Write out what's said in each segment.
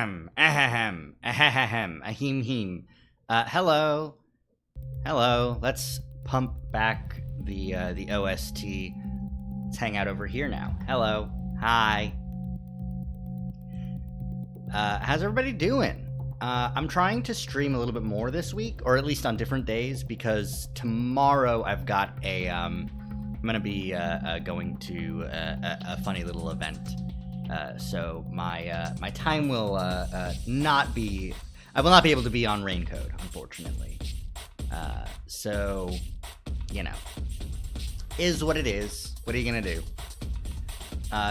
Ahem. Ahem. Ahem. Ahim him. Hello. Hello. Let's pump back the OST. Let's hang out over here now. Hello. Hi. How's everybody doing? I'm trying to stream a little bit more this week, or at least on different days, because tomorrow I've got a, I'm gonna be, going to a funny little event. So my time will, not be, I will not be able to be on Raincode, unfortunately. So, you know, is what it is. What are you gonna do?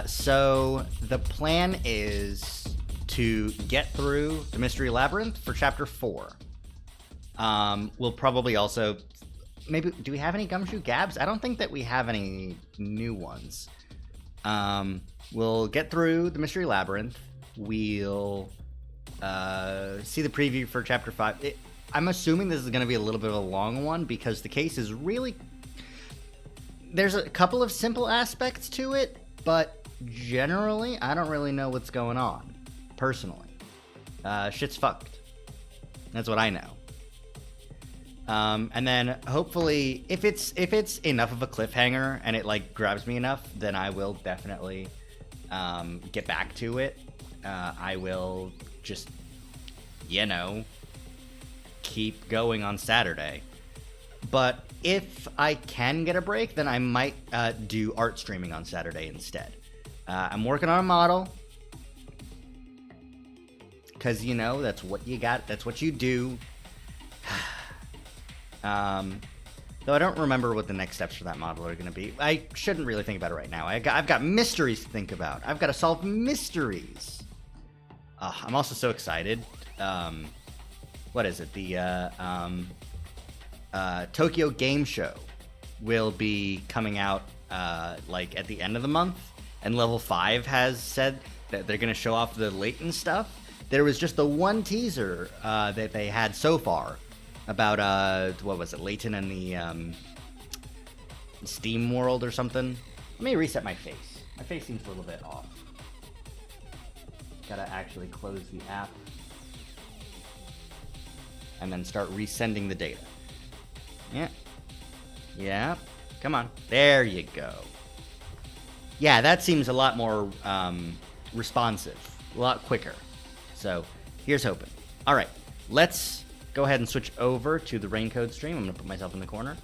So the plan is to get through the Mystery Labyrinth for Chapter 4. We'll probably also... Maybe... Do we have any Gumshoe Gabs? I don't think that we have any new ones. We'll get through the Mystery Labyrinth. We'll see the preview for Chapter 5. I'm assuming this is going to be a little bit of a long one because the case is really... There's a couple of simple aspects to it, but generally, I don't really know what's going on. Personally, shit's fucked. That's what I know. And then hopefully, if it's enough of a cliffhanger and it like grabs me enough, then I will definitely get back to it. I will just, you know, keep going on Saturday. But if I can get a break, then I might do art streaming on Saturday instead. I'm working on a model. Because, you know, that's what you got. That's what you do. Though I don't remember what the next steps for that model are going to be. I shouldn't really think about it right now. I've got mysteries to think about. I've got to solve mysteries. I'm also so excited. What is it? The Tokyo Game Show will be coming out like at the end of the month. And Level 5 has said that they're going to show off the Layton stuff. There was just the one teaser that they had so far about, what was it, Layton and the Steam World or something. Let me reset my face. My face seems a little bit off. Gotta actually close the app. And then start resending the data. Yeah. Yeah. Come on. There you go. Yeah, that seems a lot more responsive. A lot quicker. So, here's hoping. Alright, let's go ahead and switch over to the Raincode stream. I'm going to put myself in the corner.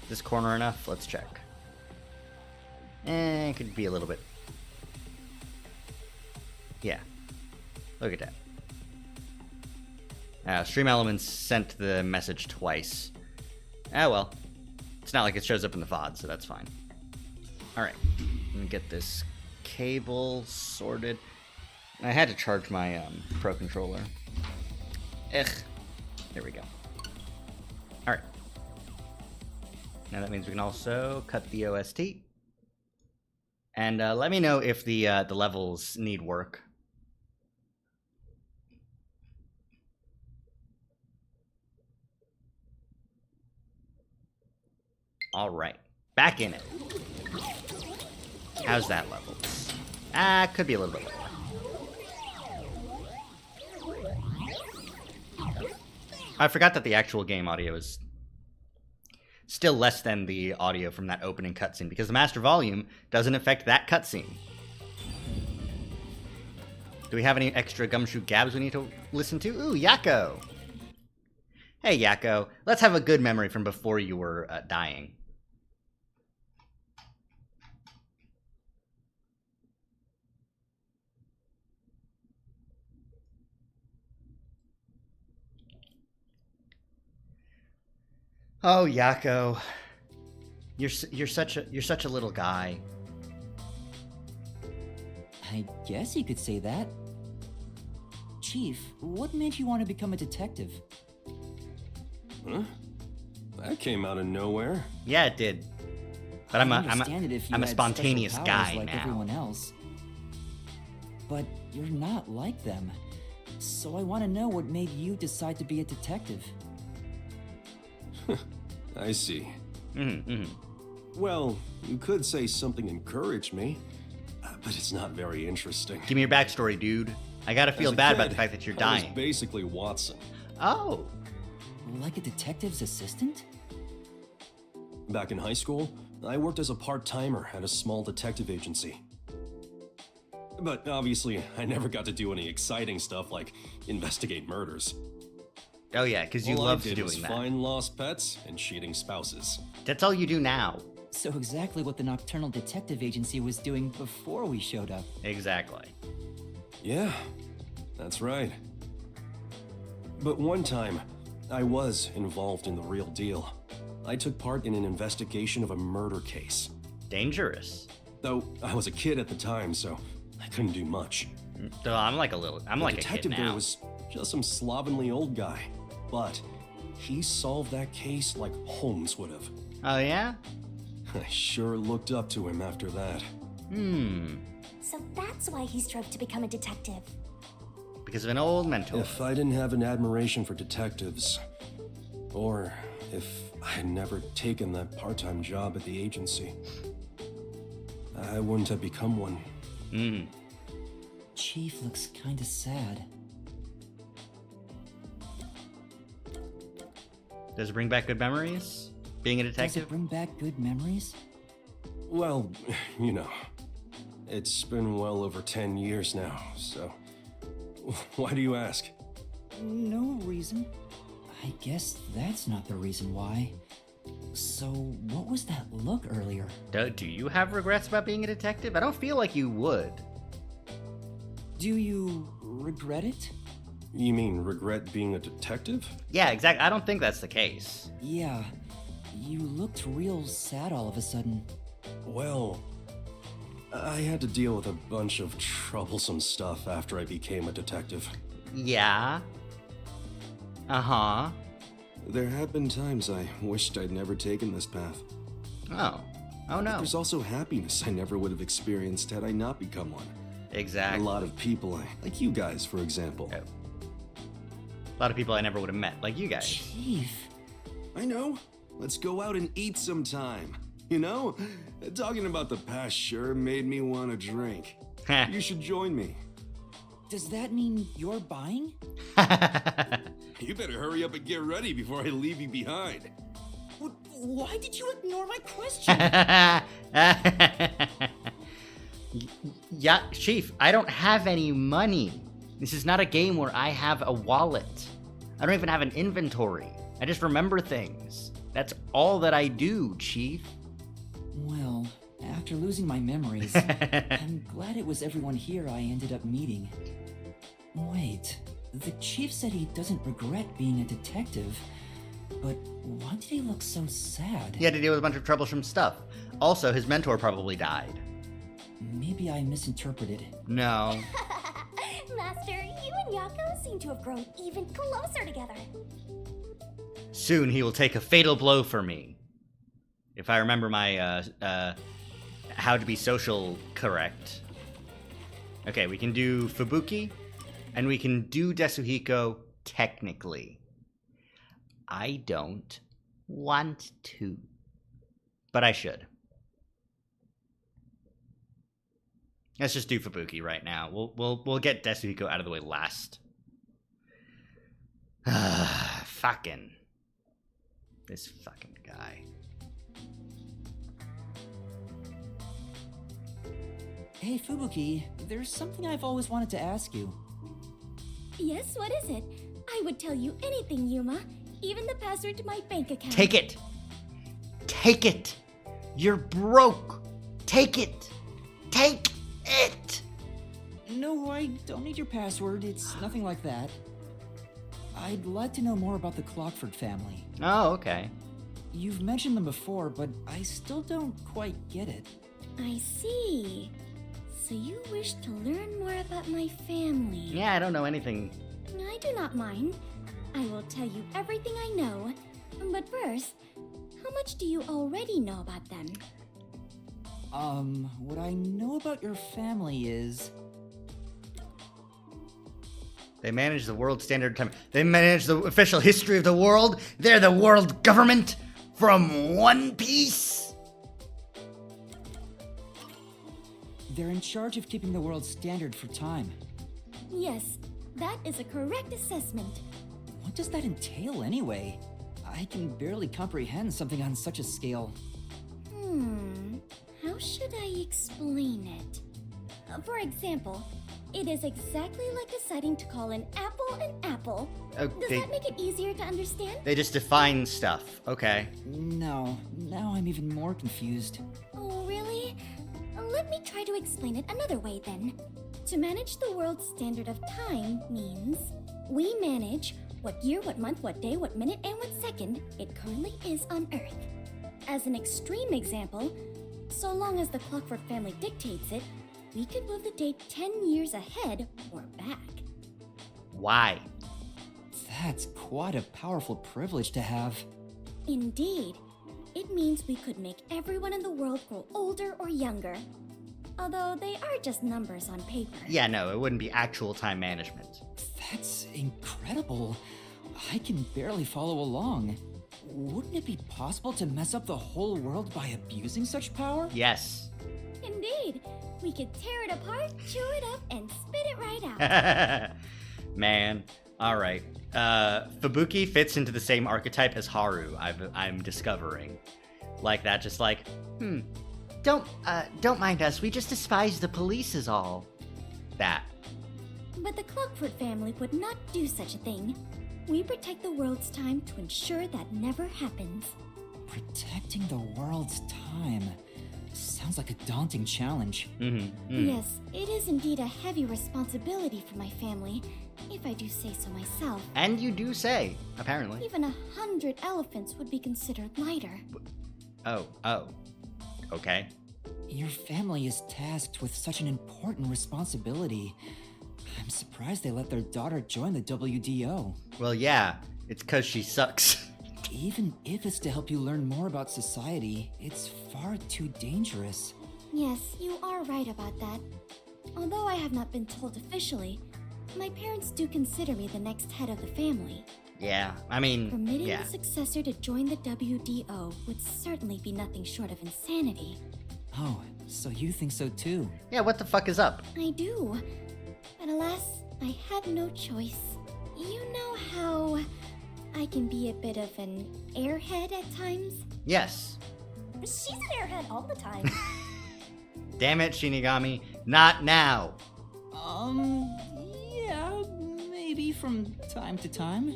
Is this corner enough? Let's check. It could be a little bit. Yeah. Look at that. Stream Elements sent the message twice. Ah, well. It's not like it shows up in the VOD, so that's fine. Alright, let me get this cable sorted. I had to charge my Pro Controller. There we go. Alright. Now that means we can also cut the OST. And let me know if the levels need work. Alright, back in it. How's that level? Could be a little bit lower. I forgot that the actual game audio is still less than the audio from that opening cutscene, because the master volume doesn't affect that cutscene. Do we have any extra Gumshoe Gabs we need to listen to? Ooh, Yakko! Hey, Yakko. Let's have a good memory from before you were dying. Oh, Yakko, you're such a little guy. I guess you could say that. Chief, what made you want to become a detective? Huh? That came out of nowhere. Yeah, it did. But I'm a spontaneous guy like now. Everyone else. But you're not like them. So I want to know what made you decide to be a detective. I see. Well, you could say something encouraged me, but it's not very interesting. Give me your backstory, dude. I gotta feel As a bad kid, about the fact that you're I was dying. basically Watson. Oh. Like a detective's assistant? Back in high school, I worked as a part-timer at a small detective agency. But obviously, I never got to do any exciting stuff like investigate murders. Oh yeah, because you All loved I did was doing that. find lost pets and cheating spouses. That's all you do now. So exactly what the Nocturnal Detective Agency was doing before we showed up. Exactly. Yeah, that's right. But one time, I was involved in the real deal. I took part in an investigation of a murder case. Dangerous. Though I was a kid at the time, so I couldn't do much. So I'm like a kid Detective now. there was just some slovenly old guy, but he solved that case like Holmes would have. Oh yeah? I sure looked up to him after that. So that's why he strove to become a detective. Because of an old mentor. If I didn't have an admiration for detectives, or if I had never taken that part-time job at the agency, I wouldn't have become one. Chief looks kinda sad. Does it bring back good memories? Being a Does detective? it bring back good memories? Well, you know, it's been well over 10 years now, so why do you ask? No reason. I guess that's not the reason why. So, what was that look earlier? Do you have regrets about being a detective? I don't feel like you would. Do you regret it? You mean regret being a detective? Yeah, exactly. I don't think that's the case. Yeah. You looked real sad all of a sudden. Well, I had to deal with a bunch of troublesome stuff after I became a detective. Yeah. Uh-huh. There have been times I wished I'd never taken this path. Oh. Oh no. There's also happiness I never would have experienced had I not become one. Exactly. A lot of people, like you guys, for example. Oh. A lot of people I never would have met, like you guys. Chief. I know. Let's go out and eat sometime. You know? Talking about the past sure made me want to drink. You should join me. Does that mean you're buying? You better hurry up and get ready before I leave you behind. Why did you ignore my question? Yeah, Chief, I don't have any money. This is not a game where I have a wallet. I don't even have an inventory. I just remember things. That's all that I do, Chief. Well, after losing my memories, I'm glad it was everyone here I ended up meeting. Wait, the chief said he doesn't regret being a detective, but why did he look so sad? He had to deal with a bunch of troublesome stuff. Also, his mentor probably died. Maybe I misinterpreted. No. Master, you and Yako seem to have grown even closer together. Soon he will take a fatal blow for me. If I remember my, how to be social correct. Okay, we can do Fubuki, and we can do Desuhiko technically. I don't want to, but I should. Let's just do Fubuki right now. We'll get Desuhiko out of the way last. Fucking. This fucking guy. Hey, Fubuki, there's something I've always wanted to ask you. Yes, what is it? I would tell you anything, Yuma. Even the password to my bank account. Take it! Take it! You're broke! Take it! Take it! No, I don't need your password. It's nothing like that. I'd like to know more about the Clockford family. Oh, okay. You've mentioned them before, but I still don't quite get it. I see. So you wish to learn more about my family? Yeah, I don't know anything. I do not mind. I will tell you everything I know. But first, how much do you already know about them? What I know about your family is... They manage the world standard time. They manage the official history of the world. They're the world government from One Piece. They're in charge of keeping the world's standard for time. Yes, that is a correct assessment. What does that entail anyway? I can barely comprehend something on such a scale. How should I explain it? For example, it is exactly like deciding to call an apple. Does that make it easier to understand? They just define stuff. Okay. No, now I'm even more confused. Oh, really? Let me try to explain it another way then. To manage the world's standard of time means we manage what year, what month, what day, what minute, and what second it currently is on Earth. As an extreme example, so long as the Clockwork family dictates it, we could move the date 10 years ahead or back. Why? That's quite a powerful privilege to have. Indeed. It means we could make everyone in the world grow older or younger. Although they are just numbers on paper. Yeah, no, it wouldn't be actual time management. That's incredible. I can barely follow along. Wouldn't it be possible to mess up the whole world by abusing such power? Yes. Indeed. We could tear it apart, chew it up, and spit it right out. Man. Alright. Fubuki fits into the same archetype as Haru, I'm discovering. Like that, just like, don't mind us, we just despise the police is all. That. But the Clockwork family would not do such a thing. We protect the world's time to ensure that never happens. Protecting the world's time. Sounds like a daunting challenge. Yes, it is indeed a heavy responsibility for my family, if I do say so myself. And you do say, apparently. Even 100 elephants would be considered lighter. Oh. Okay. Your family is tasked with such an important responsibility. I'm surprised they let their daughter join the WDO. Well, yeah, it's 'cause she sucks. Even if it's to help you learn more about society, it's far too dangerous. Yes, you are right about that. Although I have not been told officially, my parents do consider me the next head of the family. Yeah, I mean, Permitting yeah. a successor to join the WDO would certainly be nothing short of insanity. Oh, so you think so too? Yeah, what the fuck is up? I do. But alas, I had no choice. You know how I can be a bit of an airhead at times? Yes. She's an airhead all the time. Damn it, Shinigami. Not now. Yeah, maybe from time to time.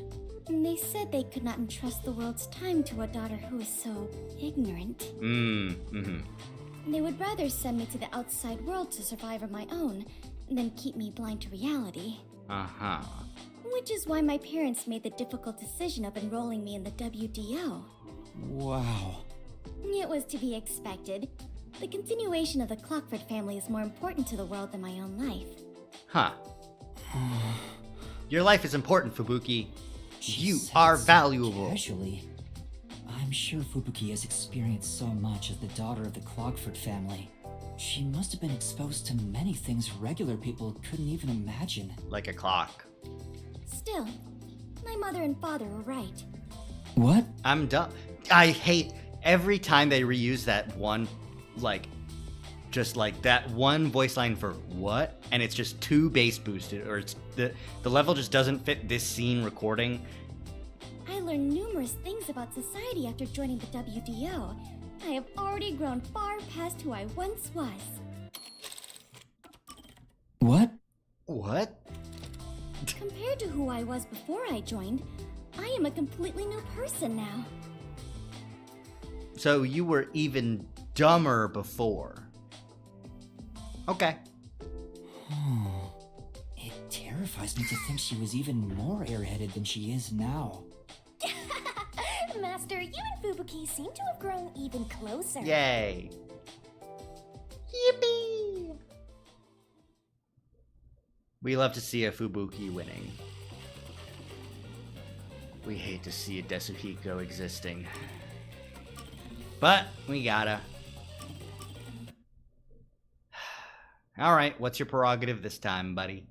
They said they could not entrust the world's time to a daughter who is so ignorant. They would rather send me to the outside world to survive on my own than keep me blind to reality. Uh-huh. Which is why my parents made the difficult decision of enrolling me in the WDO. Wow. It was to be expected. The continuation of the Clockford family is more important to the world than my own life. Huh. Your life is important, Fubuki. She You said are so valuable. Casually. I'm sure Fubuki has experienced so much as the daughter of the Clogford family. She must have been exposed to many things regular people couldn't even imagine. Like a clock. Still, my mother and father were right. What? I'm done. I hate every time they reuse that one, just like that one voice line for what, and it's just too bass boosted, or it's the level just doesn't fit this scene recording. I learned numerous things about society after joining the WDO. I have already grown far past who I once was. What? What? Compared to who I was before I joined, I am a completely new person now. So you were even dumber before. Okay. It terrifies me to think she was even more airheaded than she is now. Master, you and Fubuki seem to have grown even closer. Yay. Yippee! We love to see a Fubuki winning. We hate to see a Desuhiko existing. But we gotta. Alright, what's your prerogative this time, buddy?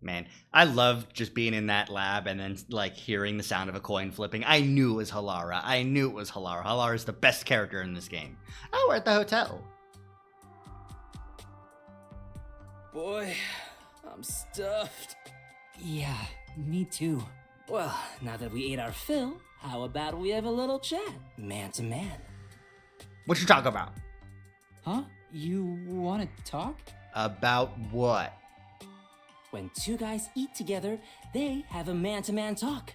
Man, I loved just being in that lab and then like hearing the sound of a coin flipping. I knew it was Halara. Halara is the best character in this game. Oh, we're at the hotel. Boy, I'm stuffed. Yeah, me too. Well, now that we ate our fill, how about we have a little chat, man to man? What you talk about? Huh? You wanna talk? About what? When two guys eat together, they have a man-to-man talk.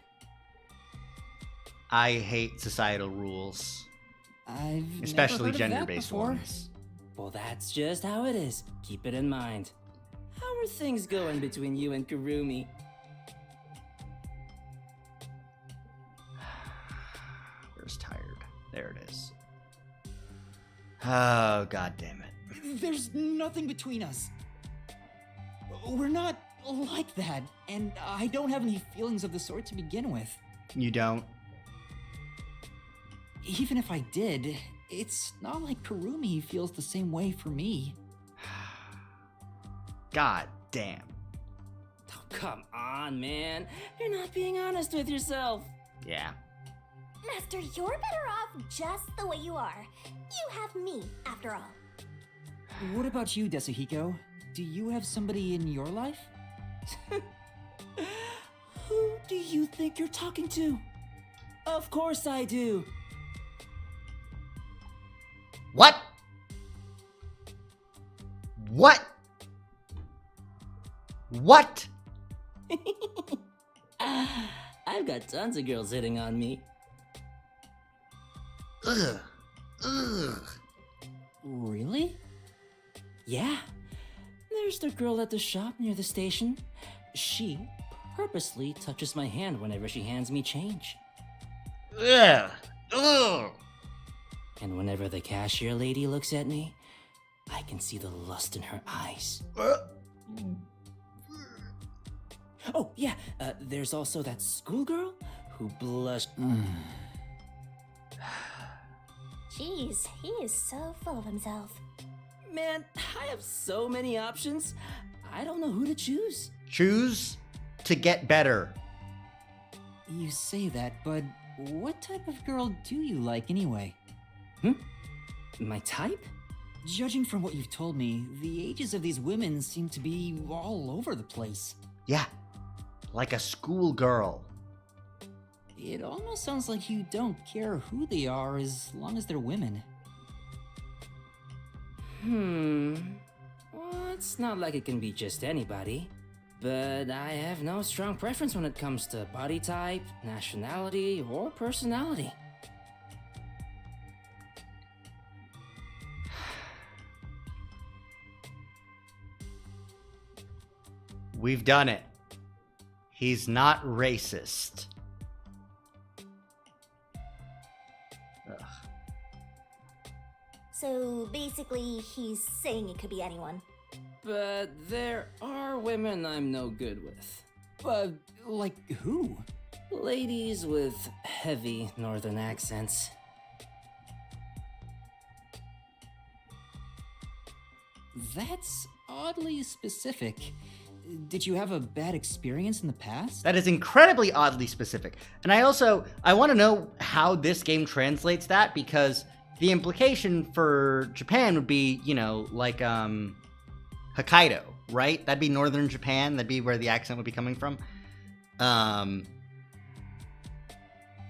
I hate societal rules, I've especially never heard of that gender-based before. ones. Well, that's just how it is. Keep it in mind. How are things going between you and Kurumi? Where's tired? There it is. Oh, god damn it. There's nothing between us. We're not like that, and I don't have any feelings of the sort to begin with. You don't? Even if I did, it's not like Kurumi feels the same way for me. God damn. Oh, come on, man. You're not being honest with yourself. Yeah. Master, you're better off just the way you are. You have me, after all. What about you, Desuhiko? Do you have somebody in your life? Who do you think you're talking to? Of course I do. What? What? What? I've got tons of girls hitting on me. Ugh. Ugh. Really? Yeah. There's the girl at the shop near the station. She purposely touches my hand whenever she hands me change. Ugh. Ugh. And whenever the cashier lady looks at me, I can see the lust in her eyes. Oh, yeah, there's also that schoolgirl who blushed. Jeez, he is so full of himself. Man, I have so many options. I don't know who to choose. Choose to get better. You say that, but what type of girl do you like anyway? My type? Judging from what you've told me, the ages of these women seem to be all over the place. Yeah. Like a schoolgirl. It almost sounds like you don't care who they are as long as they're women. Well, it's not like it can be just anybody. But I have no strong preference when it comes to body type, nationality, or personality. We've done it. He's not racist. Ugh. So basically, he's saying it could be anyone. But there are women I'm no good with. Like who? Ladies with heavy northern accents. That's oddly specific. Did you have a bad experience in the past? That is incredibly oddly specific. And I want to know how this game translates that, because the implication for Japan would be, like Hokkaido, right? That'd be northern Japan. That'd be where the accent would be coming from.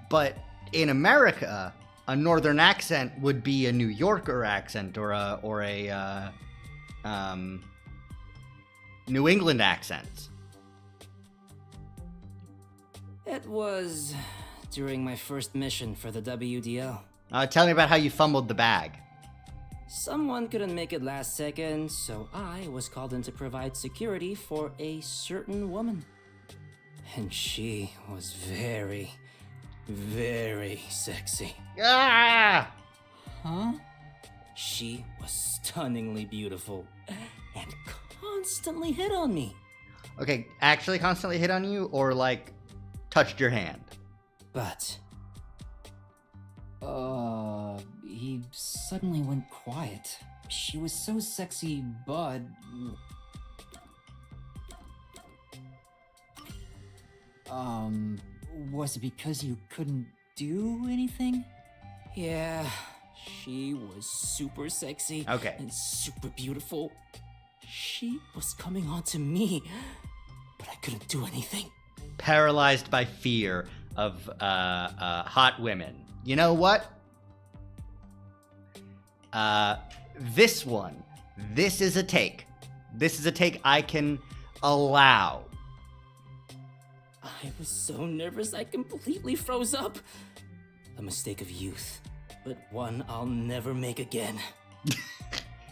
But in America, a northern accent would be a New Yorker accent or a New England accent. It was during my first mission for the WDO. Tell me about how you fumbled the bag. Someone couldn't make it last second, so I was called in to provide security for a certain woman. And she was very, very sexy. Ah! Huh? She was stunningly beautiful and constantly hit on me. Okay, actually constantly hit on you, or like touched your hand? But He suddenly went quiet. She was so sexy, but... Was it because you couldn't do anything? Yeah, she was super sexy. Okay. And super beautiful. She was coming on to me, but I couldn't do anything. Paralyzed by fear of hot women. You know what? This is a take. This is a take I can allow. I was so nervous I completely froze up. A mistake of youth, but one I'll never make again.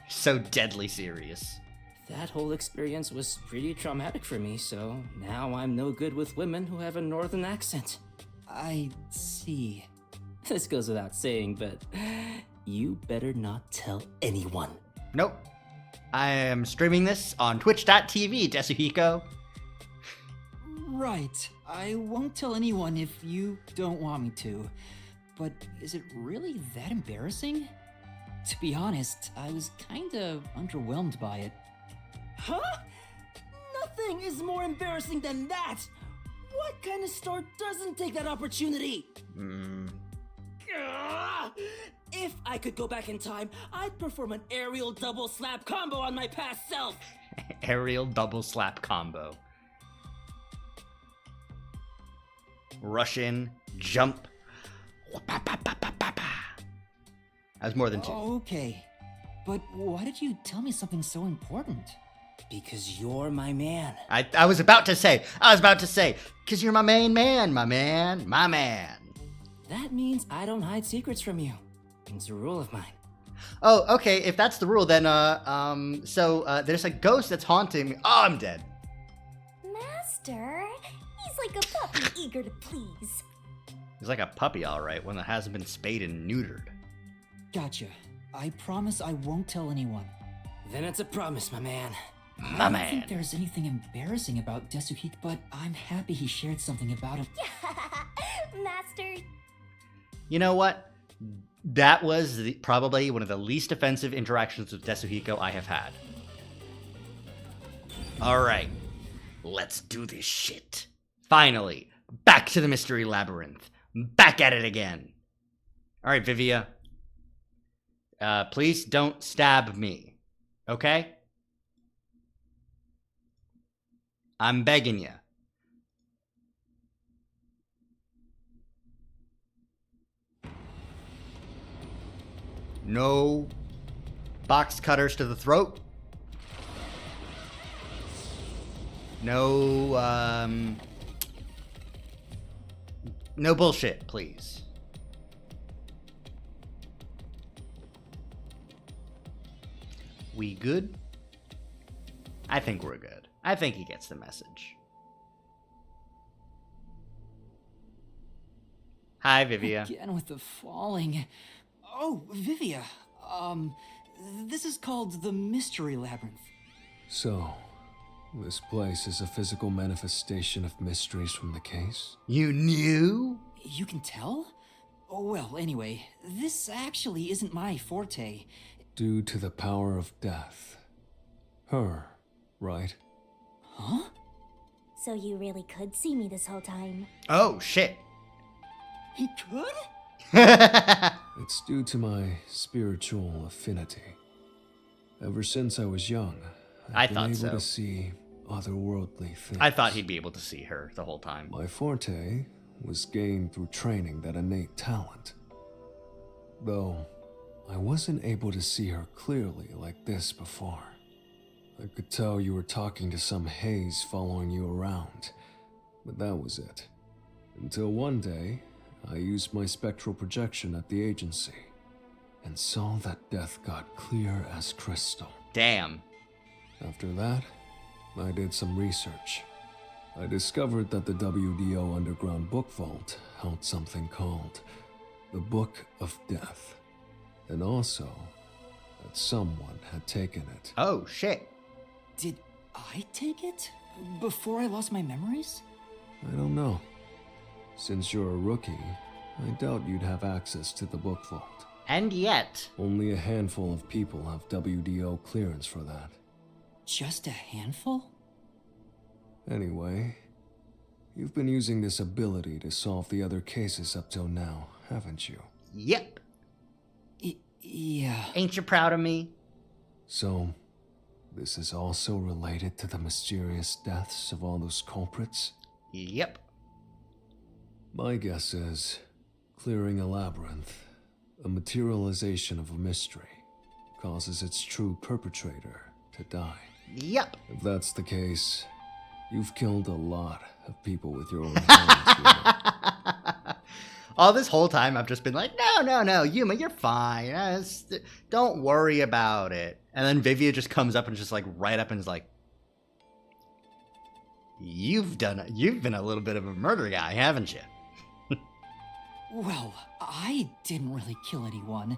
So deadly serious. That whole experience was pretty traumatic for me, so now I'm no good with women who have a northern accent. I see. This goes without saying, but you better not tell anyone. Nope. I am streaming this on twitch.tv, Desuhiko. Right. I won't tell anyone if you don't want me to. But is it really that embarrassing? To be honest, I was kinda underwhelmed by it. Huh? Nothing is more embarrassing than that! What kind of star doesn't take that opportunity? Ugh. If I could go back in time, I'd perform an aerial double slap combo on my past self! Aerial double slap combo. Rush in, jump. That was more than two. Okay. But why did you tell me something so important? Because you're my man. I was about to say, because you're my main man, my man. That means I don't hide secrets from you. It's a rule of mine. Oh, okay, if that's the rule, then, there's a ghost that's haunting me. Oh, I'm dead. Master, he's like a puppy eager to please. He's like a puppy, all right, one that hasn't been spayed and neutered. Gotcha. I promise I won't tell anyone. Then it's a promise, my man. My I don't man. think there's anything embarrassing about Desuhiko, but I'm happy he shared something about it. Master, You know what? That was probably one of the least offensive interactions with Desuhiko I have had. Alright, let's do this shit. Finally, back to the Mystery Labyrinth. Back at it again. Alright, Vivia. Please don't stab me. Okay? I'm begging you. No box cutters to the throat. No, no bullshit, please. We good? I think we're good. I think he gets the message. Hi, Vivia. Again with the falling. Oh, Vivia. This is called the Mystery Labyrinth. So, this place is a physical manifestation of mysteries from the case? You knew? You can tell? Oh, well, anyway, this actually isn't my forte. Due to the power of death. Her, right? Huh? so you really could see me this whole time. Oh, shit. He could? It's due to my spiritual affinity. Ever since I was young, I I've been thought able so. to see otherworldly things. I thought he'd be able to see her the whole time. My forte was gained through training that innate talent. Though, I wasn't able to see her clearly like this before. I could tell you were talking to some haze following you around, but that was it. Until one day, I used my spectral projection at the agency, and saw that death got clear as crystal. Damn. After that, I did some research. I discovered that the WDO Underground Book Vault held something called the Book of Death, and also that someone had taken it. Oh, shit. Did I take it? Before I lost my memories? I don't know. Since you're a rookie, I doubt you'd have access to the book vault. And yet... Only a handful of people have WDO clearance for that. Just a handful? Anyway, You've been using this ability to solve the other cases up till now, haven't you? Yep. Yeah. Ain't you proud of me? So, this is also related to the mysterious deaths of all those culprits? Yep. My guess is, clearing a labyrinth, a materialization of a mystery, causes its true perpetrator to die. Yep. If that's the case, you've killed a lot of people with your own hands. Yuma. All this whole time, I've just been like, no, Yuma, you're fine. Don't worry about it. And then Vivia just comes up and just like right up and is like, you've been a little bit of a murder guy, haven't you? Well, I didn't really kill anyone.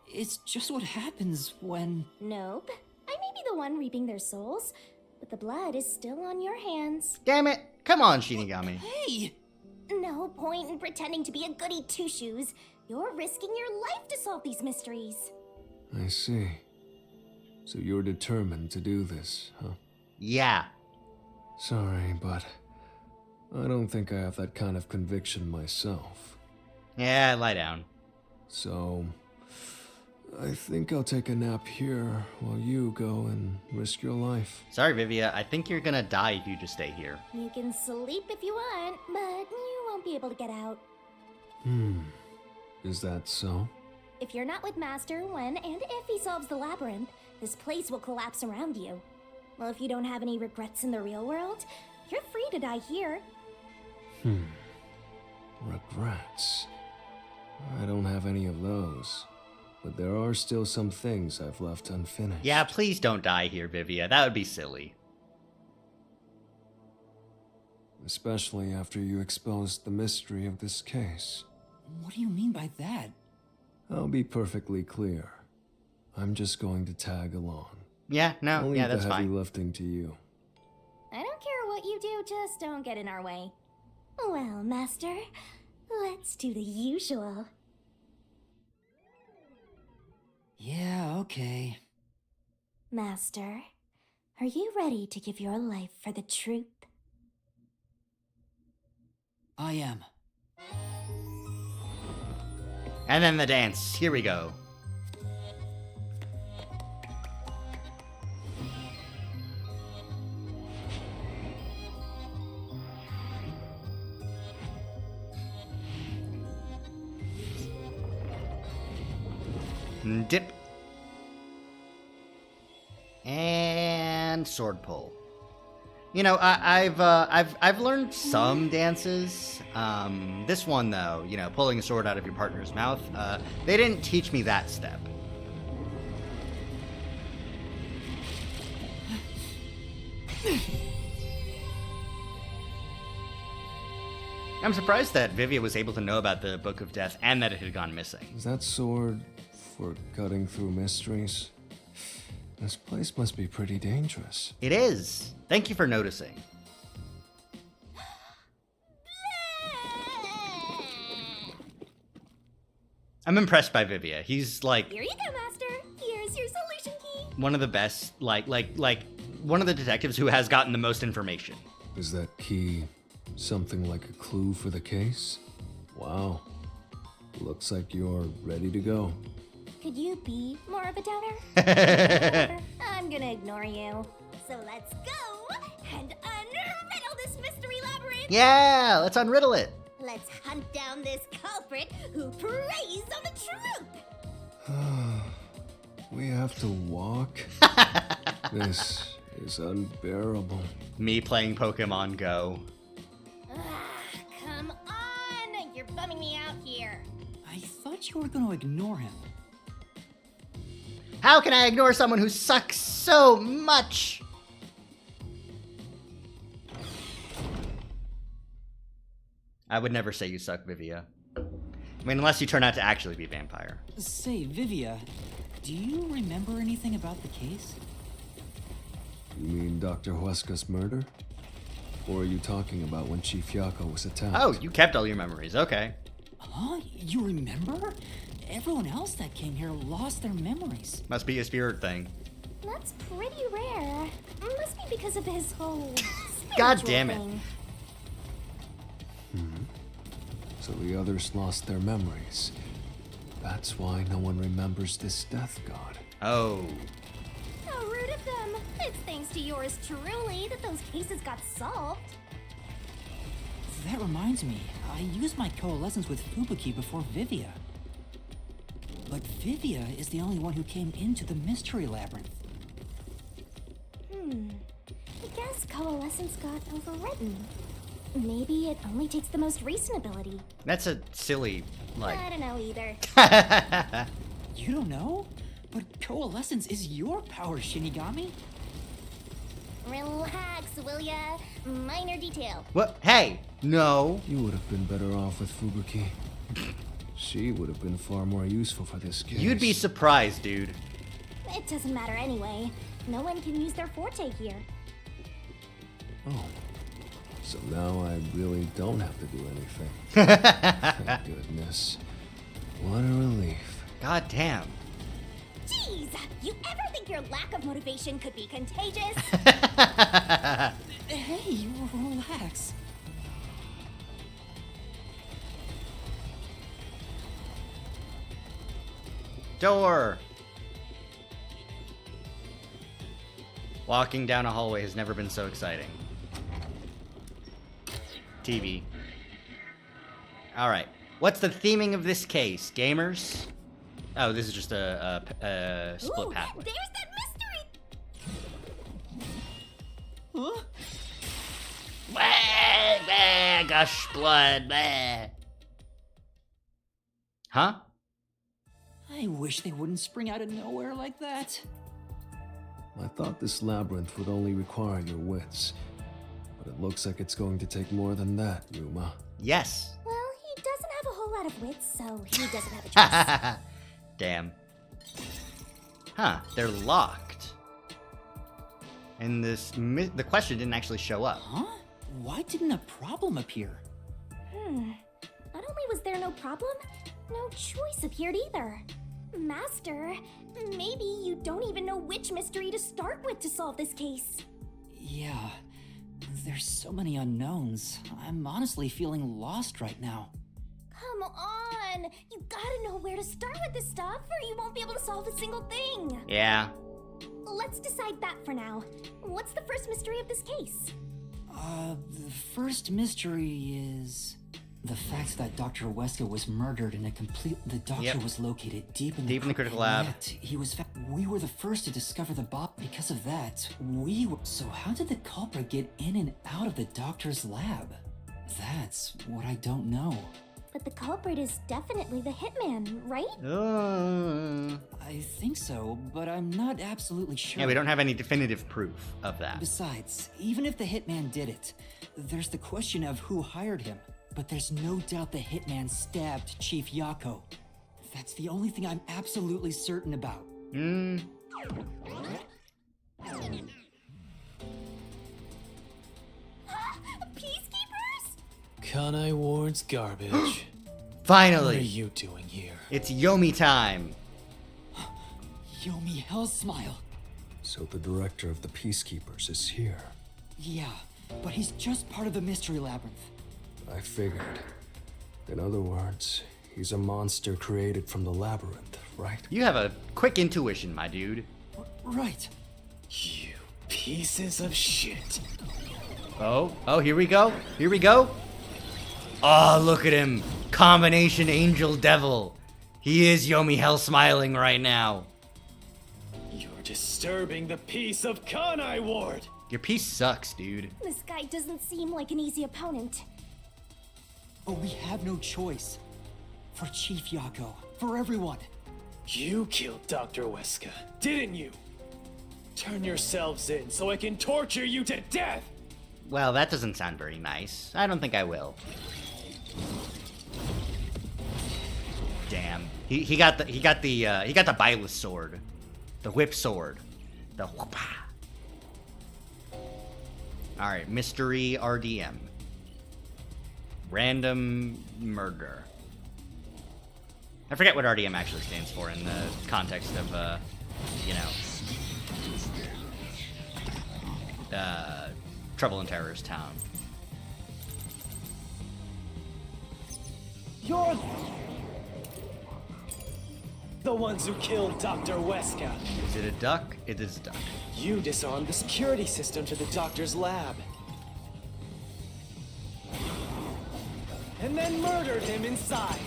It's just what happens when... Nope. I may be the one reaping their souls, but the blood is still on your hands. Damn it. Come on, Shinigami. Hey! No point in pretending to be a goody two-shoes. You're risking your life to solve these mysteries. I see. So you're determined to do this, huh? Yeah. Sorry, but I don't think I have that kind of conviction myself. Yeah, lie down. So, I think I'll take a nap here while you go and risk your life. Sorry, Vivia. I think you're gonna die if you just stay here. You can sleep if you want, but you won't be able to get out. Is that so? If you're not with Master when and if he solves the labyrinth, this place will collapse around you. Well, if you don't have any regrets in the real world, you're free to die here. Regrets. I don't have any of those. But there are still some things I've left unfinished. Yeah, please don't die here, Vivia. That would be silly. Especially after you exposed the mystery of this case. What do you mean by that? I'll be perfectly clear. I'm just going to tag along. Yeah, no, I'll leave yeah, that's the heavy fine. lifting to you. I don't care what you do, just don't get in our way. Well, Master, let's do the usual. Yeah, okay. Master, are you ready to give your life for the truth? I am. And then the dance. Here we go. Dip. And sword pull. You know, I've learned some dances. This one though, you know, pulling a sword out of your partner's mouth. They didn't teach me that step. I'm surprised that Vivia was able to know about the Book of Death and that it had gone missing. Is that sword for cutting through mysteries? This place must be pretty dangerous. It is. Thank you for noticing. I'm impressed by Vivia. He's like Here you go, Master. Here's your solution key. one of the best, like one of the detectives who has gotten the most information. Is that key something like a clue for the case? Wow. Looks like you're ready to go. Could you be more of a doubter? I'm gonna ignore you. So let's go and unriddle this mystery labyrinth. Yeah, let's unriddle it. Let's hunt down this culprit who preys on the truth. We have to walk? This is unbearable. Me playing Pokemon Go. Come on, you're bumming me out here. I thought you were gonna ignore him. How can I ignore someone who sucks so much? I would never say you suck, Vivia. I mean, unless you turn out to actually be a vampire. Say, Vivia, do you remember anything about the case? You mean Dr. Huesca's murder? Or are you talking about when Chief Yako was attacked? Oh, you kept all your memories. Okay. Huh? You remember? Everyone else that came here lost their memories. Must be a spirit thing. That's pretty rare. Must be because of his whole God spiritual damn it. thing. So the others lost their memories. That's why no one remembers this death god. Oh. How rude of them. It's thanks to yours truly that those cases got solved. That reminds me, I used my coalescence with Fubuki before Vivia. But Vivia is the only one who came into the mystery labyrinth. I guess coalescence got overwritten. Maybe it only takes the most recent ability. That's a silly, like... I don't know either. You don't know? But coalescence is your power, Shinigami. Relax, will ya? Minor detail. What? Hey! No! You would have been better off with Fubuki. She would have been far more useful for this case. You'd be surprised, dude. It doesn't matter anyway. No one can use their forte here. Oh. So now I really don't have to do anything. Thank goodness. What a relief. God damn. Jeez! You ever think your lack of motivation could be contagious? Hey, relax. Door! Walking down a hallway has never been so exciting. TV. Alright. What's the theming of this case? Gamers? Oh, this is just a split Ooh, pathway. there's that mystery! Huh? Gush blood. Huh? I wish they wouldn't spring out of nowhere like that. I thought this labyrinth would only require your wits. But it looks like it's going to take more than that, Yuma. Yes. Well, he doesn't have a whole lot of wits, so he doesn't have a choice. Damn. Huh, they're locked. And the question didn't actually show up. Huh? Why didn't a problem appear? Not only was there no problem, no choice appeared either. Master, maybe you don't even know which mystery to start with to solve this case. Yeah, there's so many unknowns. I'm honestly feeling lost right now. Come on! You gotta know where to start with this stuff, or you won't be able to solve a single thing. Yeah. Let's decide that for now. What's the first mystery of this case? The first mystery is the fact that Dr. Weska was murdered in a complete. The doctor Yep. was located deep in Deep in the critical and lab. yet he was. We were the first to discover the bomb. Because of that, So how did the culprit get in and out of the doctor's lab? That's what I don't know. But the culprit is definitely the hitman, right? I think so, but I'm not absolutely sure. Yeah, we don't have any definitive proof of that. Besides, even if the hitman did it, there's the question of who hired him. But there's no doubt the hitman stabbed Chief Yako. That's the only thing I'm absolutely certain about. Peacekeepers? Kanai Ward's garbage. What are Finally! you doing here? It's Yomi time! Yomi Hellsmile. So the director of the Peacekeepers is here. Yeah, but he's just part of the mystery labyrinth. I figured. In other words, he's a monster created from the labyrinth, right? You have a quick intuition, my dude. Right. You pieces of shit. Oh, here we go. Here we go. Oh, look at him. Combination angel devil. He is Yomi Hell smiling right now. You're disturbing the peace of Kanai Ward. Your piece sucks, dude. This guy doesn't seem like an easy opponent. But we have no choice. For Chief Yako. For everyone. You killed Dr. Weska, didn't you? Turn yourselves in so I can torture you to death. Well, that doesn't sound very nice. I don't think I will. Damn. He got the Bylus sword. The whip sword. The whoopah. Alright, mystery RDM. Random murder. I forget what RDM actually stands for in the context of, Trouble in Terrorist Town. You're the ones who killed Dr. Weska. Is it a duck? It is a duck. You disarmed the security system to the doctor's lab. And then murdered him inside.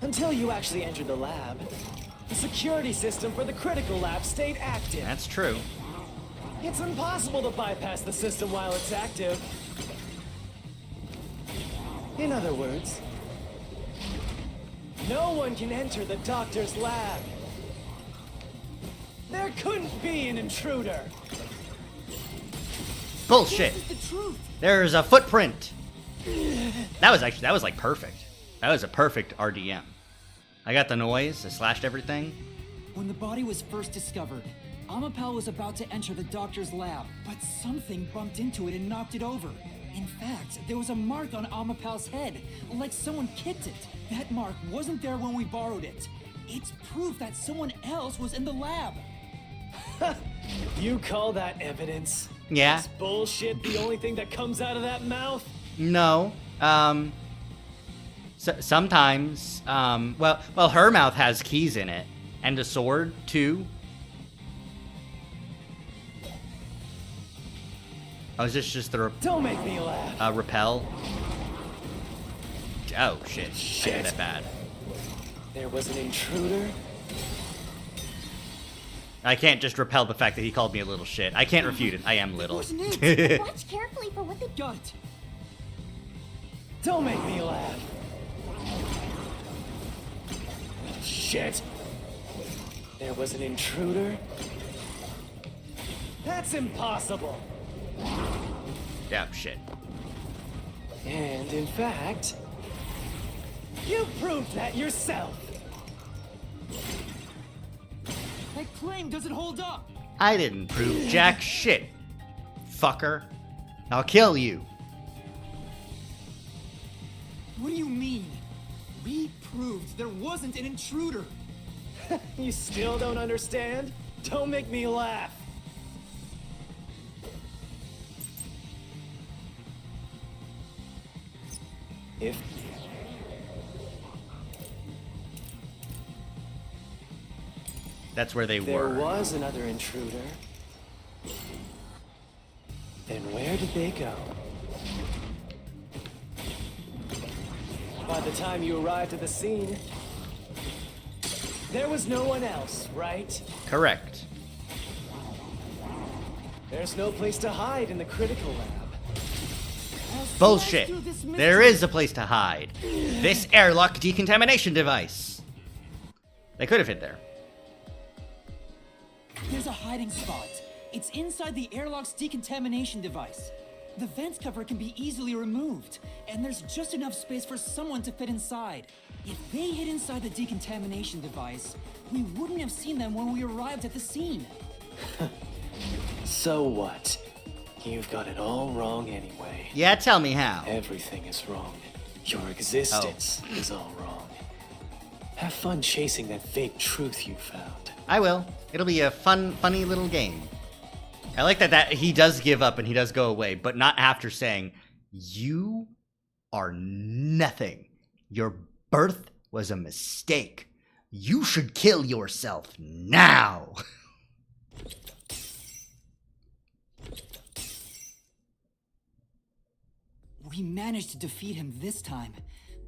Until you actually entered the lab, the security system for the critical lab stayed active. That's true. It's impossible to bypass the system while it's active. In other words, no one can enter the doctor's lab. There couldn't be an intruder. Bullshit. This is the truth. There's a footprint. That was like perfect. That was a perfect RDM. I got the noise. I slashed everything. When the body was first discovered, Amapal was about to enter the doctor's lab, but something bumped into it and knocked it over. In fact, there was a mark on Amapal's head, like someone kicked it. That mark wasn't there when we borrowed it. It's proof that someone else was in the lab. You call that evidence? Yeah. Is bullshit the only thing that comes out of that mouth? No. Sometimes. Well, her mouth has keys in it, and a sword too. Oh, is this just the Don't make me laugh. repel? Oh shit! Shit. I did that bad. There was an intruder? I can't just repel the fact that he called me a little shit. I can't refute it. I am little. Wasn't it? Watch carefully for what they Got it. Don't make me laugh. Shit. There was an intruder? That's impossible. Yeah, shit. And in fact, you proved that yourself. That claim doesn't hold up. I didn't prove jack shit, fucker. I'll kill you. What do you mean? We proved there wasn't an intruder. You still don't understand? Don't make me laugh. If That's where they there were. was another intruder, then where did they go? By the time you arrived at the scene, there was no one else, right? Correct. There's no place to hide in the critical lab. Bullshit. There is a place to hide. This airlock decontamination device. They could have hid there. There's a hiding spot. It's inside the airlock's decontamination device. The vent cover can be easily removed, and there's just enough space for someone to fit inside. If they hid inside the decontamination device, we wouldn't have seen them when we arrived at the scene. So what? You've got it all wrong anyway. Yeah, tell me how. Everything is wrong. Your existence is all wrong. Have fun chasing that fake truth you found. I will. It'll be a funny little game. I like that he does give up and he does go away, but not after saying, "You are nothing. Your birth was a mistake. You should kill yourself now." We managed to defeat him this time,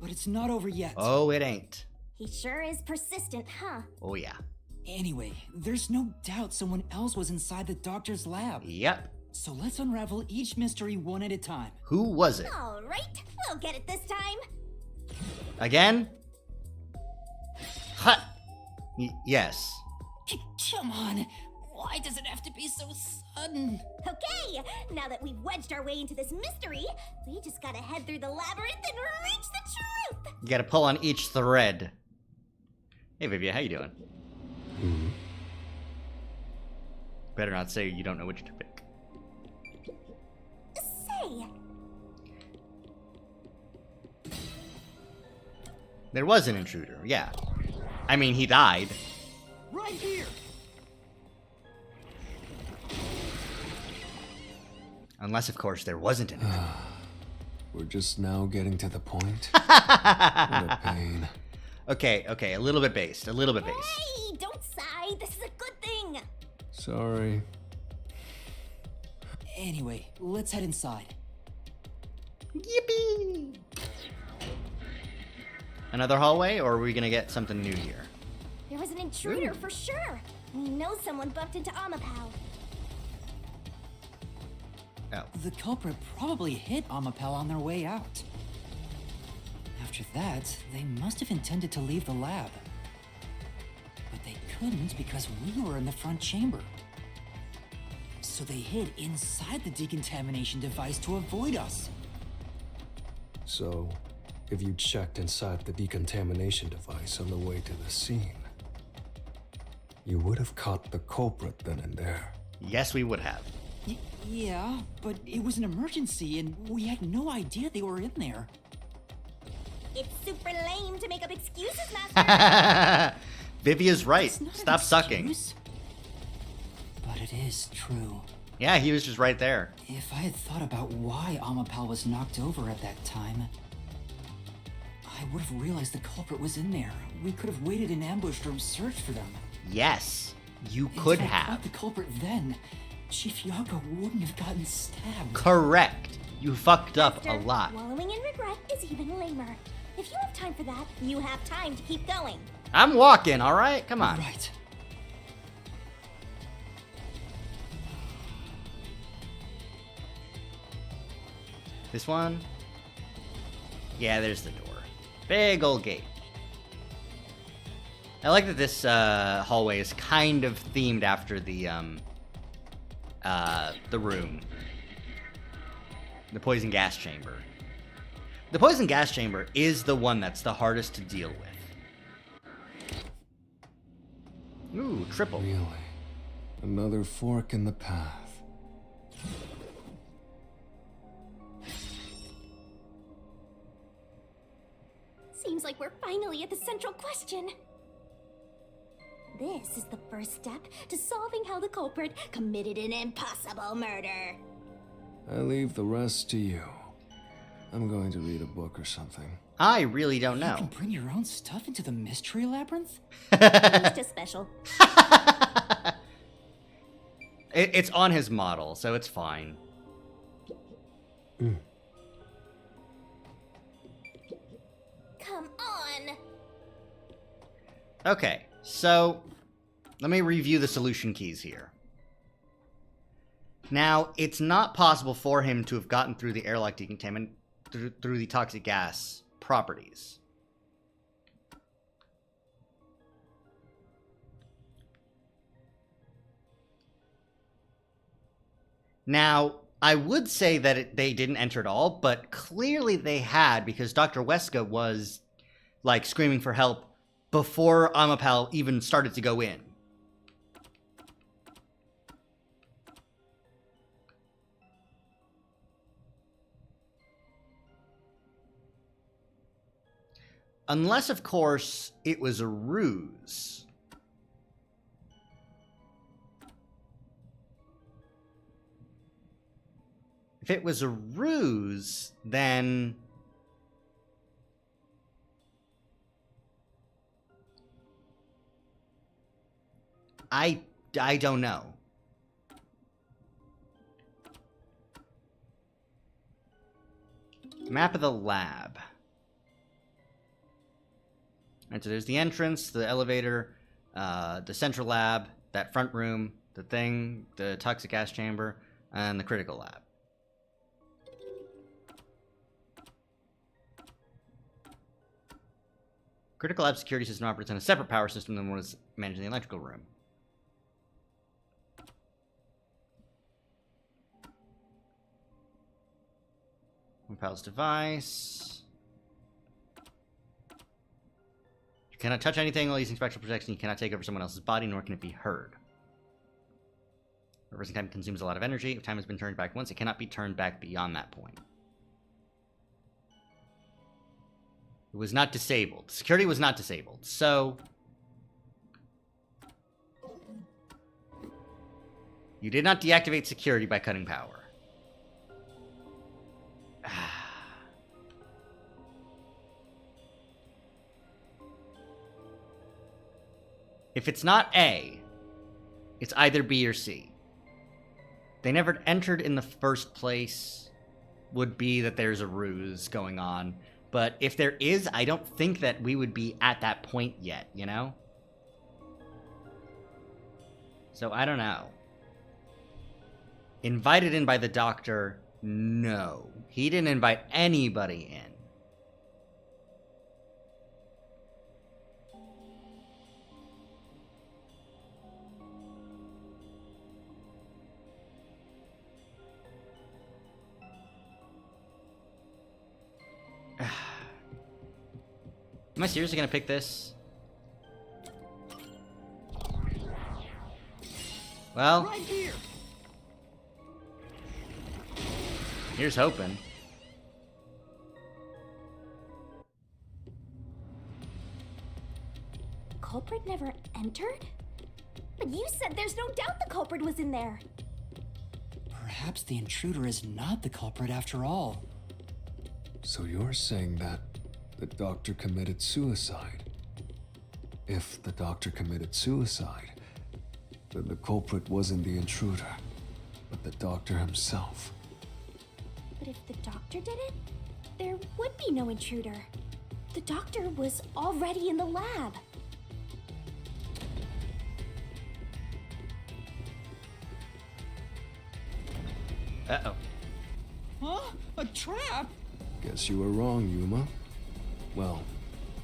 but it's not over yet. Oh, it ain't. He sure is persistent, huh? Oh, yeah. Anyway, there's no doubt someone else was inside the doctor's lab. Yep. So let's unravel each mystery one at a time. Who was it? All right, we'll get it this time. Again? Hut. Yes. Come on, why does it have to be so sudden? Okay, now that we've wedged our way into this mystery, we just gotta head through the labyrinth and reach the truth. You gotta pull on each thread. Hey, Vivia, how you doing? Better not say you don't know which to pick. Say, There was an intruder, yeah. I mean, he died. Right here! Unless, of course, there wasn't an intruder. We're just now getting to the point. What a pain. Okay, a little bit based. A little bit based. Hey, don't sigh. This is a good thing. Sorry. Anyway, let's head inside. Yippee! Another hallway, or are we gonna get something new here? There was an intruder for sure. We know someone bumped into Amapao. Oh. The culprit probably hit Amapel on their way out. After that, they must have intended to leave the lab. But they couldn't because we were in the front chamber. So they hid inside the decontamination device to avoid us. So, if you checked inside the decontamination device on the way to the scene, you would have caught the culprit then and there. Yes, we would have. Yeah, but it was an emergency and we had no idea they were in there. It's super lame to make up excuses, Master. Vivia's right. It's not an Stop sucking. excuse, but it is true. Yeah, he was just right there. If I had thought about why Amapal was knocked over at that time, I would have realized the culprit was in there. We could have waited in ambush or searched for them. Yes, you could If I have. caught the culprit then, Chief Yago wouldn't have gotten stabbed. Correct. You fucked up a Master, lot. Wallowing in regret is even lamer. If you have time for that, you have time to keep going. I'm walking, all right? Come on. Right. This one? Yeah, there's the door. Big old gate. I like that this hallway is kind of themed after the room. The poison gas chamber. The poison gas chamber is the one that's the hardest to deal with. Ooh, triple. Really? Another fork in the path. Seems like we're finally at the central question. This is the first step to solving how the culprit committed an impossible murder. I leave the rest to you. I'm going to read a book or something. I really don't You know. can bring your own stuff into the mystery labyrinth? He's just special. It's on his model, so it's fine. Come on. Okay, so let me review the solution keys here. Now, it's not possible for him to have gotten through the airlock decontaminant through the toxic gas properties. Now, I would say that they didn't enter at all, but clearly they had, because Dr. Weska was, like, screaming for help before Amapal even started to go in. Unless, of course, it was a ruse. If it was a ruse, then I don't know. Map of the lab. Alright, so there's the entrance, the elevator, the central lab, that front room, the thing, the toxic gas chamber, and the critical lab. Critical lab security system operates on a separate power system than what is managed in the electrical room. Pal's device. You cannot touch anything while using spectral protection. You cannot take over someone else's body, nor can it be heard. Reversing time consumes a lot of energy. If time has been turned back once, it cannot be turned back beyond that point. It was not disabled. Security was not disabled, so you did not deactivate security by cutting power. If it's not A, it's either B or C. They never entered in the first place, would be that there's a ruse going on. But if there is, I don't think that we would be at that point yet, you know? So I don't know. Invited in by the doctor? No. He didn't invite anybody in. Am I seriously gonna pick this? Well, Right here. here's hoping. Culprit never entered? But you said there's no doubt the culprit was in there. Perhaps the intruder is not the culprit after all. So you're saying that the doctor committed suicide? If the doctor committed suicide, then the culprit wasn't the intruder, but the doctor himself. But if the doctor did it, there would be no intruder. The doctor was already in the lab. Uh-oh. Huh? A trap? Guess you were wrong, Yuma. Well,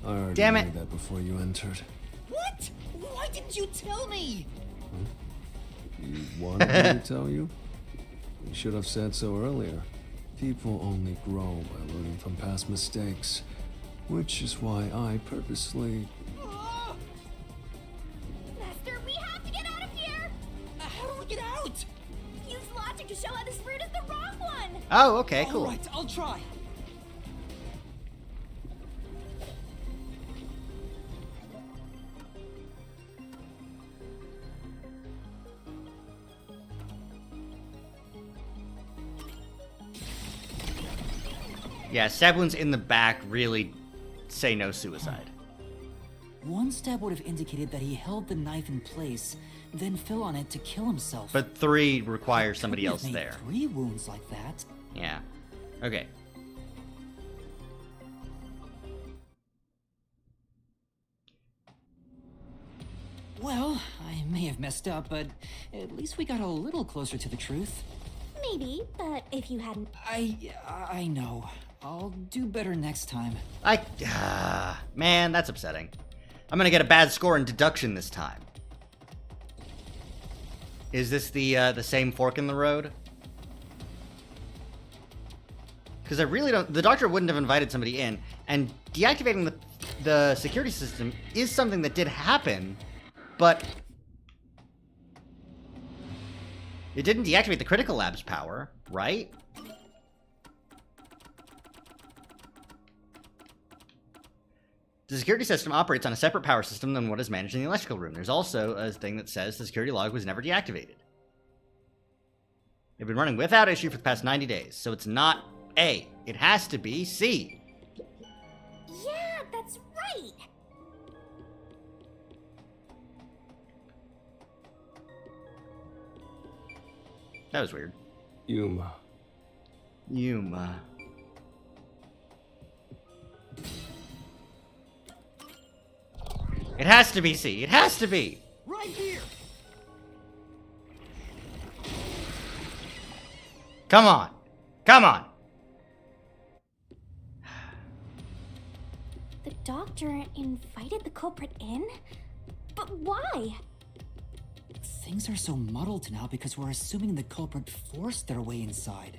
I already Damn knew it. that before you entered. What? Why didn't you tell me? You wanted me to tell you? You should have said so earlier. People only grow by learning from past mistakes, which is why I purposely... Master, we have to get out of here! How do we get out? Use logic to show how this route is the wrong one! Oh, okay, cool. All right, I'll try. Yeah, stab wounds in the back really say no suicide. One stab would have indicated that he held the knife in place, then fell on it to kill himself. But 3 requires somebody Couldn't else have made there. 3 wounds like that. Yeah. Okay. Well, I may have messed up, but at least we got a little closer to the truth. Maybe, but if you hadn't. I know. I'll do better next time. Man, that's upsetting. I'm gonna get a bad score in deduction this time. Is this the same fork in the road? Because I really don't... The doctor wouldn't have invited somebody in, and deactivating the security system is something that did happen, but... It didn't deactivate the critical lab's power, right? The security system operates on a separate power system than what is managed in the electrical room. There's also a thing that says the security log was never deactivated. They've been running without issue for the past 90 days, so it's not A. It has to be C. Yeah, that's right! That was weird. Yuma. Yuma. It has to be C. It has to be. Right here! Come on. Come on. The doctor invited the culprit in? But why? Things are so muddled now because we're assuming the culprit forced their way inside.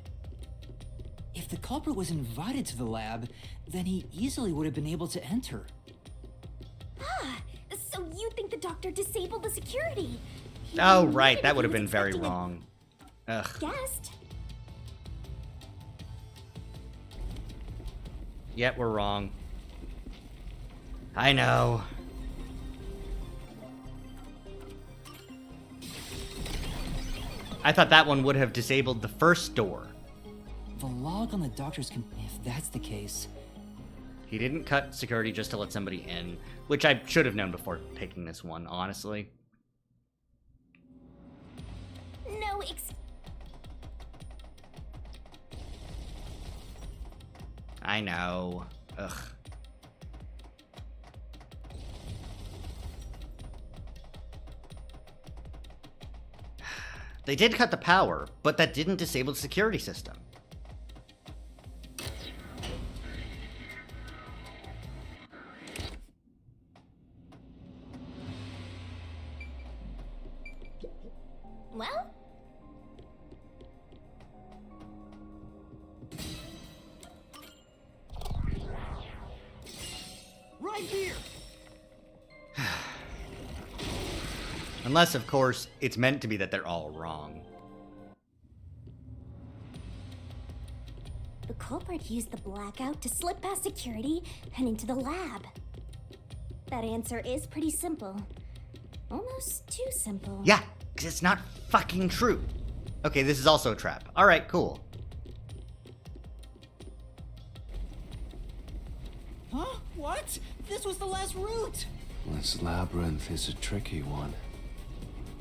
If the culprit was invited to the lab, then he easily would have been able to enter. So you think the doctor disabled the security? He Oh, knew right. if That he would have was been very expecting a wrong. Ugh. Guest? Yet we're wrong. I know. I thought that one would have disabled the first door. The log on the doctor's if that's the case, He didn't cut security just to let somebody in, which I should have known before picking this one, honestly. No, I know. Ugh. They did cut the power, but that didn't disable the security system. Well, Right here! Unless, of course, it's meant to be that they're all wrong. the culprit used the blackout to slip past security and into the lab. That answer is pretty simple. Almost too simple. Yeah, because it's not fucking true. Okay, this is also a trap. Alright, cool. Huh? What? This was the last route! This labyrinth is a tricky one.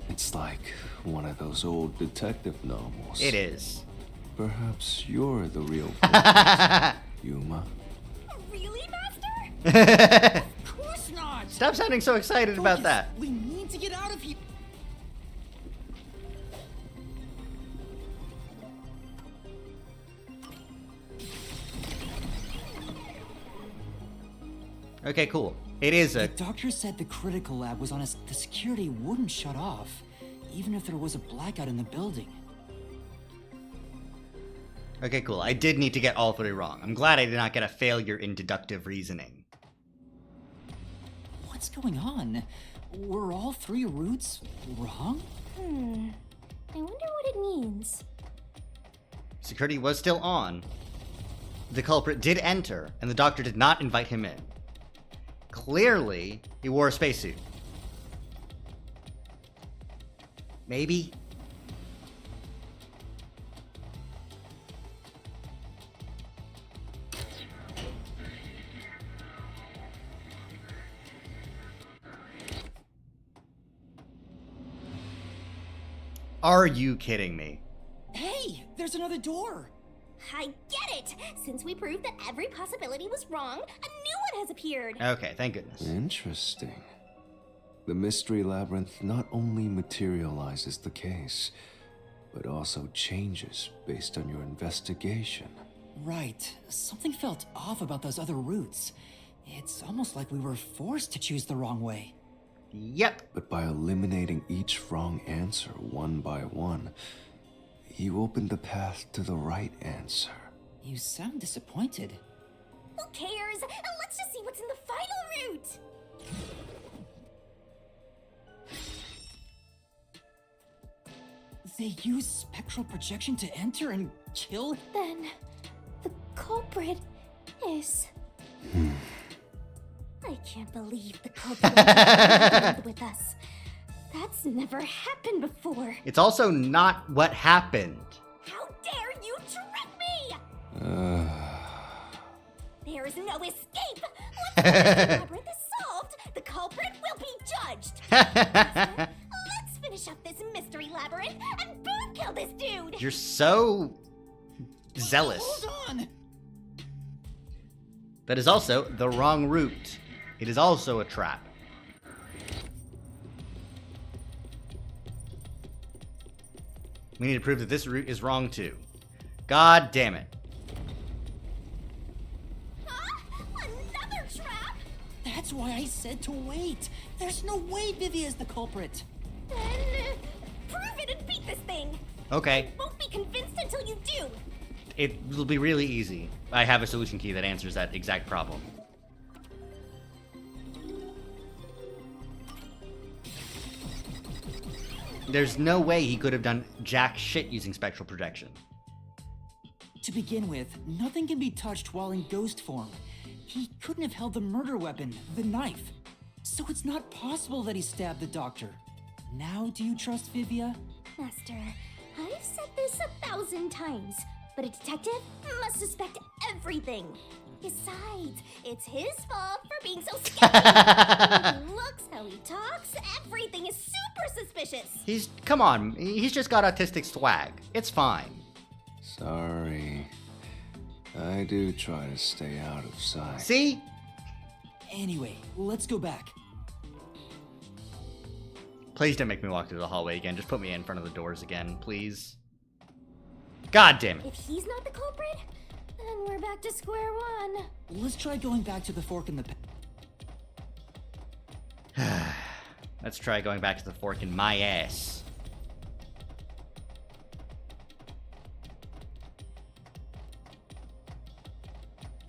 It's like one of those old detective novels. It is. Perhaps you're the real culprit, Yuma. Really, Master? Of course not! Stop sounding so excited about Focus. that. We need to get out of here! Okay, cool. It is The a... doctor said the critical lab was on us. The security wouldn't shut off, even if there was a blackout in the building. Okay, cool. I did need to get all three wrong. I'm glad I did not get a failure in deductive reasoning. What's going on? Were all three routes wrong? I wonder what it means. Security was still on. The culprit did enter, and the doctor did not invite him in. Clearly, he wore a spacesuit. Maybe? Are you kidding me? Hey, there's another door! I get it! Since we proved that every possibility was wrong, a new one has appeared. Okay, thank goodness. Interesting. The mystery labyrinth not only materializes the case, but also changes based on your investigation. Right. Something felt off about those other routes. It's almost like we were forced to choose the wrong way. Yep. But by eliminating each wrong answer one by one, you opened the path to the right answer. You sound disappointed. Who cares? Let's just see what's in the final route! They use spectral projection to enter and kill? Then, the culprit is... I can't believe the culprit is with us. That's never happened before. It's also not what happened. How dare you trick me! There is no escape! Once the labyrinth is solved, the culprit will be judged! Let's finish up this mystery labyrinth and boom kill this dude! You're so zealous. Hold on! That is also the wrong route. It is also a trap. We need to prove that this route is wrong too. God damn it. Huh? Another trap? That's why I said to wait. There's no way Vivia is the culprit. Then, prove it and beat this thing! Okay, Won't be convinced until you do! it will be really easy. I have a solution key that answers that exact problem. There's no way he could have done jack shit using spectral projection. To begin with, nothing can be touched while in ghost form. He couldn't have held the murder weapon, the knife. So it's not possible that he stabbed the doctor. Now do you trust Vivia? Master, I've said this 1,000 times, but a detective must suspect everything. Besides, it's his fault for being so sketchy. How he looks, how he talks, everything is super suspicious. Come on, he's just got autistic swag. It's fine. Sorry. I do try to stay out of sight. See? Anyway, let's go back. Please don't make me walk through the hallway again. Just put me in front of the doors again, please. God damn it. If he's not the culprit, then we're back to square one. Let's try going back to the fork in the Let's try going back to the fork in my ass.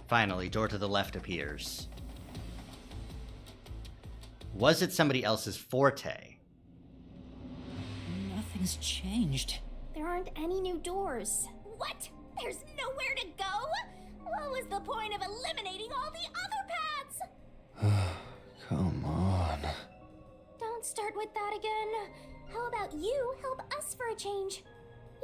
Finally, door to the left appears. Was it somebody else's forte? Nothing's changed. There aren't any new doors. What? There's nowhere to go? What was the point of eliminating all the other paths? Come on. Don't start with that again. How about you help us for a change?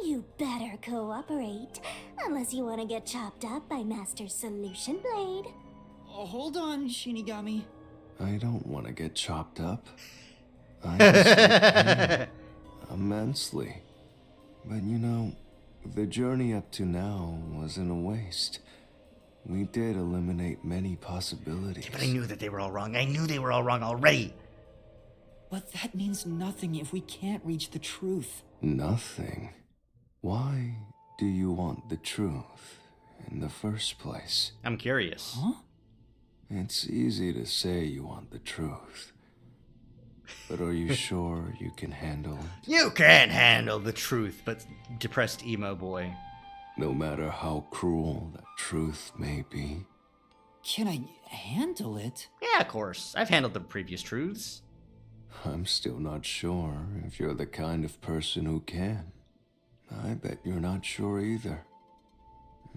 You better cooperate, unless you want to get chopped up by Master Solution Blade. Oh, hold on, Shinigami. I don't want to get chopped up. I just like immensely. But you know, the journey up to now wasn't a waste. We did eliminate many possibilities. But I knew that they were all wrong. I knew they were all wrong already. But that means nothing if we can't reach the truth. Nothing. Why do you want the truth in the first place? I'm curious. Huh? It's easy to say you want the truth. But are you sure you can handle it? You can't handle the truth, but depressed emo boy. No matter how cruel that truth may be. Can I handle it? Yeah, of course. I've handled the previous truths. I'm still not sure if you're the kind of person who can. I bet you're not sure either.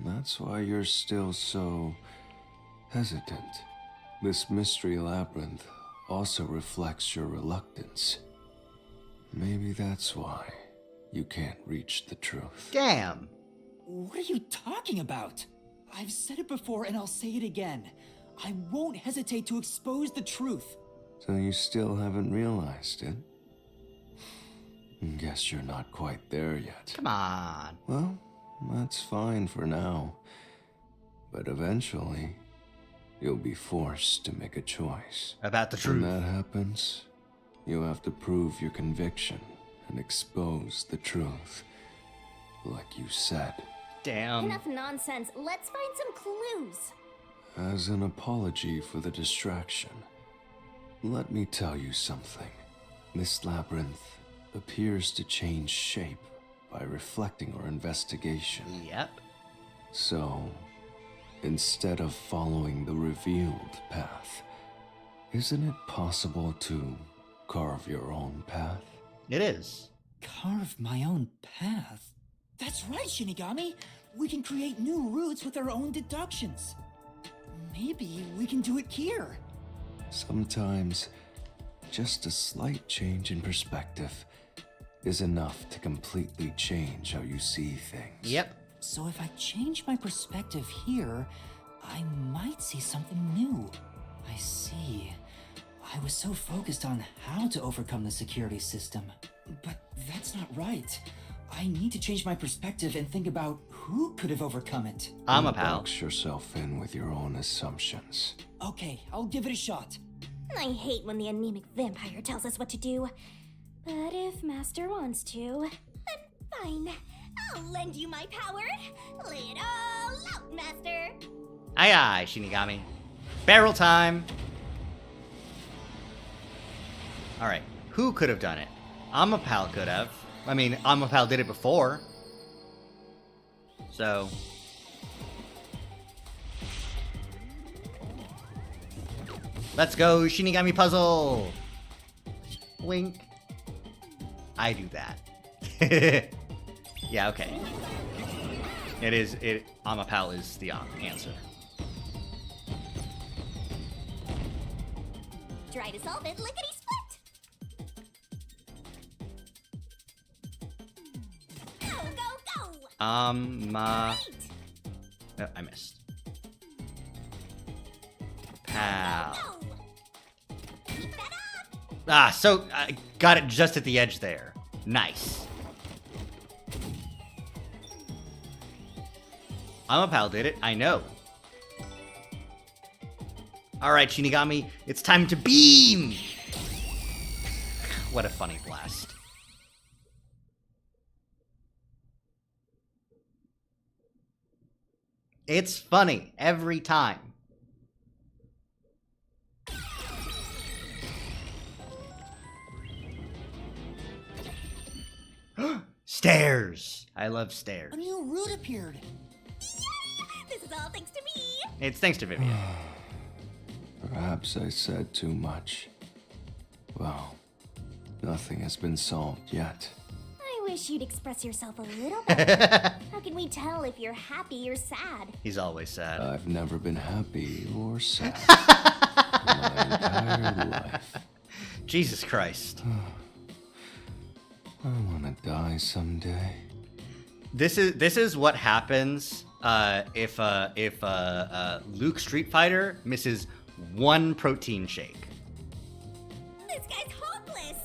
That's why you're still so hesitant. This mystery labyrinth also reflects your reluctance. Maybe that's why you can't reach the truth. Damn. What are you talking about? I've said it before and I'll say it again. I won't hesitate to expose the truth. So you still haven't realized it? Guess you're not quite there yet. Come on. Well, that's fine for now. But eventually, you'll be forced to make a choice. About the When truth. that happens, you have to prove your conviction and expose the truth. Like you said. Damn. Enough nonsense. Let's find some clues. As an apology for the distraction, let me tell you something. This labyrinth appears to change shape by reflecting our investigation. Yep. So, instead of following the revealed path, isn't it possible to carve your own path? It is. Carve my own path? That's right, Shinigami! We can create new routes with our own deductions. Maybe we can do it here. Sometimes, just a slight change in perspective is enough to completely change how you see things. Yep. So if I change my perspective here, I might see something new. I see. I was so focused on how to overcome the security system. But that's not right. I need to change my perspective and think about who could have overcome it. I'm a Don't pal. box yourself in with your own assumptions. Okay, I'll give it a shot. I hate when the anemic vampire tells us what to do. But if Master wants to, then fine. I'll lend you my power. Lay it all out, Master. Aye aye, Shinigami. Barrel time. Alright, who could have done it? Amapal could have. I mean, Amapal did it before. So... let's go, Shinigami puzzle! Wink. I do that. Yeah, okay. Amapal is the answer. Try to solve it lickety-split. Go, go, go! No, Right. I missed. How? No! Keep that up! Ah, so I got it just at the edge there. Nice. Amapal did it, I know. Alright, Shinigami, it's time to beam! What a funny blast. It's funny every time. Stairs! I love stairs. A new route appeared. This is all thanks to me! It's thanks to Vivia. Perhaps I said too much. Well, nothing has been solved yet. I wish you'd express yourself a little better. How can we tell if you're happy or sad? He's always sad. I've never been happy or sad in my entire life. Jesus Christ. I want to die someday. This is what happens if Luke Street Fighter misses one protein shake. This guy's hopeless!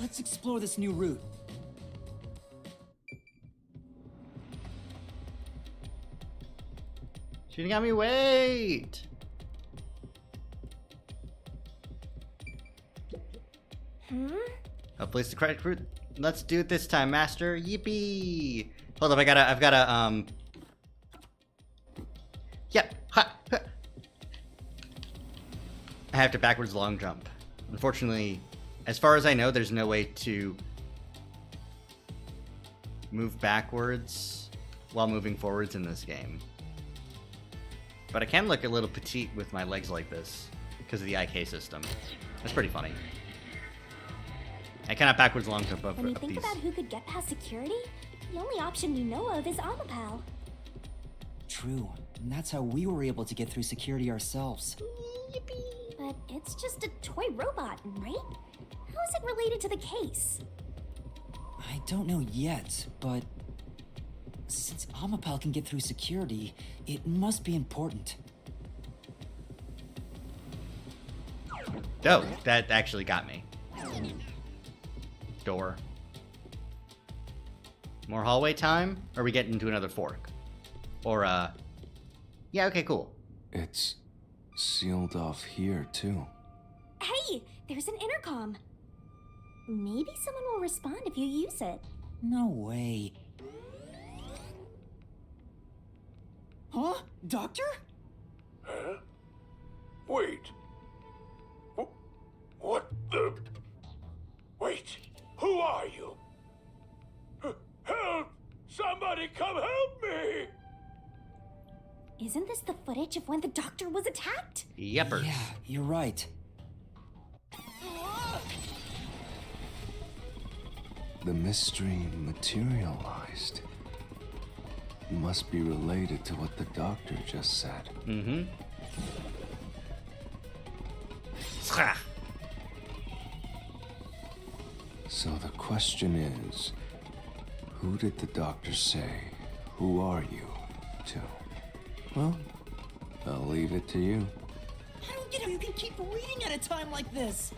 Let's explore this new route. Shinigami, wait! Hopefully it's the correct route. Let's do it this time, Master. Yippee! Hold up, I've gotta, Yep. Ha, ha. I have to backwards long jump. Unfortunately, as far as I know, there's no way to move backwards while moving forwards in this game. But I can look a little petite with my legs like this because of the IK system. That's pretty funny. I cannot backwards long jump up When you think these. about who could get past security, the only option we know of is Amapal. True. And that's how we were able to get through security ourselves. But it's just a toy robot, right? How is it related to the case? I don't know yet, but since Amapal can get through security, it must be important. Oh, that actually got me. Door. More hallway time? Or are we getting into another fork? Or, yeah, okay, cool. It's sealed off here, too. Hey, there's an intercom. Maybe someone will respond if you use it. No way. Huh? Doctor? Huh? Wait. What the? Wait. Who are you? Help! Somebody come help me! Isn't this the footage of when the doctor was attacked? Yeppers. Yeah, you're right. The mystery materialized. Must be related to what the doctor just said. Mm-hmm. So the question is, who did the doctor say, "Who are you?" to? Well, I'll leave it to you. I don't get how you can keep reading at a time like this.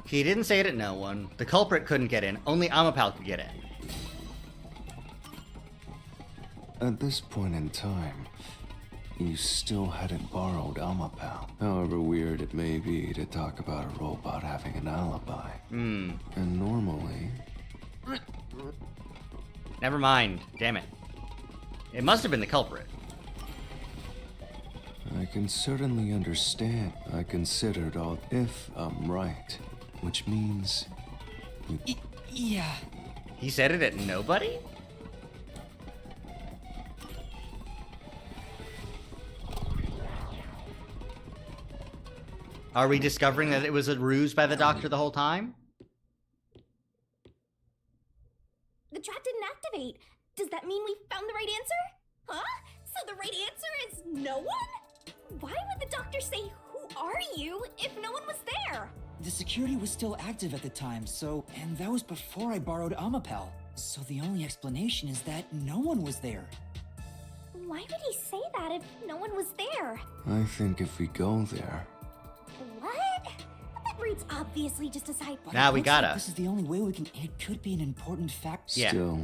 He didn't say it to no one. The culprit couldn't get in. Only Amapal could get in. At this point in time, you still hadn't borrowed Amapal. However weird it may be to talk about a robot having an alibi. And normally, Never mind. Damn it. It must have been the culprit. I can certainly understand. I considered all if I'm right, which means Yeah. He said it at nobody? Are we discovering that it was a ruse by the doctor the whole time? The trap didn't activate. Does that mean we found the right answer? Huh? So the right answer is no one? Why would the doctor say, "Who are you?" if no one was there? The security was still active at the time, and that was before I borrowed Amapal. So the only explanation is that no one was there. Why would he say that if no one was there? I think if we go there, What? That root's obviously just a side But Now it we looks like gotta. This is the only way we can. It could be an important fact. Yeah. still,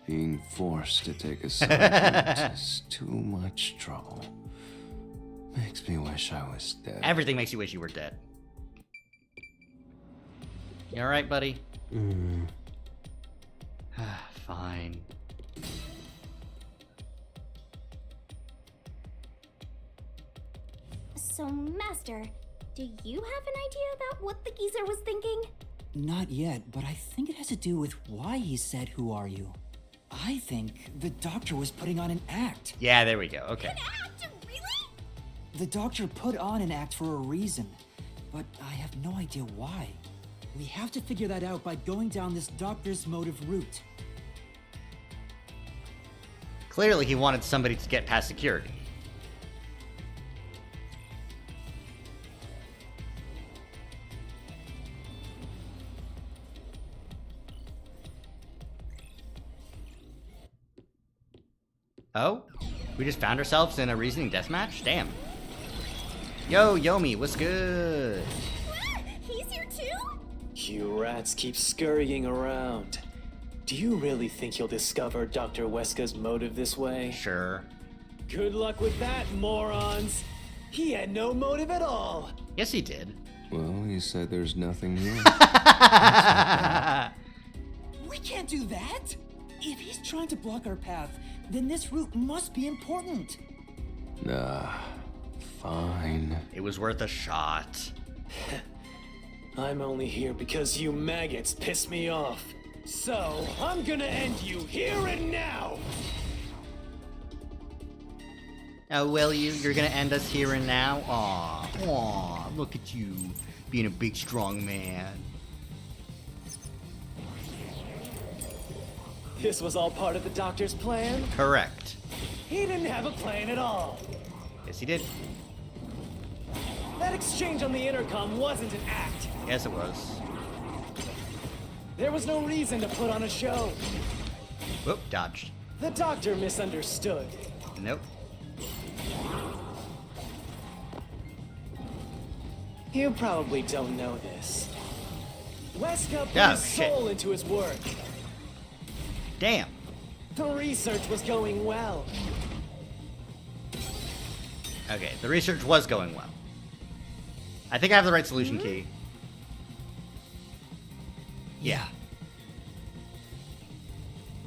being forced to take a side is too much trouble. Makes me wish I was dead. Everything makes you wish you were dead. You alright, buddy? Fine. So, Master, do you have an idea about what the geezer was thinking? Not yet, but I think it has to do with why he said, "Who are you?" I think the doctor was putting on an act. Yeah, there we go. Okay. Act? Really? The doctor put on an act for a reason, but I have no idea why. We have to figure that out by going down this doctor's motive route. Clearly, he wanted somebody to get past security. Oh? We just found ourselves in a reasoning deathmatch? Damn. Yo, Yomi, what's good? What? He's here too? You rats keep scurrying around. Do you really think you'll discover Dr. Weska's motive this way? Sure. Good luck with that, morons! He had no motive at all! Yes, he did. Well, he said there's nothing here. We can't do that! If he's trying to block our path, then this route must be important. Nah, fine. It was worth a shot. I'm only here because you maggots piss me off. So, I'm gonna end you here and now! Oh, will you? You're gonna end us here and now? Aw, aw, look at you, being a big, strong man. This was all part of the doctor's plan? Correct. He didn't have a plan at all. Yes, he did. That exchange on the intercom wasn't an act. Yes, it was. There was no reason to put on a show. Whoop, dodged. The doctor misunderstood. Nope. You probably don't know this. Weska put Oh, his shit. soul into his work. Damn. The research was going well. Okay, the research was going well. I think I have the right solution key. Yeah.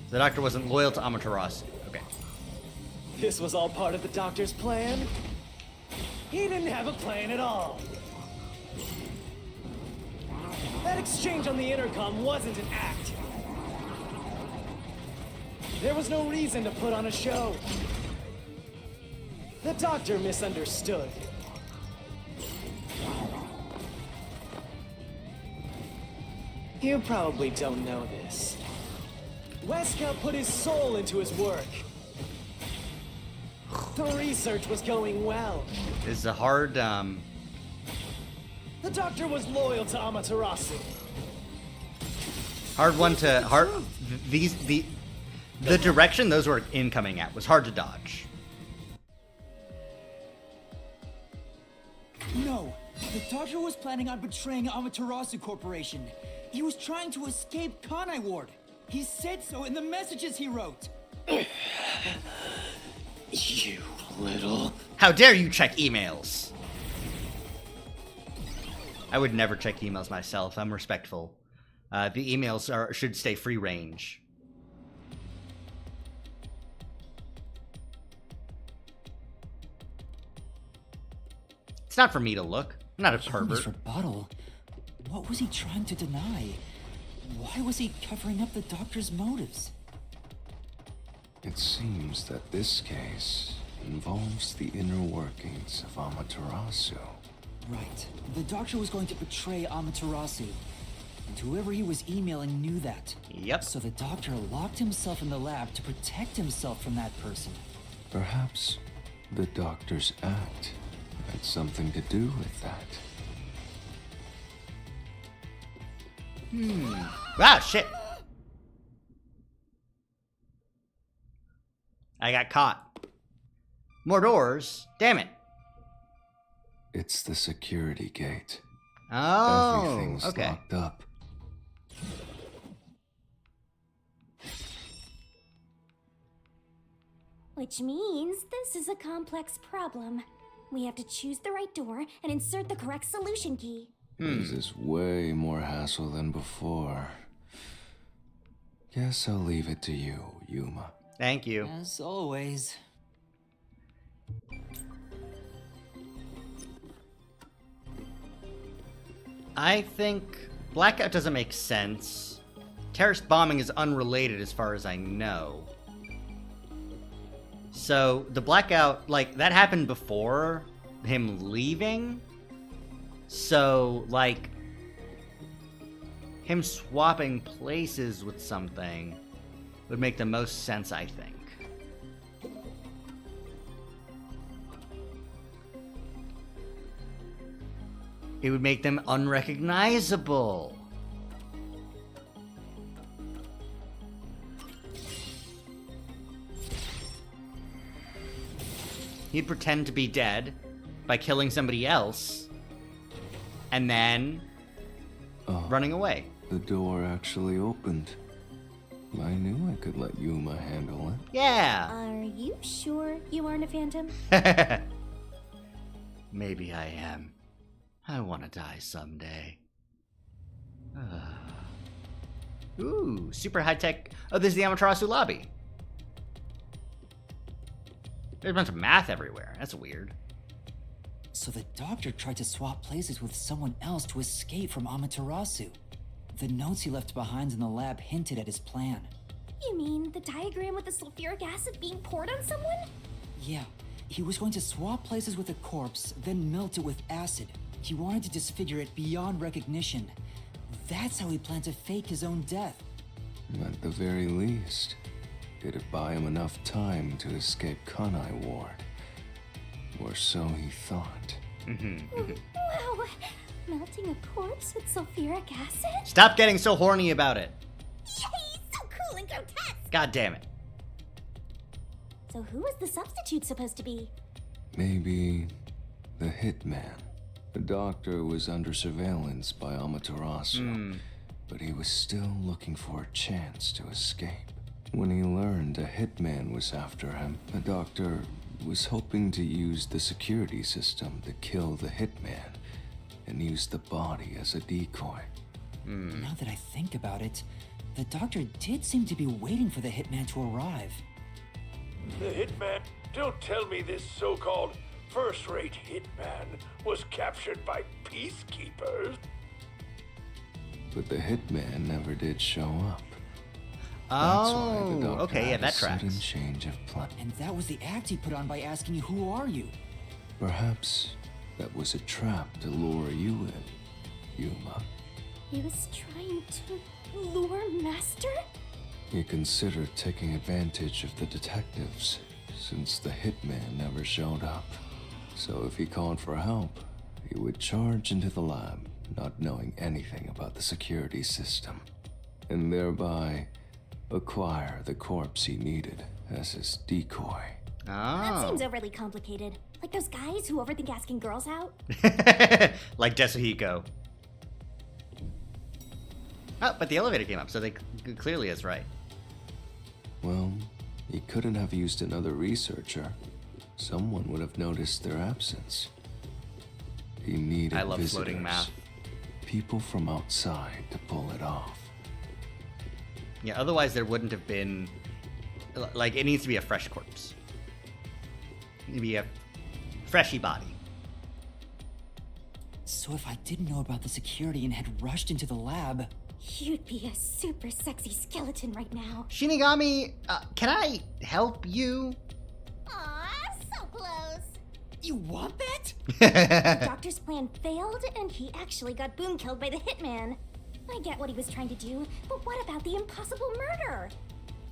The doctor wasn't loyal to Amaterasu. Okay. This was all part of the doctor's plan? He didn't have a plan at all. That exchange on the intercom wasn't an act. There was no reason to put on a show. The doctor misunderstood. You probably don't know this. Weska put his soul into his work. The research was going well. This is a hard, The doctor was loyal to Amaterasu. hard one to, the direction those were incoming at was hard to dodge. No, the doctor was planning on betraying Amaterasu Corporation. He was trying to escape Kanai Ward. He said so in the messages he wrote. You little... How dare you check emails? I would never check emails myself. I'm respectful. The emails should stay free range. It's not for me to look. I'm not a Yomi's pervert. rebuttal. What was he trying to deny? Why was he covering up the doctor's motives? It seems that this case involves the inner workings of Amaterasu. Right. The doctor was going to betray Amaterasu. And whoever he was emailing knew that. Yep. So the doctor locked himself in the lab to protect himself from that person. Perhaps the doctor's act had something to do with that. Ah, shit. I got caught. More doors? Damn it. It's the security gate. Oh, Everything's okay. locked up. Which means this is a complex problem. We have to choose the right door and insert the correct solution key. This is way more hassle than before. Guess I'll leave it to you, Yuma. Thank you. As always. I think blackout doesn't make sense. Terrorist bombing is unrelated as far as I know. So the blackout, like, that happened before him leaving. So, like, him swapping places with something would make the most sense, I think. It would make them unrecognizable. He'd pretend to be dead by killing somebody else and then running away. The door actually opened. I knew I could let Yuma handle it. Yeah. Are you sure you aren't a phantom? Maybe I am. I want to die someday. Ooh, super high-tech. Oh, this is the Amaterasu lobby. There's a bunch of math everywhere. That's weird. So the doctor tried to swap places with someone else to escape from Amaterasu. The notes he left behind in the lab hinted at his plan. You mean the diagram with the sulfuric acid being poured on someone? Yeah, he was going to swap places with a corpse, then melt it with acid. He wanted to disfigure it beyond recognition. That's how he planned to fake his own death. At the very least, it'd buy him enough time to escape Kanai Ward. Or so he thought. Wow, melting a corpse with sulfuric acid? Stop getting so horny about it. Yay, so cool and grotesque! God damn it. So who was the substitute supposed to be? Maybe the hitman. The doctor was under surveillance by Amaterasu, but he was still looking for a chance to escape. When he learned a hitman was after him, the doctor was hoping to use the security system to kill the hitman and use the body as a decoy. Now that I think about it, the doctor did seem to be waiting for the hitman to arrive. The hitman? Don't tell me this so-called first-rate hitman was captured by peacekeepers. But the hitman never did show up. That's why the Oh, doctor okay, yeah, had that a sudden tracks. change of plan. And that was the act he put on by asking you, "Who are you?" Perhaps that was a trap to lure you in, Yuma. He was trying to lure Master? He considered taking advantage of the detectives, since the hitman never showed up. So if he called for help, he would charge into the lab, not knowing anything about the security system, and thereby acquire the corpse he needed as his decoy. That Oh. seems overly complicated. Like those guys who overthink asking girls out. Like Desuhiko. Oh, but the elevator came up, so they clearly is right. Well, he couldn't have used another researcher. Someone would have noticed their absence. He needed I love visitors, floating math. people from outside to pull it off. Yeah, otherwise there wouldn't have been... Like, it needs to be a fresh corpse. It needs to be a freshy body. So if I didn't know about the security and had rushed into the lab, You'd be a super sexy skeleton right now. Shinigami, can I help you? Aw, so close. you want that? The doctor's plan failed, and he actually got boom killed by the hitman. I get what he was trying to do, but what about the impossible murder?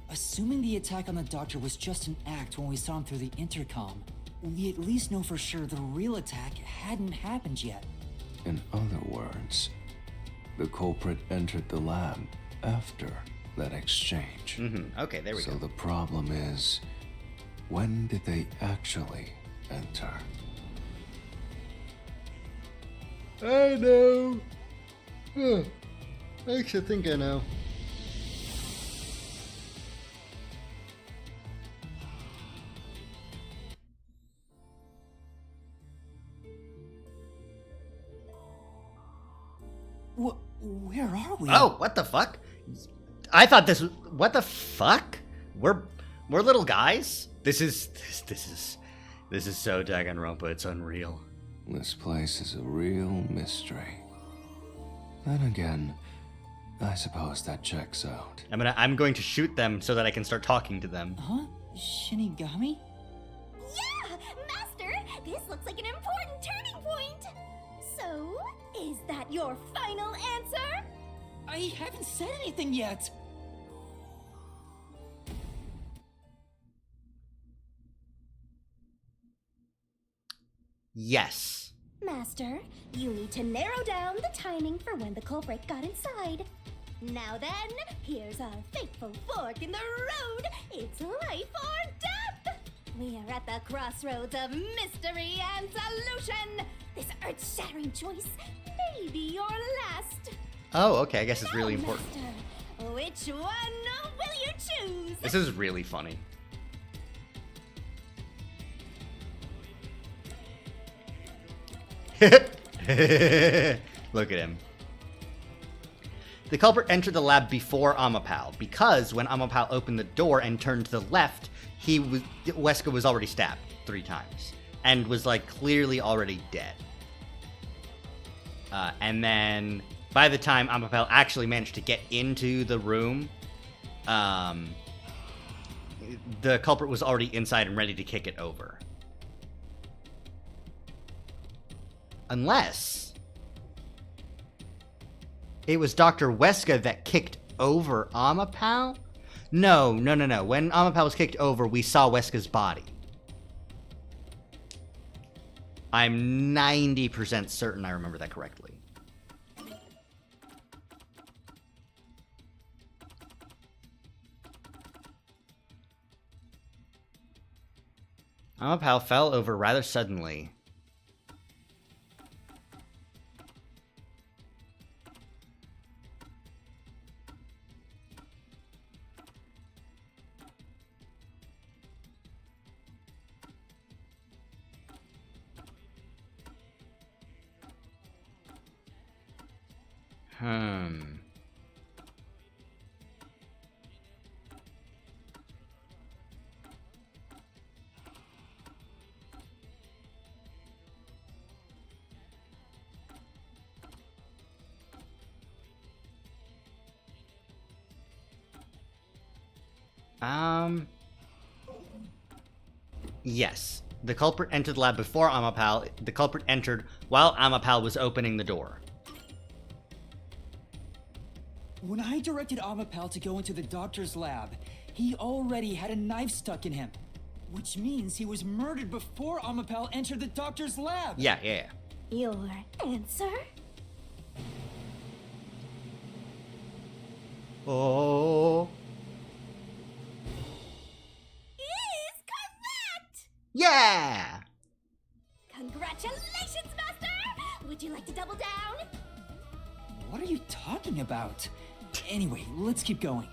Assuming the attack on the doctor was just an act when we saw him through the intercom, we at least know for sure the real attack hadn't happened yet. In other words, the culprit entered the lab after that exchange. Okay, there we So go. the problem is, when did they actually enter? I know. I actually think I know. Where are we? Oh, what the fuck? I thought this was... What the fuck? We're little guys? This is so Danganronpa, it's unreal. This place is a real mystery. Then again, I suppose that checks out. I'm going to shoot them so that I can start talking to them. Huh? Shinigami? Yeah! Master, this looks like an important turning point! So, is that your final answer? I haven't said anything yet! Yes. Master, you need to narrow down the timing for when the culprit got inside. Now then, here's our fateful fork in the road. It's life or death! We are at the crossroads of mystery and solution. This earth-shattering choice may be your last. Oh, okay, I guess it's really Now, important. Master, which one will you choose? This is really funny. Look at him. The culprit entered the lab before Amapal, because when Amapal opened the door and turned to the left, Wesker was already stabbed 3 times, and was like clearly already dead. And then by the time Amapal actually managed to get into the room, the culprit was already inside and ready to kick it over. Unless it was Dr. Wesker that kicked over Amapal? No. When Amapal was kicked over, we saw Wesker's body. I'm 90% certain I remember that correctly. Amapal fell over rather suddenly. Yes. The culprit entered the lab before Amapal. The culprit entered while Amapal was opening the door. When I directed Amapal to go into the doctor's lab, he already had a knife stuck in him. Which means he was murdered before Amapal entered the doctor's lab. Yeah. Your answer? Oh. Is correct! Yeah! Congratulations, Master! Would you like to double down? What are you talking about? Anyway, let's keep going.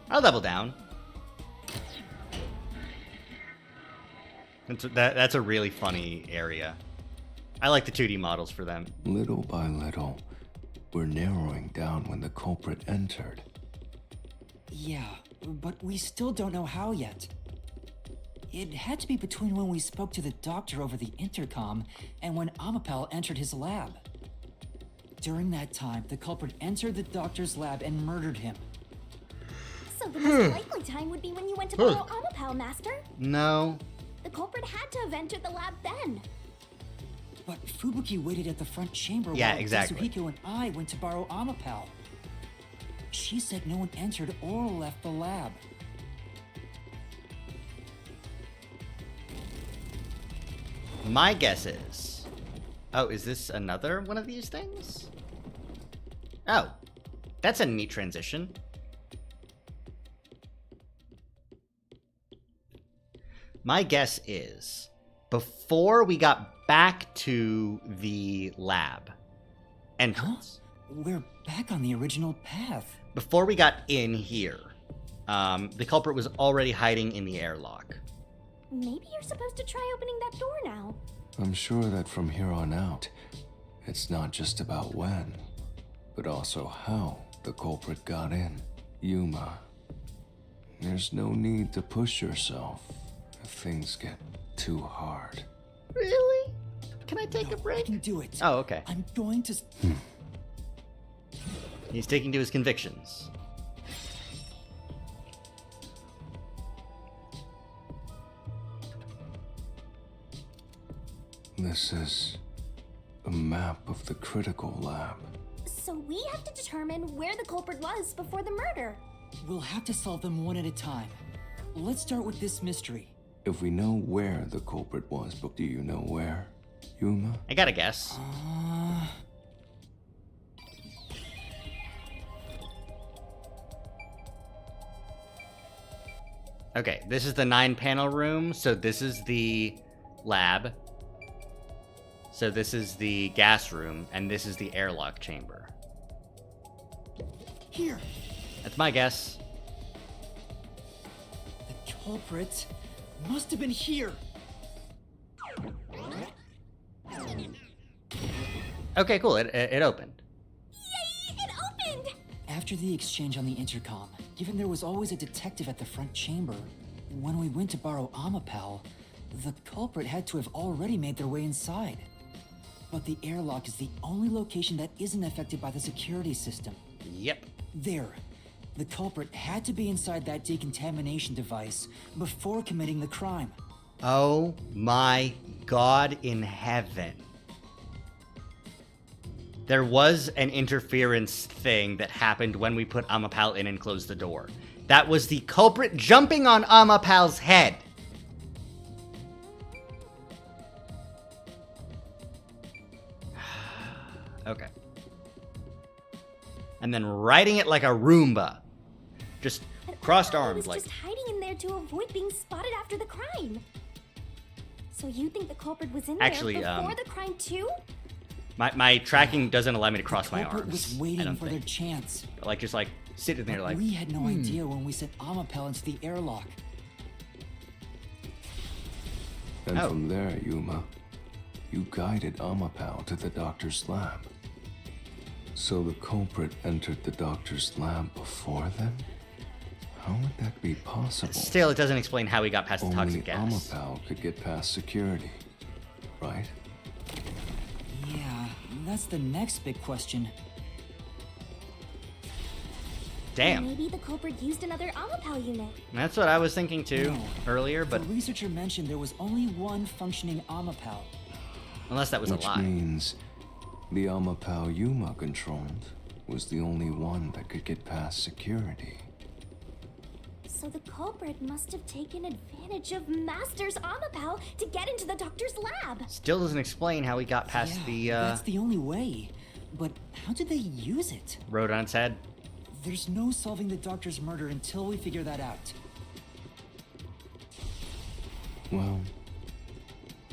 I'll double down. That's a really funny area. I like the 2D models for them. Little by little, we're narrowing down when the culprit entered. Yeah, but we still don't know how yet. It had to be between when we spoke to the doctor over the intercom and when Amapal entered his lab. During that time, the culprit entered the doctor's lab and murdered him. So the most likely time would be when you went to borrow Amapal, Master. No. The culprit had to have entered the lab then. But Fubuki waited at the front chamber Yeah, while exactly. Tetsuhiko and I went to borrow Amapal. She said no one entered or left the lab. My guess is... Oh, is this another one of these things? Oh. That's a neat transition. My guess is before we got back to the lab entrance, We're back on the original path. before we got in here, the culprit was already hiding in the airlock. Maybe you're supposed to try opening that door now. I'm sure that from here on out, it's not just about when, but also how the culprit got in. Yuma, there's no need to push yourself if things get too hard. Really? Can I take a I break? can do it. Oh, okay. I'm going to... He's sticking to his convictions. This is a map of the critical lab. So we have to determine where the culprit was before the murder. We'll have to solve them one at a time. Let's start with this mystery. If we know where the culprit was, but do you know where, Yuma? I gotta guess. Okay, this is the 9-panel room, so this is the lab. So this is the gas room, and this is the airlock chamber. Here. That's my guess. The culprit must have been here. Okay, cool. It opened. Yay! It opened! After the exchange on the intercom, given there was always a detective at the front chamber, when we went to borrow Amapal, the culprit had to have already made their way inside. But the airlock is the only location that isn't affected by the security system. Yep. There. The culprit had to be inside that decontamination device before committing the crime. Oh my God in heaven. There was an interference thing that happened when we put Amapal in and closed the door. That was the culprit jumping on Amapal's head. Okay. And then riding it like a Roomba. Just crossed I arms was like... just hiding in there to avoid being spotted after the crime. So you think the culprit was in Actually, there before the crime too? My tracking doesn't allow me to cross The my culprit arms. was I waiting don't for their think. chance. Like, just like, sitting there like... We had no idea when we sent Amapal into the airlock. And Oh. from there, Yuma, you guided Amapal to the doctor's lab. So the culprit entered the doctor's lab before then? How would that be possible? Still, it doesn't explain how he got past the Only toxic gas. Amapal could get past security, right? Yeah, that's the next big question. Damn. Maybe the culprit used another Amapal unit. That's what I was thinking too No. earlier, but The researcher mentioned there was only one functioning Amapal. unless that was Which a lie. means the Amapal Yuma controlled was the only one that could get past security. So the culprit must have taken advantage of Master's Amapal to get into the doctor's lab. Still doesn't explain how he got past That's the only way. But how did they use it? road on its head. There's no solving the doctor's murder until we figure that out. Well,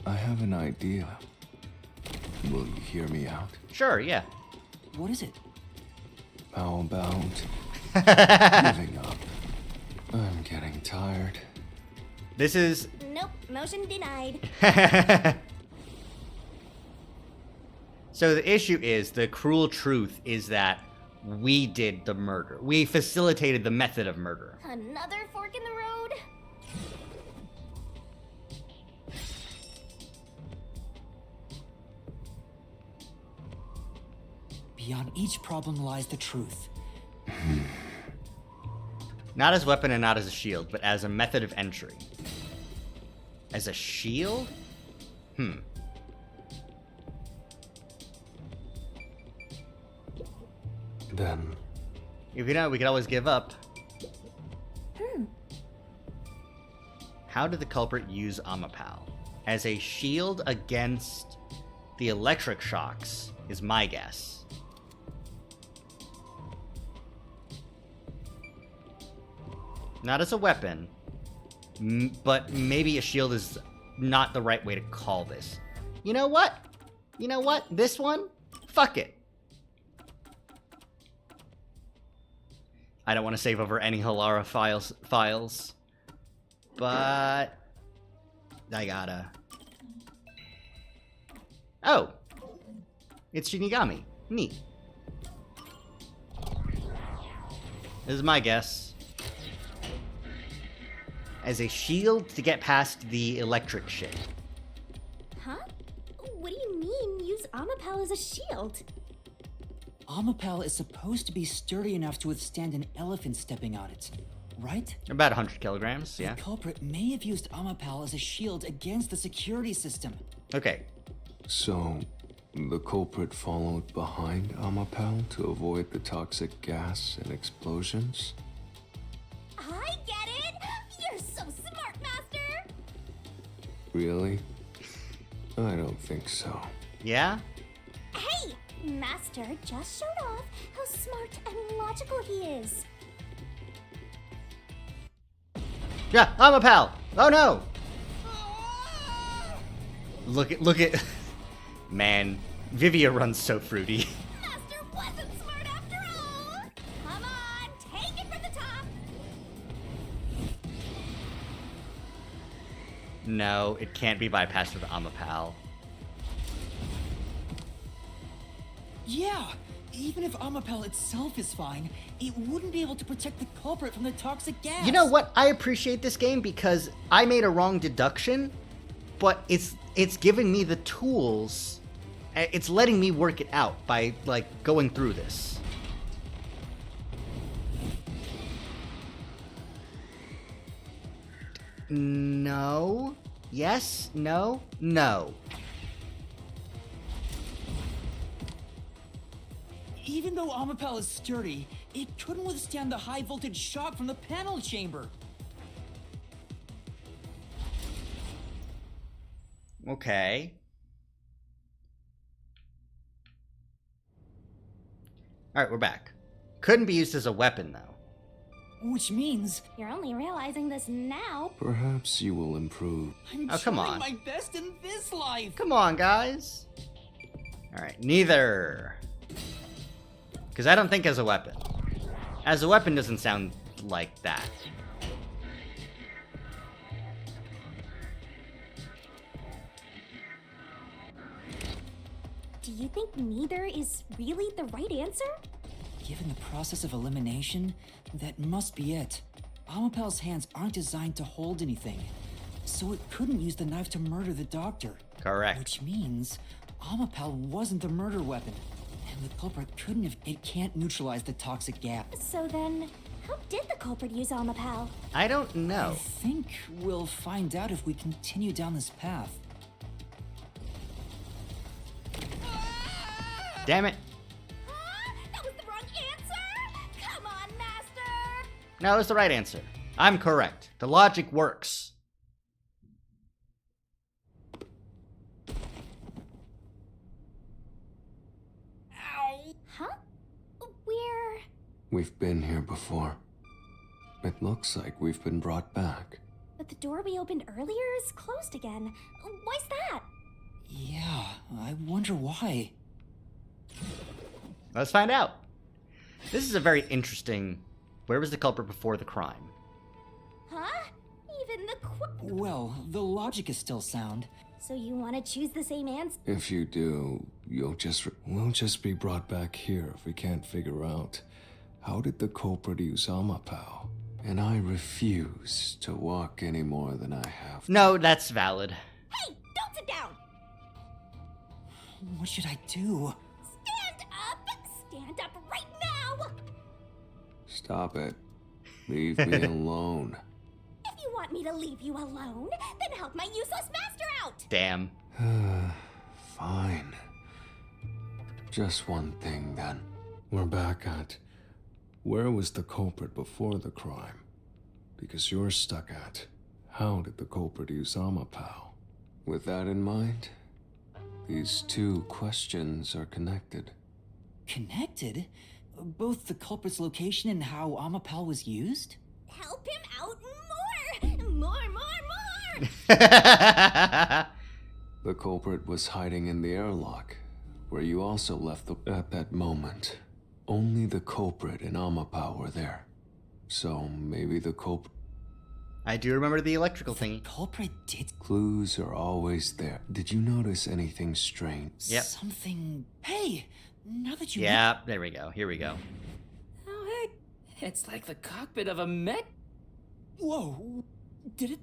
I have an idea. Will you hear me out? Sure, yeah. What is it? How about giving up? I'm getting tired. This is... Nope, motion denied. So the issue is, the cruel truth is that we did the murder. We facilitated the method of murder. Another fork in the road? Beyond each problem lies the truth. Not as a weapon and not as a shield, but as a method of entry. As a shield? Then, If you know, we could always give up. How did the culprit use Amapal? As a shield against the electric shocks, is my guess. Not as a weapon. But maybe a shield is not the right way to call this. You know what? You know what? This one? Fuck it. I don't want to save over any Halara files. But I gotta. Oh. It's Shinigami. Neat. This is my guess. As a shield to get past the electric shit. Huh? What do you mean, use Amapal as a shield? Amapal is supposed to be sturdy enough to withstand an elephant stepping on it, right? About 100 kilograms, yeah. The culprit may have used Amapal as a shield against the security system. Okay. So, the culprit followed behind Amapal to avoid the toxic gas and explosions? I get it! You're so smart, Master! Really? I don't think so. Yeah? Hey! Master just showed off how smart and logical he is. Yeah, I'm a pal! Oh no! Look at... Man, Vivia runs so fruity. Master wasn't smart after all! Come on, take it from the top! No, it can't be bypassed with Amapal. Yeah, even if Amapal itself is fine, it wouldn't be able to protect the culprit from the toxic gas. You know what? I appreciate this game because I made a wrong deduction, but it's giving me the tools. It's letting me work it out by, like, going through this. No. Yes. No. No. Even though Amapal is sturdy, it couldn't withstand the high voltage shock from the panel chamber. Okay. Alright, we're back. Couldn't be used as a weapon, though. Which means You're only realizing this now. Perhaps you will improve. I'm Oh, come trying on. my best in this life. Come on, guys. Alright, neither. Because I don't think as a weapon. As a weapon doesn't sound like that. Do you think neither is really the right answer? Given the process of elimination, that must be it. Amapal's hands aren't designed to hold anything, so it couldn't use the knife to murder the doctor. Correct. Which means Amapal wasn't the murder weapon, and the culprit couldn't have. It can't neutralize the toxic gas. So then, how did the culprit use Amapal? I don't I know. think we'll find out if we continue down this path. Damn it. That was the wrong answer! Come on, Master! No, it's the right answer. I'm correct. The logic works. Huh? We're... We've been here before. It looks like we've been brought back. But the door we opened earlier is closed again. Why's that? Yeah, I wonder why. Let's find out. This is a very interesting... Where was the culprit before the crime? Huh? Even the Well, the logic is still sound. So you want to choose the same answer? If you do, we'll just be brought back here if we can't figure out how did the culprit use Amapal. And I refuse to walk any more than I have. No, that's valid. Hey, don't sit down! What should I do? Stand up! Stand up right now! Stop it. Leave me alone. If you want me to leave you alone, then help my useless master out! Damn. Fine. Just one thing then. We're back at where was the culprit before the crime? Because you're stuck at how did the culprit use Amapal? With that in mind, these two questions are connected. Connected? Both the culprit's location and how Amapal was used? Help him out more! More! The culprit was hiding in the airlock, where you also left the... At that moment, only the culprit and Amapao were there. So maybe the culprit... I do remember the electrical thing. Culprit did Clues are always there. Did you notice anything strange? Yep. something. Hey, now that you. Yeah, there we go. Here we go. Oh, heck. It's like the cockpit of a mech. Whoa! Did it?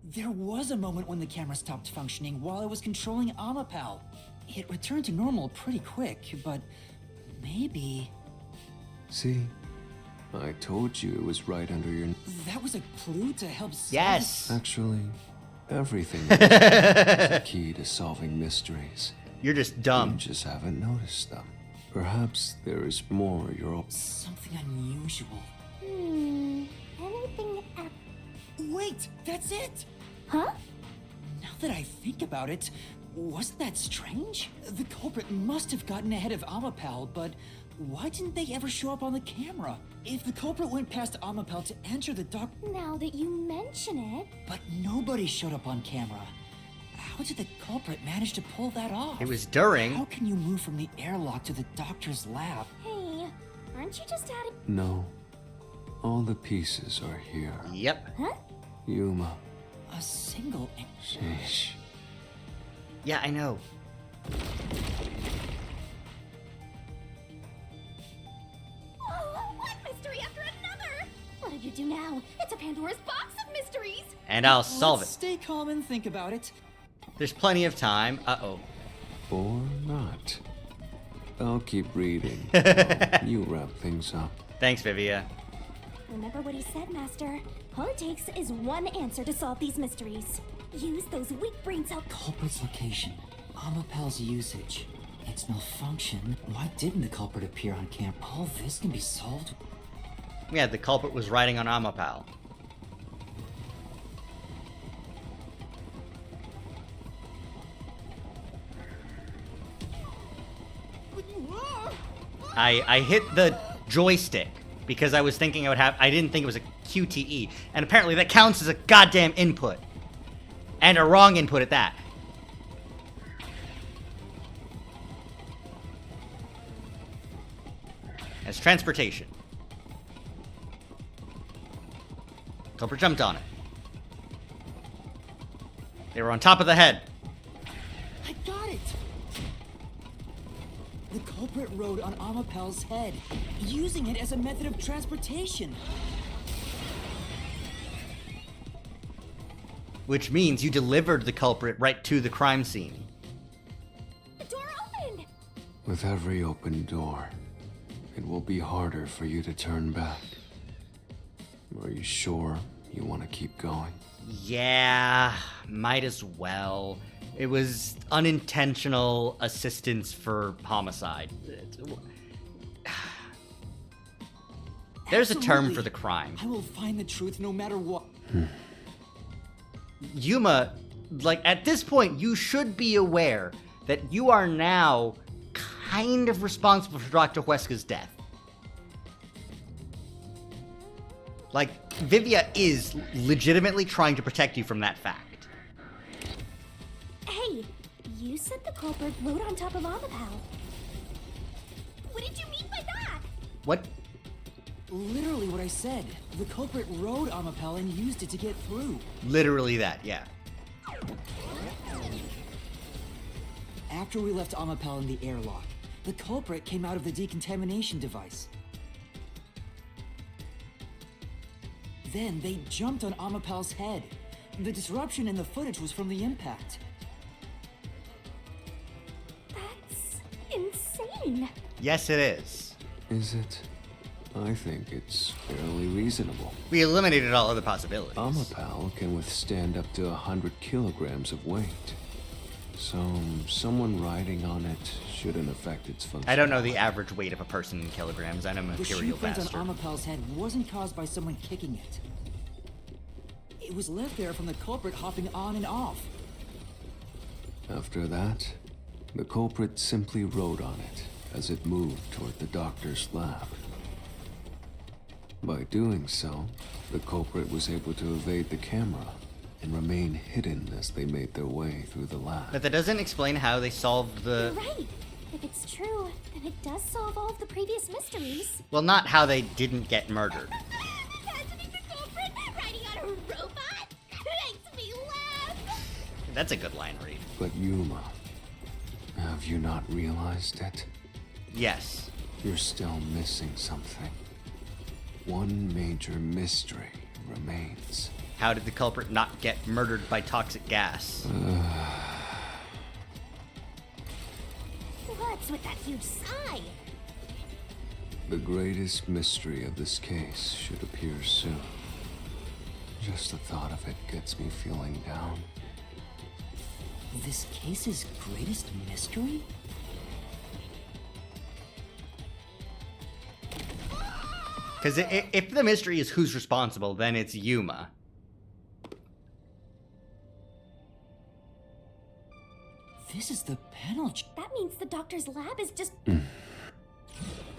There was a moment when the camera stopped functioning while I was controlling Amapao. It returned to normal pretty quick, but maybe See? I told you it was right under your... that was a clue to help solve Yes. Actually, everything is the key to solving mysteries. You're just You dumb. just haven't noticed them. Perhaps there is more you're... something unusual. Anything at... Wait, that's it! Huh? Now that I think about it, wasn't that strange? The culprit must have gotten ahead of Amapao, but why didn't they ever show up on the camera? If the culprit went past Amapao to enter the dock, Now that you mention it... but nobody showed up on camera, how did the culprit manage to pull that off? It was during. How can you move from the airlock to the doctor's lab? Hey, aren't you just out of... No. All the pieces are here. Yep. Huh? Yuma. A single... Sheesh. Yeah, I know. Oh, one mystery after another! What did you do now? It's a Pandora's box of mysteries! And I'll solve Let's it. stay calm and think about it. There's plenty of time. Uh-oh. Or not. I'll keep reading. You wrap things up. Thanks, Vivia. Remember what he said, Master. All it takes is one answer to solve these mysteries. Use those weak brain cells. Culprit's location, Amapao's usage, its malfunction. Why didn't the culprit appear on camp? All this can be solved. Yeah, the culprit was riding on Amapao. I hit the joystick because I was thinking I didn't think it was a QTE. And apparently that counts as a goddamn input. And a wrong input at that. As transportation. Culprit jumped on it. They were on top of the head. I got it! The culprit rode on Amapao's head, using it as a method of transportation. Which means you delivered the culprit right to the crime scene. The door opened! With every open door, it will be harder for you to turn back. Are you sure you want to keep going? Yeah, might as well. It was unintentional assistance for homicide. There's a term Absolutely. for the crime. I will find the truth no matter what. Yuma, like, at this point, you should be aware that you are now kind of responsible for Dr. Huesca's death. Like, Vivia is legitimately trying to protect you from that fact. Hey, you said the culprit rode on top of Amapao. What did you mean by that? What? Literally what I said. The culprit rode Amapao and used it to get through. Literally that, yeah. After we left Amapao in the airlock, the culprit came out of the decontamination device. Then they jumped on Amapao's head. The disruption in the footage was from the impact. That's insane. Yes, it is. Is it? I think it's fairly reasonable. We eliminated all other possibilities. Amapao can withstand up to 100 kilograms of weight. So, someone riding on it shouldn't affect its function. I don't know the average weight of a person in kilograms. I'm a The shoe material print bastard. on Amapao's head wasn't caused by someone kicking it. It was left there from the culprit hopping on and off. After that, the culprit simply rode on it as it moved toward the doctor's lab. By doing so, the culprit was able to evade the camera and remain hidden as they made their way through the lab. But that doesn't explain how they solved the... You're right. If it's true, then it does solve all of the previous mysteries. Well, not how they didn't get murdered. Imagining the culprit riding on a robot makes me laugh. That's a good line read. But Yuma, have you not realized it? Yes. You're still missing something. One major mystery remains. How did the culprit not get murdered by toxic gas? What's with that huge sigh? The greatest mystery of this case should appear soon. Just the thought of it gets me feeling down. This case's greatest mystery? Because if the mystery is who's responsible, then it's Yuma. This is the panel. That means the doctor's lab is just...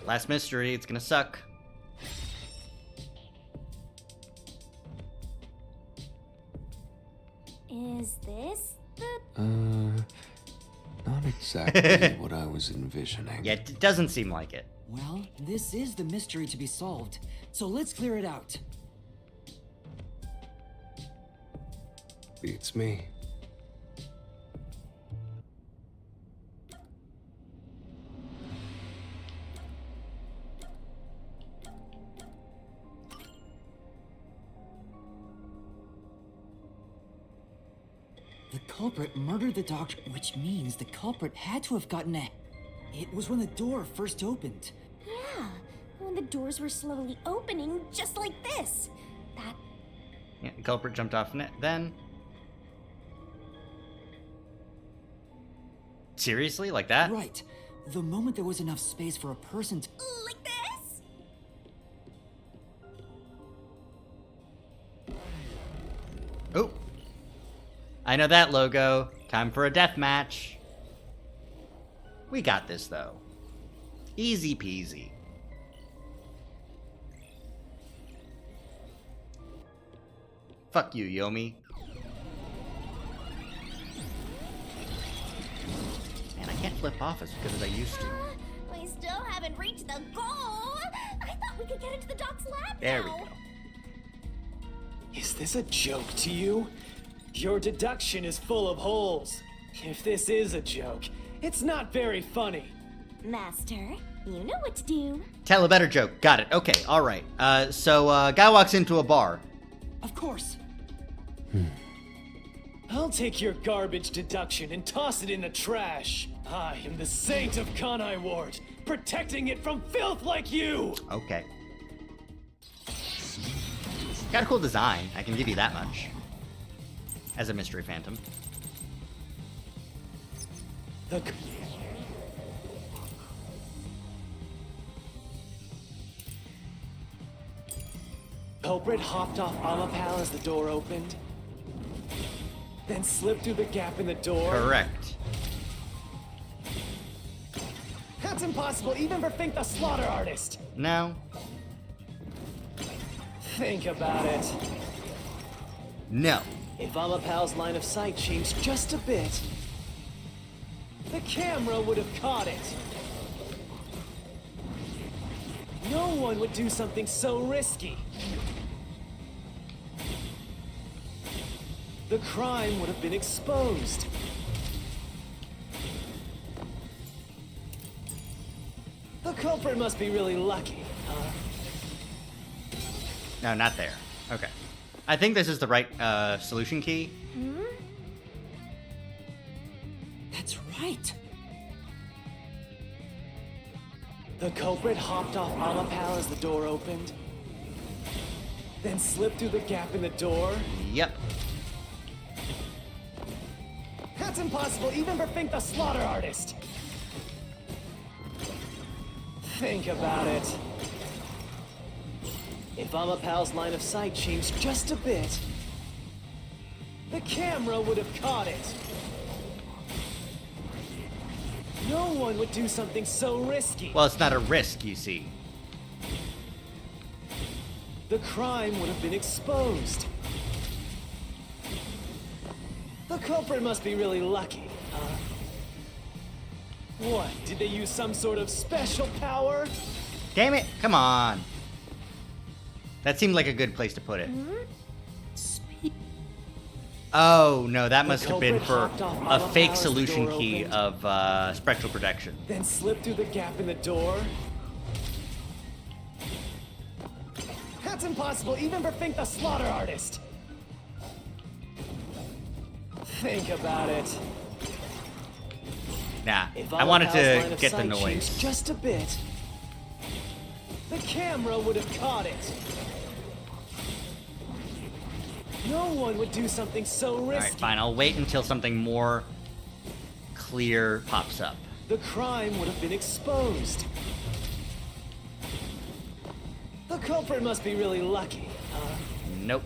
Last mystery, it's gonna suck. Is this the... Not exactly what I was envisioning. Yeah, it doesn't seem like it. Well, this is the mystery to be solved, so let's clear it out. Beats me. The culprit murdered the doctor, which means the culprit had to have gotten a... It was when the door first opened. Yeah, when the doors were slowly opening, just like this. That... Yeah, the culprit jumped off then. Seriously? Like that? Right. The moment there was enough space for a person to... Like this? Oh. I know that logo. Time for a death match. We got this, though. Easy peasy. Fuck you, Yomi. Man, I can't flip off as good as I used to. We still haven't reached the goal. I thought we could get into the doc's lab There now. we go. Is this a joke to you? Your deduction is full of holes. If this is a joke, it's not very funny. Master, you know what to do. Tell a better joke. Got it. Okay, alright. So, guy walks into a bar. Of course. I'll take your garbage deduction and toss it in the trash. I am the saint of Kanai Ward, protecting it from filth like you! Okay. Got a cool design, I can give you that much. As a mystery phantom. The culprit hopped off Amapal as the door opened, then slipped through the gap in the door. Correct. That's impossible even for Fink the Slaughter Artist! No. Think about it. No. If Amapal's line of sight changed just a bit, the camera would have caught it. No one would do something so risky. The crime would have been exposed. The culprit must be really lucky, huh? No, not there. Okay. I think this is the right solution key. That's right. The culprit hopped off Amapal as the door opened, then slipped through the gap in the door. Yep. That's impossible even for Fink the Slaughter Artist! Think about it. If Amapal's line of sight changed just a bit, the camera would have caught it. No one would do something so risky. Well, it's not a risk, you see. the crime would have been exposed. The culprit must be really lucky, huh? What, did they use some sort of special power? Damn it! Come on. That seemed like a good place to put it. Oh, no, that must have been for a fake solution key of spectral protection. Then slip through the gap in the door? That's impossible, even for Fink the Slaughter Artist! Think about it. Nah, If I wanted Amapal's line to of get the sight noise. changed just a bit, the camera would have caught it. No one would do something so risky. Alright, fine, I'll wait until something more clear pops up. The crime would have been exposed. The culprit must be really lucky, huh? Nope.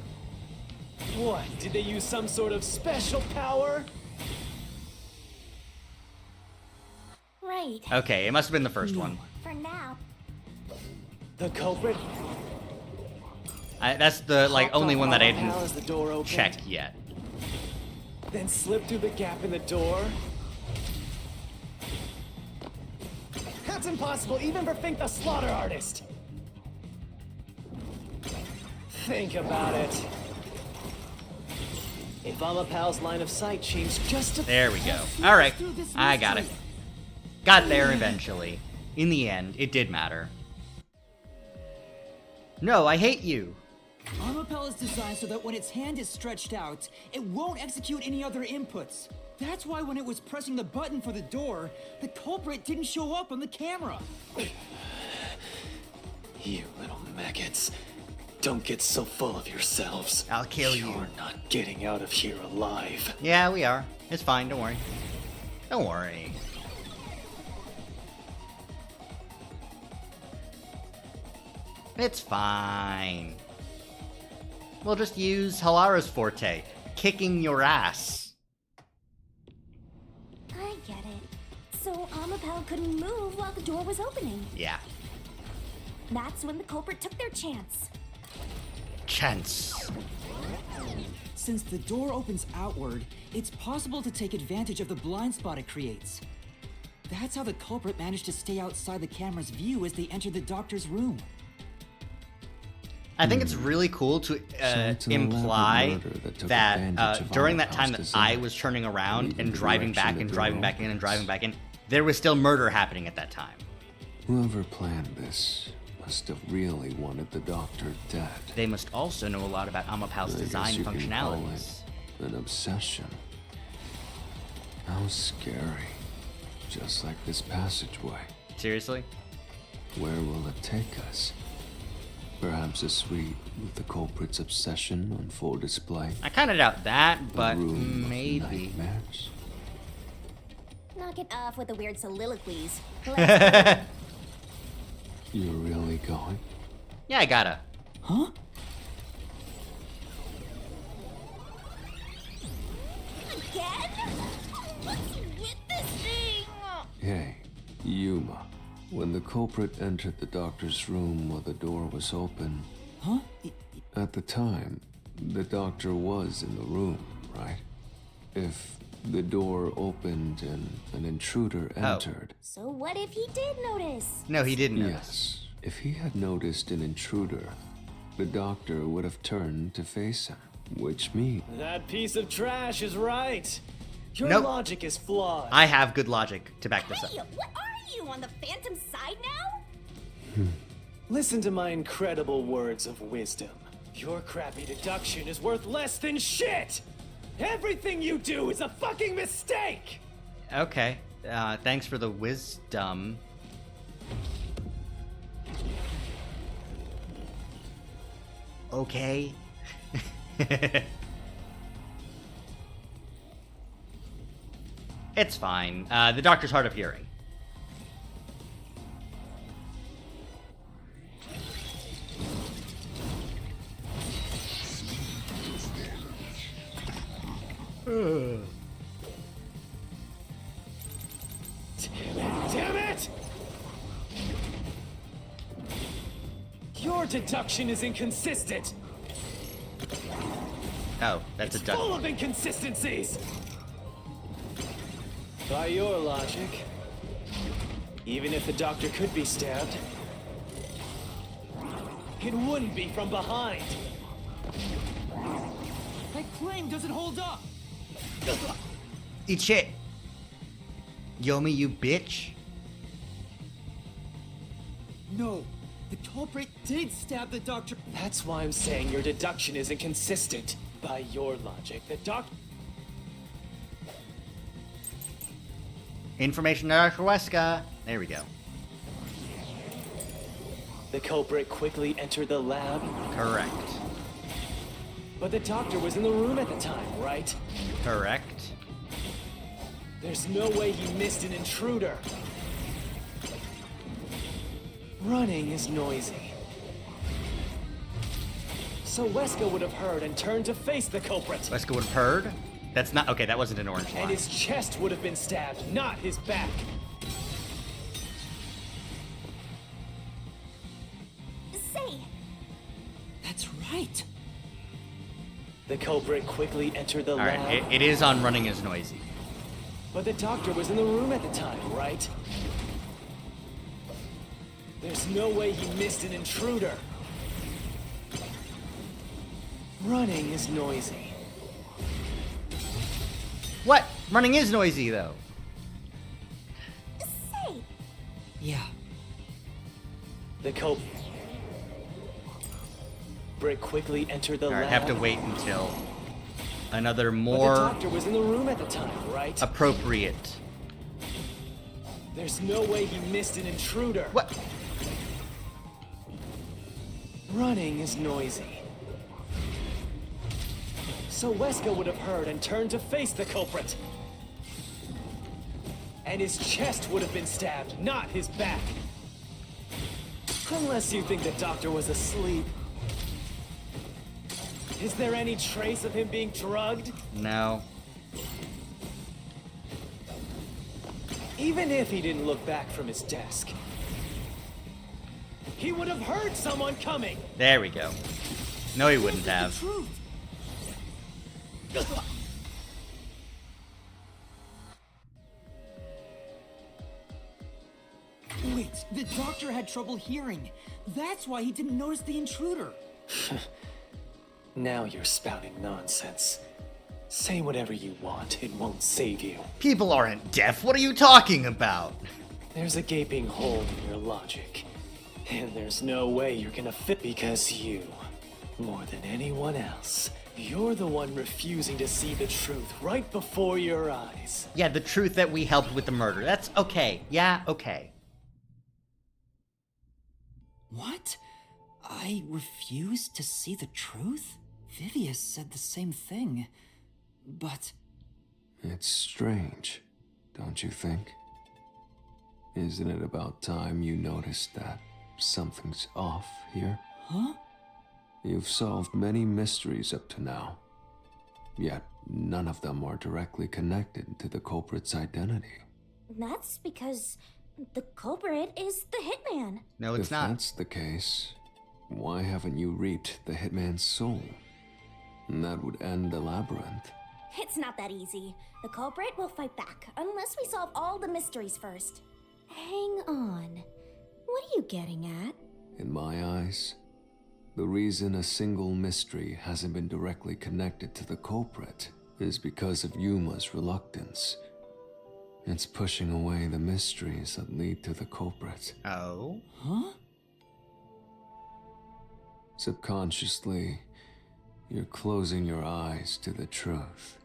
What, did they use some sort of special power? Right. Okay, it must have been the first one. For now. The culprit? That's the, like, Hopped only off one that I Amapal as the door didn't opened, check yet. Then slip through the gap in the door? That's impossible, even for Fink the Slaughter Artist! Think about it. If Amapal's line of sight changed just a There we go. Alright, I got it. Got there eventually. In the end, it did matter. No, I hate you. Amapel is designed so that when its hand is stretched out, it won't execute any other inputs. That's why when it was pressing the button for the door, the culprit didn't show up on the camera. You little maggots. Don't get so full of yourselves. I'll kill you. You're not getting out of here alive. Yeah, we are. It's fine, don't worry. Don't worry. It's fine. We'll just use Halara's forte, kicking your ass. I get it. So Amapal couldn't move while the door was opening. Yeah. That's when the culprit took their chance. Chance. Since the door opens outward, it's possible to take advantage of the blind spot it creates. That's how the culprit managed to stay outside the camera's view as they entered the doctor's room. I think it's really cool to it's an imply elaborate murder that took that advantage of during that Amapal's time that I design. was turning around Even and the driving direction back the and door driving back in and opens. driving back in, there was still murder happening at that time. Whoever planned this must have really wanted the doctor dead. They must also know a lot about Amapal's I guess design you can call functionalities. it an obsession. How scary. Just like this passageway. Seriously? Where will it take us? Perhaps a suite with the culprit's obsession on full display? I kind of doubt that, A but room of maybe. nightmares? Knock it off with the weird soliloquies. You're really going? Yeah, I gotta. Huh? Again? What's with this thing? Hey, Yuma. When the culprit entered the doctor's room while the door was open, Huh? at the time, the doctor was in the room, right? If the door opened and an intruder Oh. entered, So what if he did notice? No, he didn't notice. yes, if he had noticed an intruder, the doctor would have turned to face him, which means That piece of trash is right. Your Nope. logic is flawed. I have good logic to back this up. Hey, what are you, on the Phantom side now? Listen to my incredible words of wisdom. Your crappy deduction is worth less than shit! Everything you do is a fucking mistake! Okay. Thanks for the wisdom. Okay. It's fine. The doctor's hard of hearing. Damn it! Your deduction is inconsistent. Oh, that's a Full duck. of inconsistencies. By your logic, even if the doctor could be stabbed, it wouldn't be from behind. That claim doesn't hold up! Eat shit. Yomi, you bitch. No, the culprit did stab the doctor. That's why I'm saying your deduction is inconsistent. By your logic, the doctor... Information to Dr. Weska. There we go. The culprit quickly entered the lab, Correct. but the doctor was in the room at the time, right? Correct. There's no way he missed an intruder. Running is noisy. So Weska would have heard and turned to face the culprit. Weska would have heard. That's not okay. That wasn't an orange And line. his chest would have been stabbed, not his back. Say, That's right. The culprit quickly entered the All lab, right. It is on running is noisy. but the doctor was in the room at the time, right? There's no way he missed an intruder. Running is noisy. What? Running is noisy though. say. Yeah. The culprit quickly entered the All right. lab. Have to wait until another But the more doctor was in the room at the time, right? appropriate. There's no way he missed an intruder. What? Running is noisy. So Weska would have heard and turned to face the culprit. And his chest would have been stabbed, not his back. Unless you think the doctor was asleep. Is there any trace of him being drugged? No. Even if he didn't look back from his desk, he would have heard someone coming. There we go. No, he wouldn't have. Truth. Wait, the doctor had trouble hearing. That's why he didn't notice the intruder. Now you're spouting nonsense. Say whatever you want, it won't save you. People aren't deaf. What are you talking about? There's a gaping hole in your logic. And there's no way you're gonna fit because you, more than anyone else, you're the one refusing to see the truth right before your eyes. Yeah, the truth that we helped with the murder. That's okay. Yeah, okay. What? I refused to see the truth? Vivia said the same thing. But It's strange, don't you think? Isn't it about time you noticed that something's off here? huh? You've solved many mysteries up to now, yet none of them are directly connected to the culprit's identity. That's because the culprit is the hitman. No, it's If not. that's the case, why haven't you reaped the hitman's soul? And that would end the labyrinth. It's not that easy. The culprit will fight back unless we solve all the mysteries first. Hang on. What are you getting at? In my eyes, the reason a single mystery hasn't been directly connected to the culprit is because of Yuma's reluctance. It's pushing away the mysteries that lead to the culprit. Oh? Huh? Subconsciously, you're closing your eyes to the truth.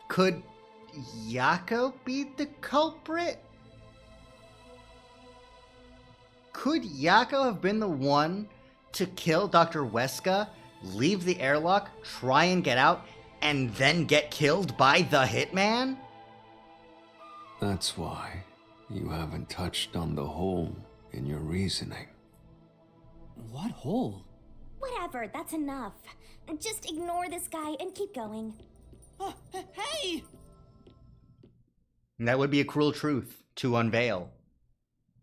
Could Yako be the culprit? Could Yako have been the one to kill Dr. Weska, leave the airlock, try and get out, and then get killed by the hitman? That's why you haven't touched on the hole in your reasoning. What hole? Whatever, that's enough. Just ignore this guy and keep going. Hey! And that would be a cruel truth to unveil.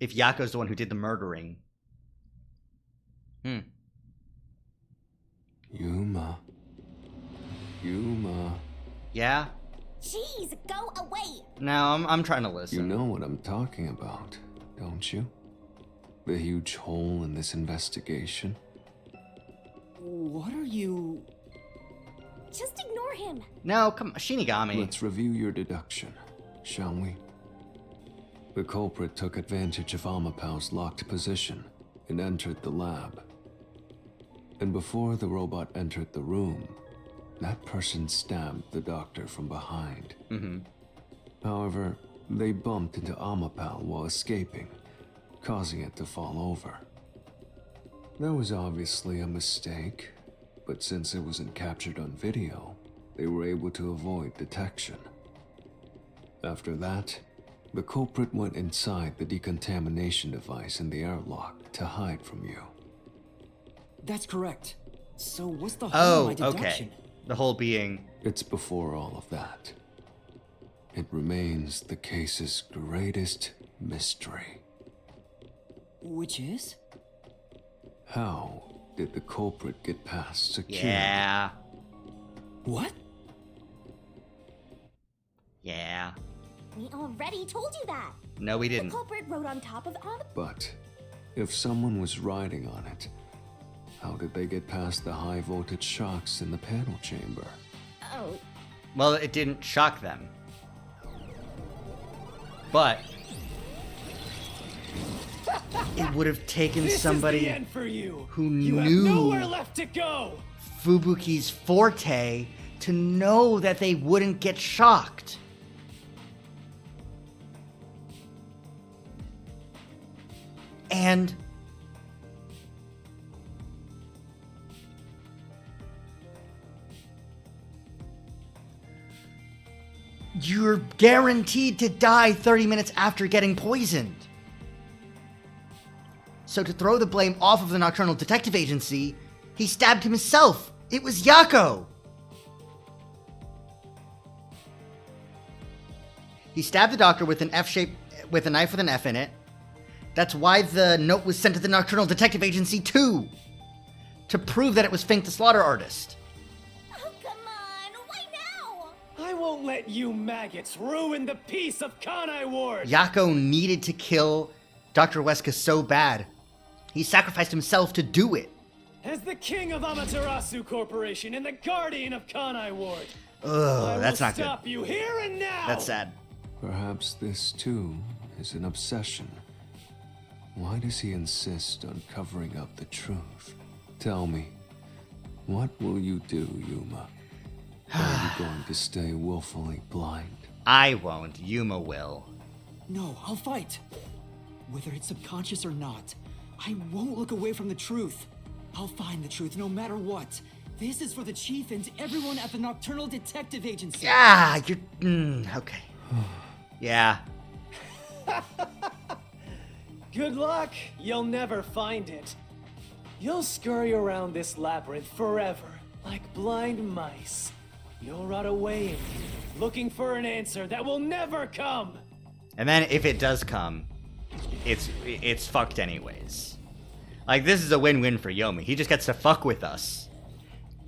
If Yako's the one who did the murdering. Yuma. Yuma. Yeah? Jeez, go away! No, I'm trying to listen. You know what I'm talking about, don't you? The huge hole in this investigation? What are you... Just ignore him. No, come on, Shinigami. Let's review your deduction, shall we? The culprit took advantage of Amapau's locked position and entered the lab. And before the robot entered the room, that person stabbed the doctor from behind. However, they bumped into Amapau while escaping, causing it to fall over. That was obviously a mistake, but since it wasn't captured on video, they were able to avoid detection. After that, the culprit went inside the decontamination device in the airlock to hide from you. That's correct. So what's the whole of my Oh, deduction? okay. The whole being... It's before all of that. It remains the case's greatest mystery. Which is? How did the culprit get past security? Yeah. What? Yeah. We already told you that. No, we The didn't. culprit rode on top of Am. But if someone was riding on it, how did they get past the high voltage shocks in the panel chamber? Oh, Well, it didn't shock them. But... it would have taken This somebody is the end for you. who You have knew nowhere left to go. Fubuki's forte to know that they wouldn't get shocked. And you're guaranteed to die 30 minutes after getting poisoned. So to throw the blame off of the Nocturnal Detective Agency, he stabbed himself. It was Yako. He stabbed the doctor with an with a knife with an F in it. That's why the note was sent to the Nocturnal Detective Agency too, to prove that it was Fink the Slaughter Artist. oh, come on. Why now? I won't let you maggots ruin the peace of Kanai Ward. Yako needed to kill Dr. Weska so bad. He sacrificed himself to do it. As the king of Amaterasu Corporation and the guardian of Kanai Ward, Ugh, that's I will not good. stop you here and now. That's sad. Perhaps this too is an obsession. Why does he insist on covering up the truth? Tell me, what will you do, Yuma? Are you going to stay willfully blind? I won't. Yuma will. No, I'll fight. Whether it's subconscious or not, I won't look away from the truth. I'll find the truth no matter what. This is for the chief and everyone at the Nocturnal Detective Agency. Yeah, you're... okay. Yeah. Good luck. You'll never find it. You'll scurry around this labyrinth forever, like blind mice. You'll rot away in here, looking for an answer that will never come. And then if it does come, it's fucked anyways. Like, this is a win-win for Yomi. He just gets to fuck with us.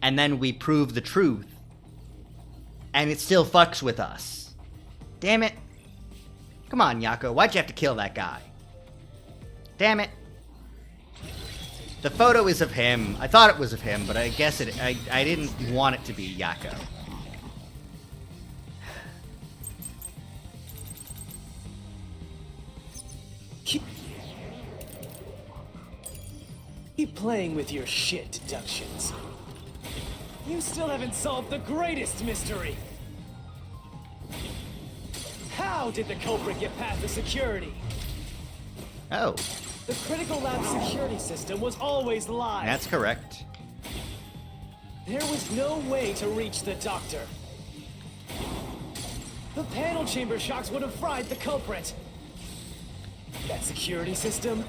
And then we prove the truth. And it still fucks with us. Damn it. Come on, Yako. Why'd you have to kill that guy? Damn it. The photo is of him. I thought it was of him, but I guess I didn't want it to be Yako. Keep playing with your shit deductions. You still haven't solved the greatest mystery. How did the culprit get past the security? Oh, The critical lab security system was always live. that's correct. There was no way to reach the doctor. The panel chamber shocks would have fried the culprit. That security system?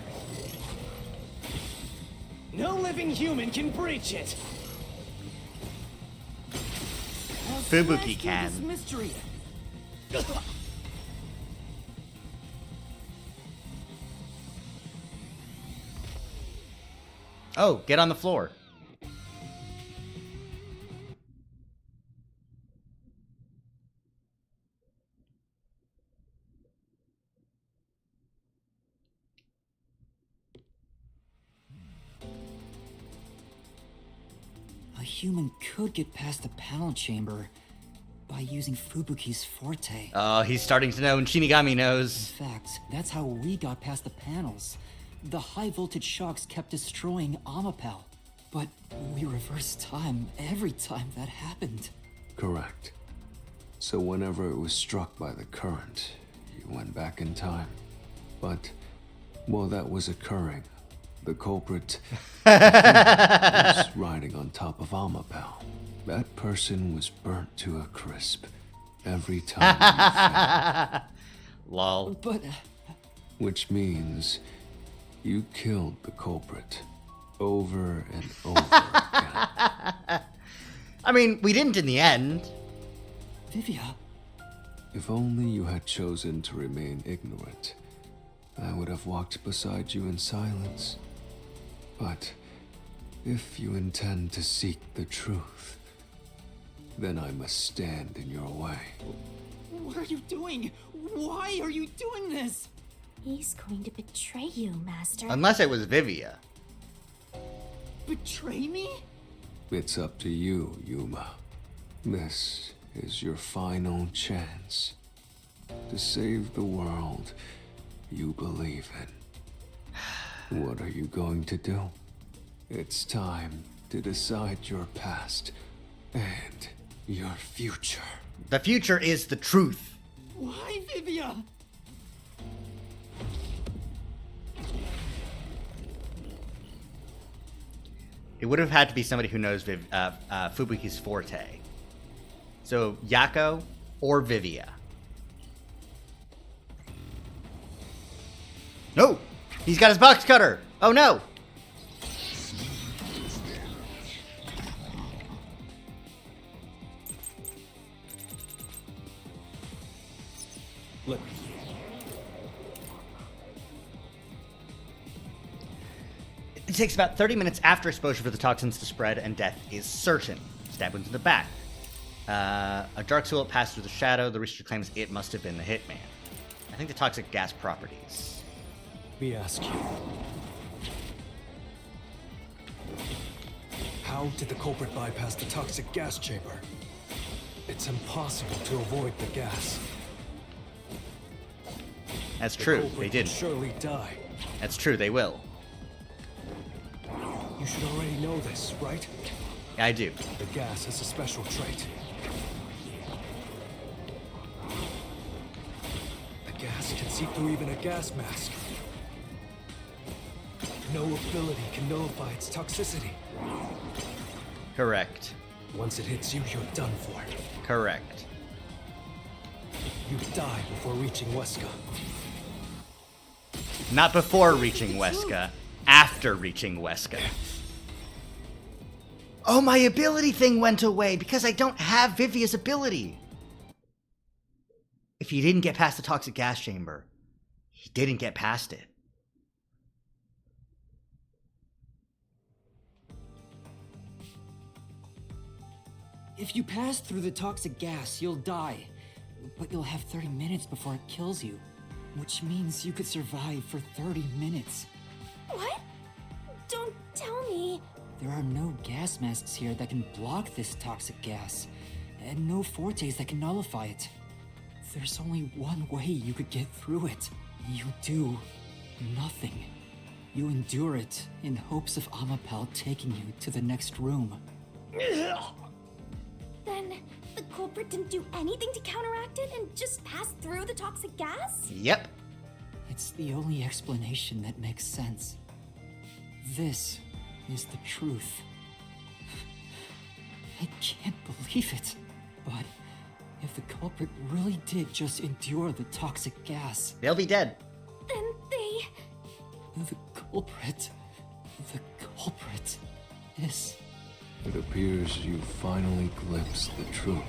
No living human can breach it. I'll Fubuki smash through can. This mystery. Oh, get on the floor. A human could get past the panel chamber by using Fubuki's forte. Oh, he's starting to know, and Shinigami knows. In fact, that's how we got past the panels. The high voltage shocks kept destroying Amapel. But we reversed time every time that happened. Correct. So whenever it was struck by the current, you went back in time. But while that was occurring, the culprit was riding on top of Amapel. That person was burnt to a crisp every time you fell. Lol. But Which means you killed the culprit over and over again. I mean, we didn't in the end. Vivia, If only you had chosen to remain ignorant, I would have walked beside you in silence. But if you intend to seek the truth, then I must stand in your way. What are you doing? Why are you doing this? He's going to betray you, Master. Unless it was Vivia. Betray me? It's up to you, Yuma. This is your final chance to save the world you believe in. What are you going to do? It's time to decide your past and your future. The future is the truth. Why, Vivia? It would have had to be somebody who knows Fubuki's forte. So, Yako or Vivia. No! He's got his box cutter! Oh no! Look, It takes about 30 minutes after exposure for the toxins to spread, and death is certain. Stab wounds in the back. A dark silhouette passed through the shadow. The researcher claims it must have been the hitman. I think the toxic gas properties. let me ask you. How did the culprit bypass the toxic gas chamber? It's impossible to avoid the gas. That's The true. culprit They will didn't. surely die. That's true. They will. You should already know this, right? I do. The gas has a special trait. The gas can see through even a gas mask. No ability can nullify its toxicity. Correct. Once it hits you, you're done for. Correct. You die before reaching Weska. Not before reaching Weska. After reaching Weska. Oh, my ability thing went away because I don't have Vivia's ability. If he didn't get past the toxic gas chamber, he didn't get past it. if you pass through the toxic gas, you'll die. But you'll have 30 minutes before it kills you. Which means you could survive for 30 minutes. What? Don't tell me. There are no gas masks here that can block this toxic gas, and no fortes that can nullify it. There's only one way you could get through it. You do nothing. You endure it in hopes of Amapel taking you to the next room. Then the culprit didn't do anything to counteract it and just passed through the toxic gas? Yep. It's the only explanation that makes sense. This is the truth. I can't believe it. But if the culprit really did just endure the toxic gas, They'll be dead. Then they... the culprit this? It appears you finally glimpsed the truth.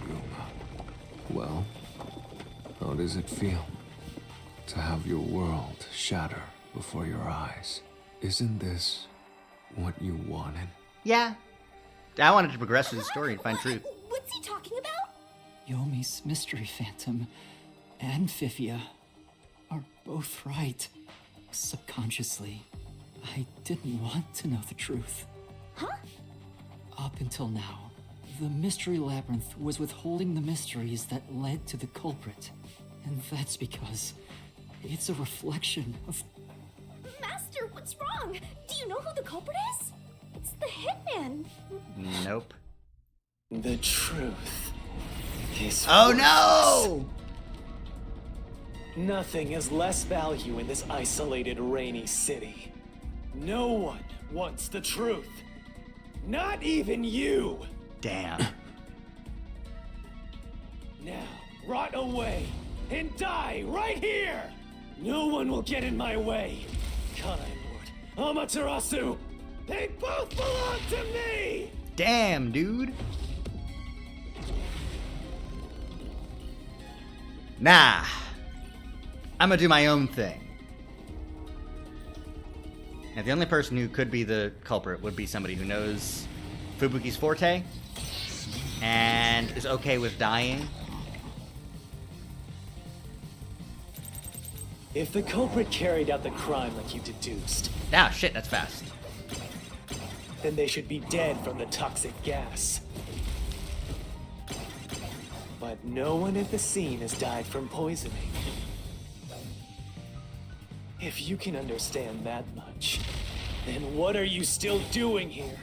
Yuma. Well, how does it feel to have your world shatter before your eyes? Isn't this what you wanted? Yeah. I wanted to progress through the story and find truth. What's he talking about? Yomi's mystery phantom and Vivia are both right. Subconsciously, I didn't want to know the truth. Huh? Up until now, the mystery labyrinth was withholding the mysteries that led to the culprit. And that's because it's a reflection of... Master, what's wrong? Do you know who the culprit is? It's the hitman. Nope. The truth is. Oh worthless. no! Nothing has less value in this isolated, rainy city. No one wants the truth. Not even you! Damn. Now, rot away and die right here! No one will get in my way. Kanai Lord, Amaterasu, they both belong to me! Damn, dude. Nah. I'm gonna do my own thing. Now, the only person who could be the culprit would be somebody who knows Fubuki's forte and is okay with dying. If the culprit carried out the crime like you deduced, Ah, shit, that's fast. then they should be dead from the toxic gas. But no one at the scene has died from poisoning. If you can understand that much, then what are you still doing here?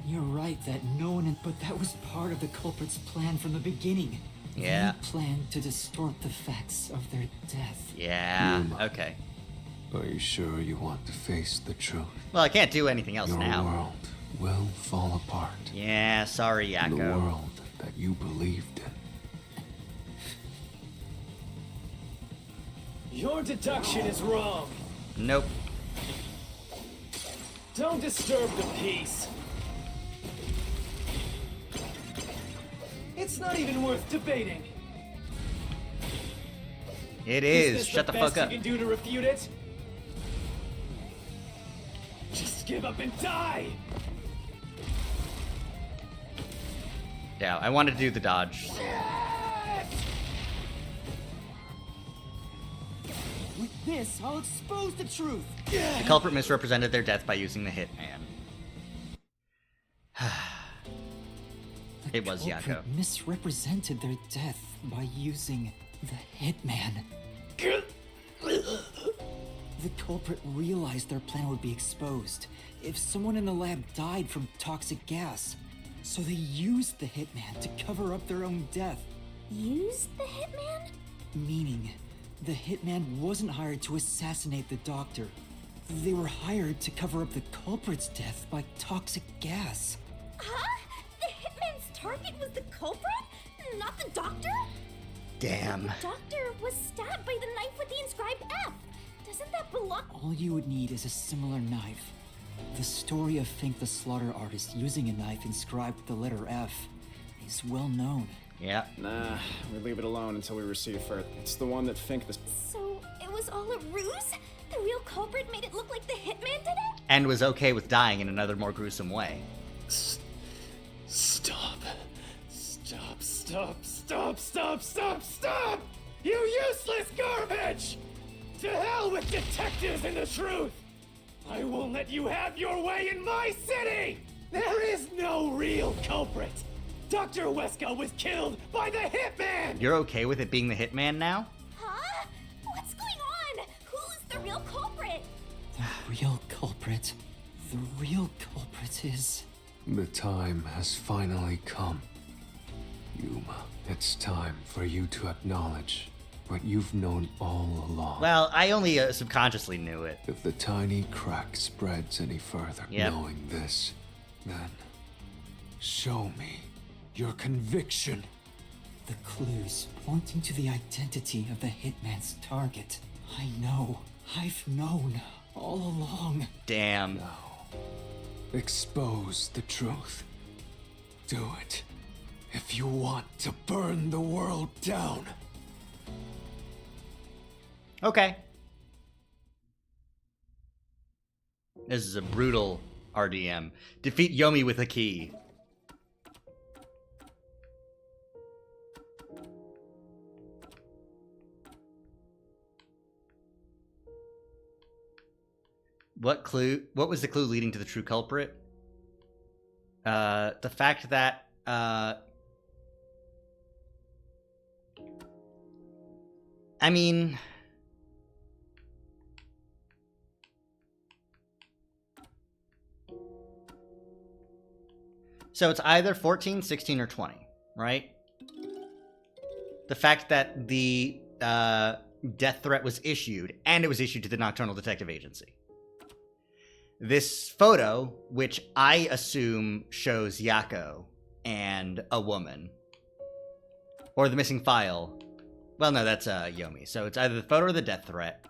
You're right that no one... But that was part of the culprit's plan from the beginning. Yeah. They planned to distort the facts of their death. Yeah, okay. Are you sure you want to face the truth? Well, I can't do anything else Your now. world will fall apart. Yeah, sorry, The Yakko. world that you believed in. Your deduction is wrong. Nope. Don't disturb the peace. It's not even worth debating. It Is is. this Shut the best fuck up. you can do to refute it? Just give up and die! Yeah, I wanted to do the dodge. With this, I'll expose the truth. The culprit misrepresented their death by using the hitman. It was The Yakko. culprit misrepresented their death by using the hitman. The culprit realized their plan would be exposed if someone in the lab died from toxic gas. So they used the hitman to cover up their own death. Use the hitman? Meaning, the hitman wasn't hired to assassinate the doctor. They were hired to cover up the culprit's death by toxic gas. Huh? The hitman's target was the culprit? Not the doctor? Damn. The doctor was stabbed by the knife with the inscribed F. Doesn't that belong? All you would need is a similar knife. The story of Fink the slaughter artist using a knife inscribed with the letter F is well known. Yeah. Nah, we leave it alone until we receive further. It's the one that Fink the... So it was all a ruse? The real culprit made it look like the hitman did it? And was okay with dying in another more gruesome way. Stop. Stop, stop, stop, stop, stop, stop! You useless garbage! To hell with detectives and the truth! I won't let you have your way in my city! There is no real culprit! Dr. Weska was killed by the hitman! You're okay with it being the hitman now? Huh? What's going on? Who's the real culprit? The real culprit. The real culprit is... The time has finally come. Yuma, it's time for you to acknowledge what you've known all along. Well, I only subconsciously knew it. If the tiny crack spreads any further, Yep. knowing this, then show me your conviction. The clues pointing to the identity of the hitman's target. I know. I've known all along. Damn. Expose the truth. Do it. If you want to burn the world down. Okay. This is a brutal RDM. Defeat Yomi with a key. What was the clue leading to the true culprit? The fact that, I mean, so it's either 14, 16, or 20, right? The fact that the death threat was issued, and it was issued to the Nocturnal Detective Agency. This photo, which I assume shows Yako and a woman. Or the missing file. Well, no, that's Yomi. So it's either the photo or the death threat.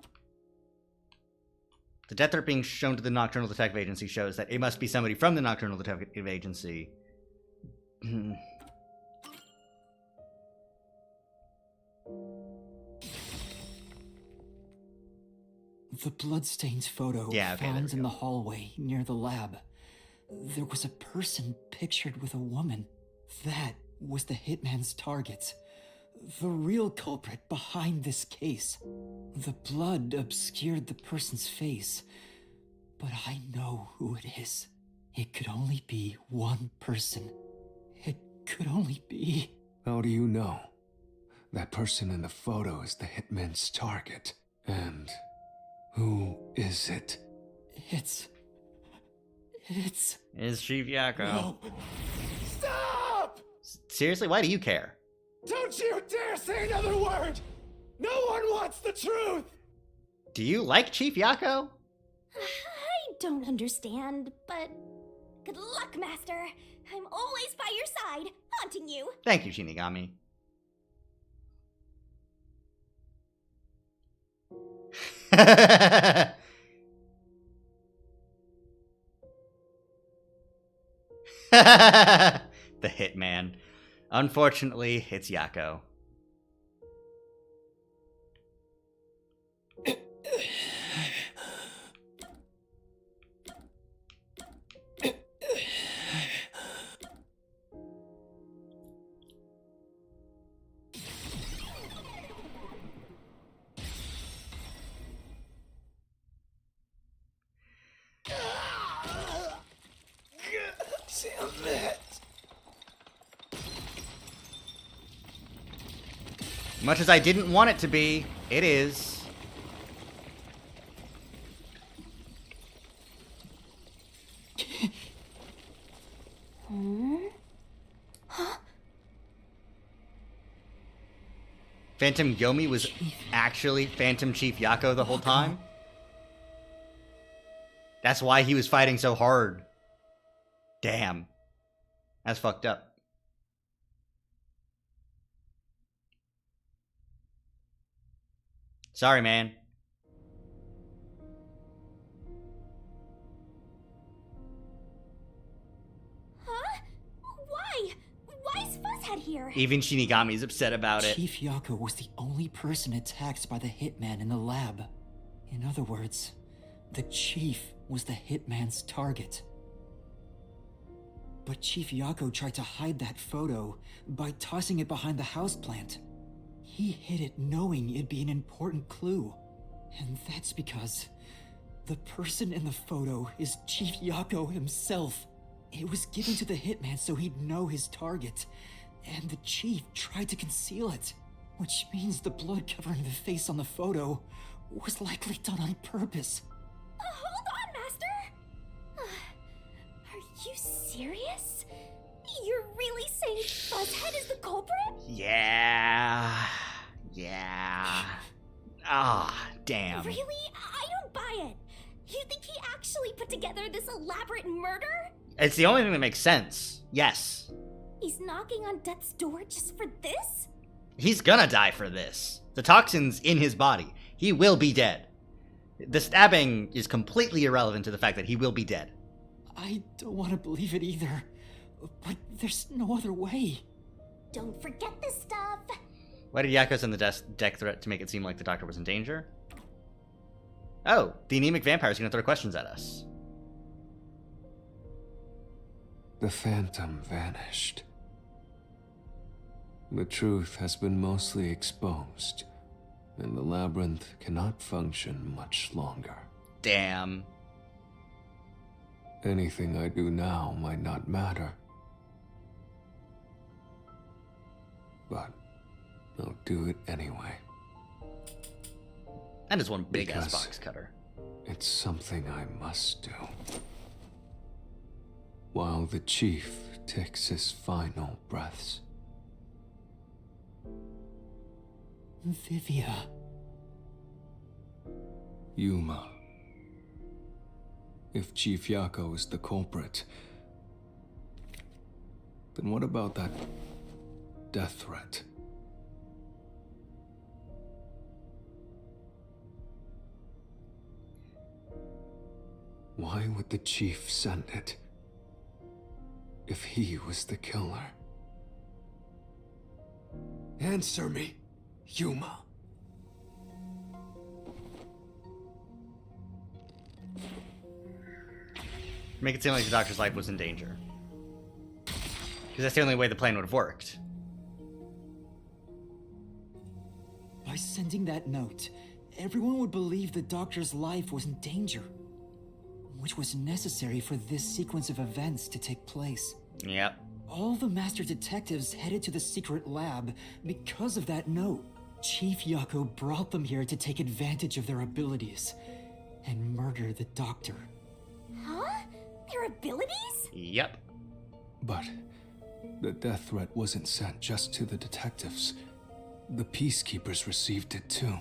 The death threat being shown to the Nocturnal Detective Agency shows that it must be somebody from the Nocturnal Detective Agency. The bloodstained photo found in the hallway near the lab. There was a person pictured with a woman. That was the hitman's target. The real culprit behind this case. The blood obscured the person's face, but I know who it is. It could only be one person. It could only be... How do you know? That person in the photo is the hitman's target. And who is it? It's Chief Yako. No. Stop! Seriously, why do you care? Don't you dare say another word! No one wants the truth! Do you like Chief Yako? I don't understand, but good luck, Master. I'm always by your side, haunting you. Thank you, Shinigami. The hitman. Unfortunately, it's Yako. Damn it! Much as I didn't want it to be, it is. Phantom Yomi was actually Phantom Chief Yako the whole time? That's why he was fighting so hard. Damn. That's fucked up. Sorry, man. Huh? Why? Why is Fuzzhead here? Even Shinigami's upset about it. Chief Yako was the only person attacked by the hitman in the lab. In other words, the chief was the hitman's target. But Chief Yako tried to hide that photo by tossing it behind the houseplant. He hid it knowing it'd be an important clue. And that's because the person in the photo is Chief Yako himself. It was given to the hitman so he'd know his target. And the chief tried to conceal it. Which means the blood covering the face on the photo was likely done on purpose. Hold on, Master! Are you serious? You're really saying Fuzzhead is the culprit? Yeah. Yeah. Ah, damn. Really? I don't buy it. You think he actually put together this elaborate murder? It's the only thing that makes sense. Yes. He's knocking on death's door just for this? He's gonna die for this. The toxin's in his body. He will be dead. The stabbing is completely irrelevant to the fact that he will be dead. I don't want to believe it either. But there's no other way. Don't forget this stuff. Why did Yakko send the death threat to make it seem like the doctor was in danger? Oh, the anemic vampire's gonna throw questions at us. The phantom vanished. The truth has been mostly exposed, and the labyrinth cannot function much longer. Damn. Anything I do now might not matter. But I'll do it anyway. That is one big-ass Because box cutter. it's something I must do. While the chief takes his final breaths. Vivia. Yuma. If Chief Yakko is the culprit, then what about that death threat? Why would the chief send it if he was the killer? Answer me, Yuma. Make it seem like the doctor's life was in danger. Because that's the only way the plan would have worked. By sending that note, everyone would believe the doctor's life was in danger. Which was necessary for this sequence of events to take place. Yep. All the master detectives headed to the secret lab because of that note. Chief Yakko brought them here to take advantage of their abilities and murder the doctor. Huh? Their abilities? Yep. But the death threat wasn't sent just to the detectives. The peacekeepers received it too.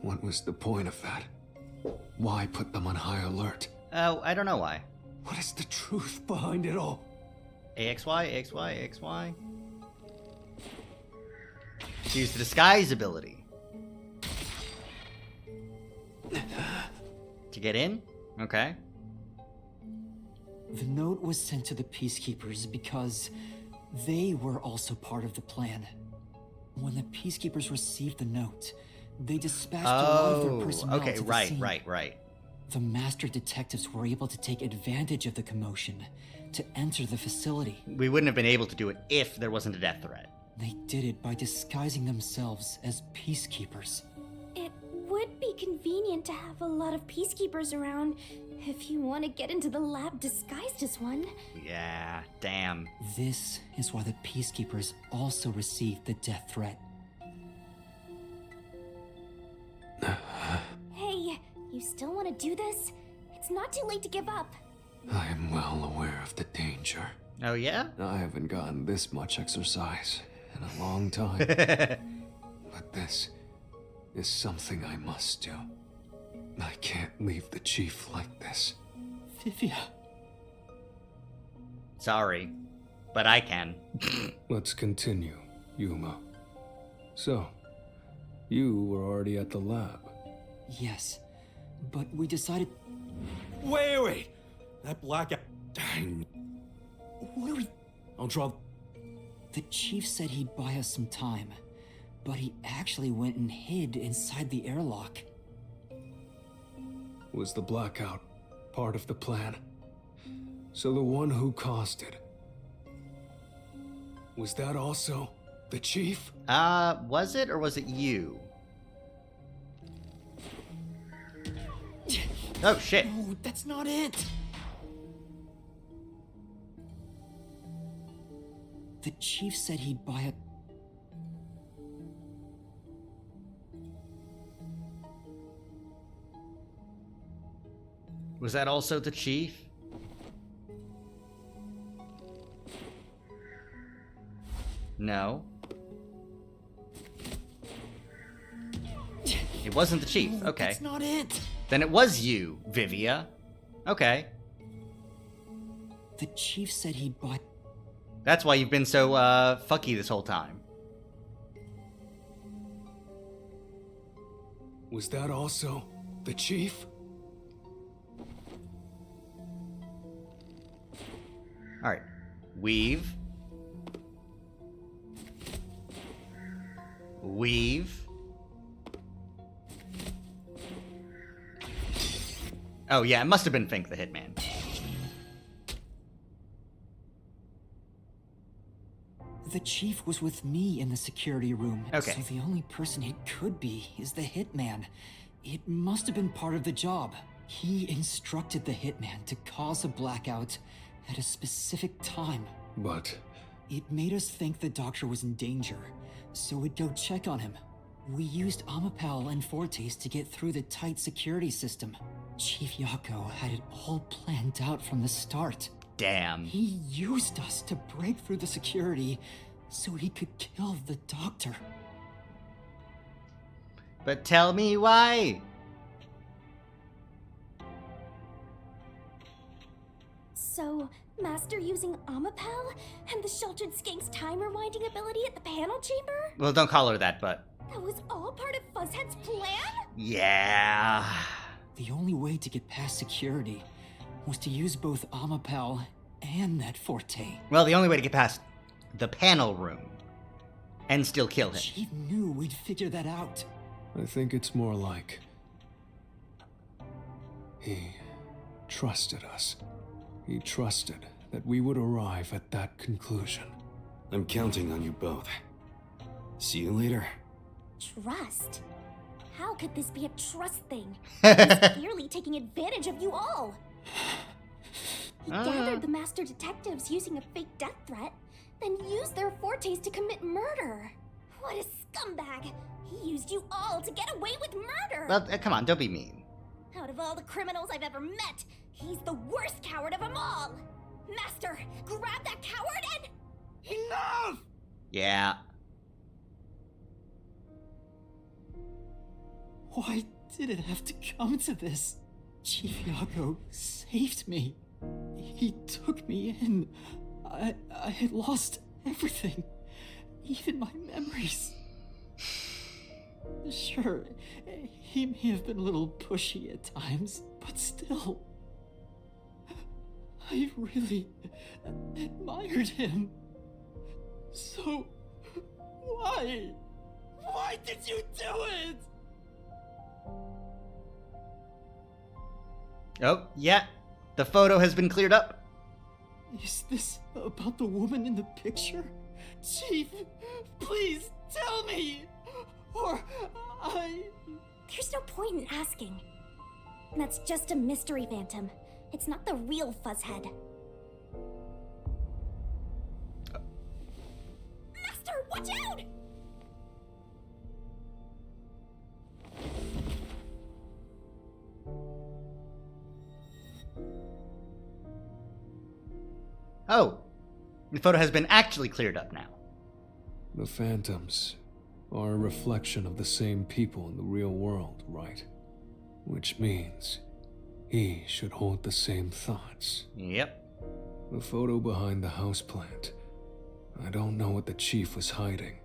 What was the point of that? Why put them on high alert? Oh, I don't know why. What is the truth behind it all? AXY, AXY, AXY. Use the disguise ability. To get in? Okay. The note was sent to the peacekeepers because they were also part of the plan. When the peacekeepers received the note, they dispatched a lot of their personnel okay, to the right, scene. right. The master detectives were able to take advantage of the commotion to enter the facility. We wouldn't have been able to do it if there wasn't a death threat. They did it by disguising themselves as peacekeepers. It would be convenient to have a lot of peacekeepers around if you want to get into the lab disguised as one. Yeah, damn. This is why the peacekeepers also received the death threat. Hey, you still want to do this? It's not too late to give up. I am well aware of the danger. Oh, yeah? I haven't gotten this much exercise in a long time. But this is something I must do. I can't leave the chief like this. Vivia. Sorry, but I can. Let's continue, Yuma. So, you were already at the lab. Yes, but we decided... Wait! That blackout. Dang. What are we... I'll draw. The chief said he'd buy us some time, but he actually went and hid inside the airlock. Was the blackout part of the plan? So the one who caused it, was that also the chief? Was it or was it you? Oh, shit. No, that's not it! The chief said he'd buy a... Was that also the chief? No. It wasn't the chief. No, Okay. that's not it! Then it was you, Vivia. Okay. The chief said he'd buy... That's why you've been so, fucky this whole time. Was that also The chief? Alright. Weave. Weave. Oh yeah, it must have been Fink the Hitman. The chief was with me in the security room. Okay. So the only person it could be is the hitman. It must have been part of the job. He instructed the hitman to cause a blackout at a specific time. But It made us think the doctor was in danger, so we'd go check on him. We used Amapal and Fortes to get through the tight security system. Chief Yako had it all planned out from the start. Damn. He used us to break through the security so he could kill the doctor. But tell me why. So, Master using Amapal and the Sheltered Skank's time rewinding ability at the panel chamber? Well, don't call her that, but That was all part of Fuzzhead's plan? yeah. The only way to get past security was to use both Amapal and that Forte. Well, the only way to get past the panel room and still kill him. Chief knew we'd figure that out. I think it's more like he trusted us. He trusted that we would arrive at that conclusion. I'm counting on you both. See you later. Trust? How could this be a trust thing? He's clearly taking advantage of you all. He gathered the master detectives using a fake death threat, then used their Fortes to commit murder. What a scumbag! He used you all to get away with murder! Well, come on, don't be mean. Out of all the criminals I've ever met, he's the worst coward of them all! Master, grab that coward and... Enough! Yeah. Why did it have to come to this? Chief Yako saved me. He took me in. I had lost everything, even my memories. Sure, he may have been a little pushy at times, but still, I really admired him. So, why? Why did you do it? Oh, yeah. The photo has been cleared up. Is this about the woman in the picture? Chief, please tell me! Or There's no point in asking. That's just a mystery phantom. It's not the real Fuzzhead. Master, watch out! Oh, the photo has been actually cleared up now. The phantoms are a reflection of the same people in the real world, right? Which means he should hold the same thoughts. Yep. The photo behind the houseplant. I don't know what the chief was hiding,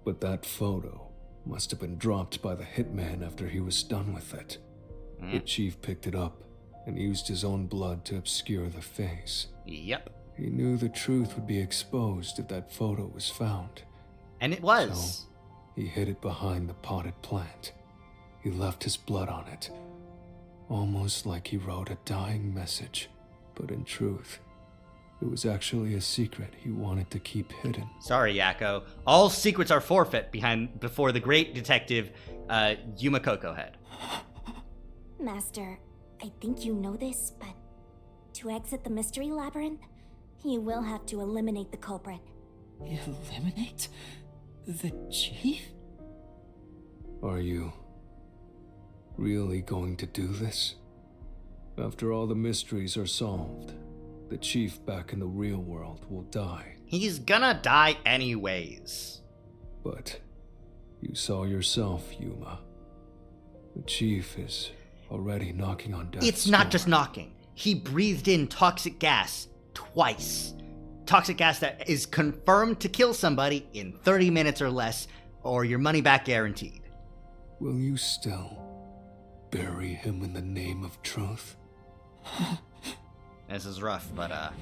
but that photo must have been dropped by the hitman after he was done with it. The chief picked it up and used his own blood to obscure the face. Yep. He knew the truth would be exposed if that photo was found. And it was. So, he hid it behind the potted plant. He left his blood on it, almost like he wrote a dying message. But in truth, it was actually a secret he wanted to keep hidden. Sorry, Yakko. All secrets are forfeit before the great detective Yuma Koko head. Master, I think you know this, but to exit the mystery labyrinth, you will have to eliminate the culprit. eliminate the chief? Are you really going to do this? After all the mysteries are solved, the chief back in the real world will die. He's gonna die anyways. But you saw yourself, Yuma. The chief is already knocking on death's It's not door. just knocking. He breathed in toxic gas twice. Toxic gas that is confirmed to kill somebody in 30 minutes or less, or your money back guaranteed. Will you still bury him in the name of truth? This is rough, but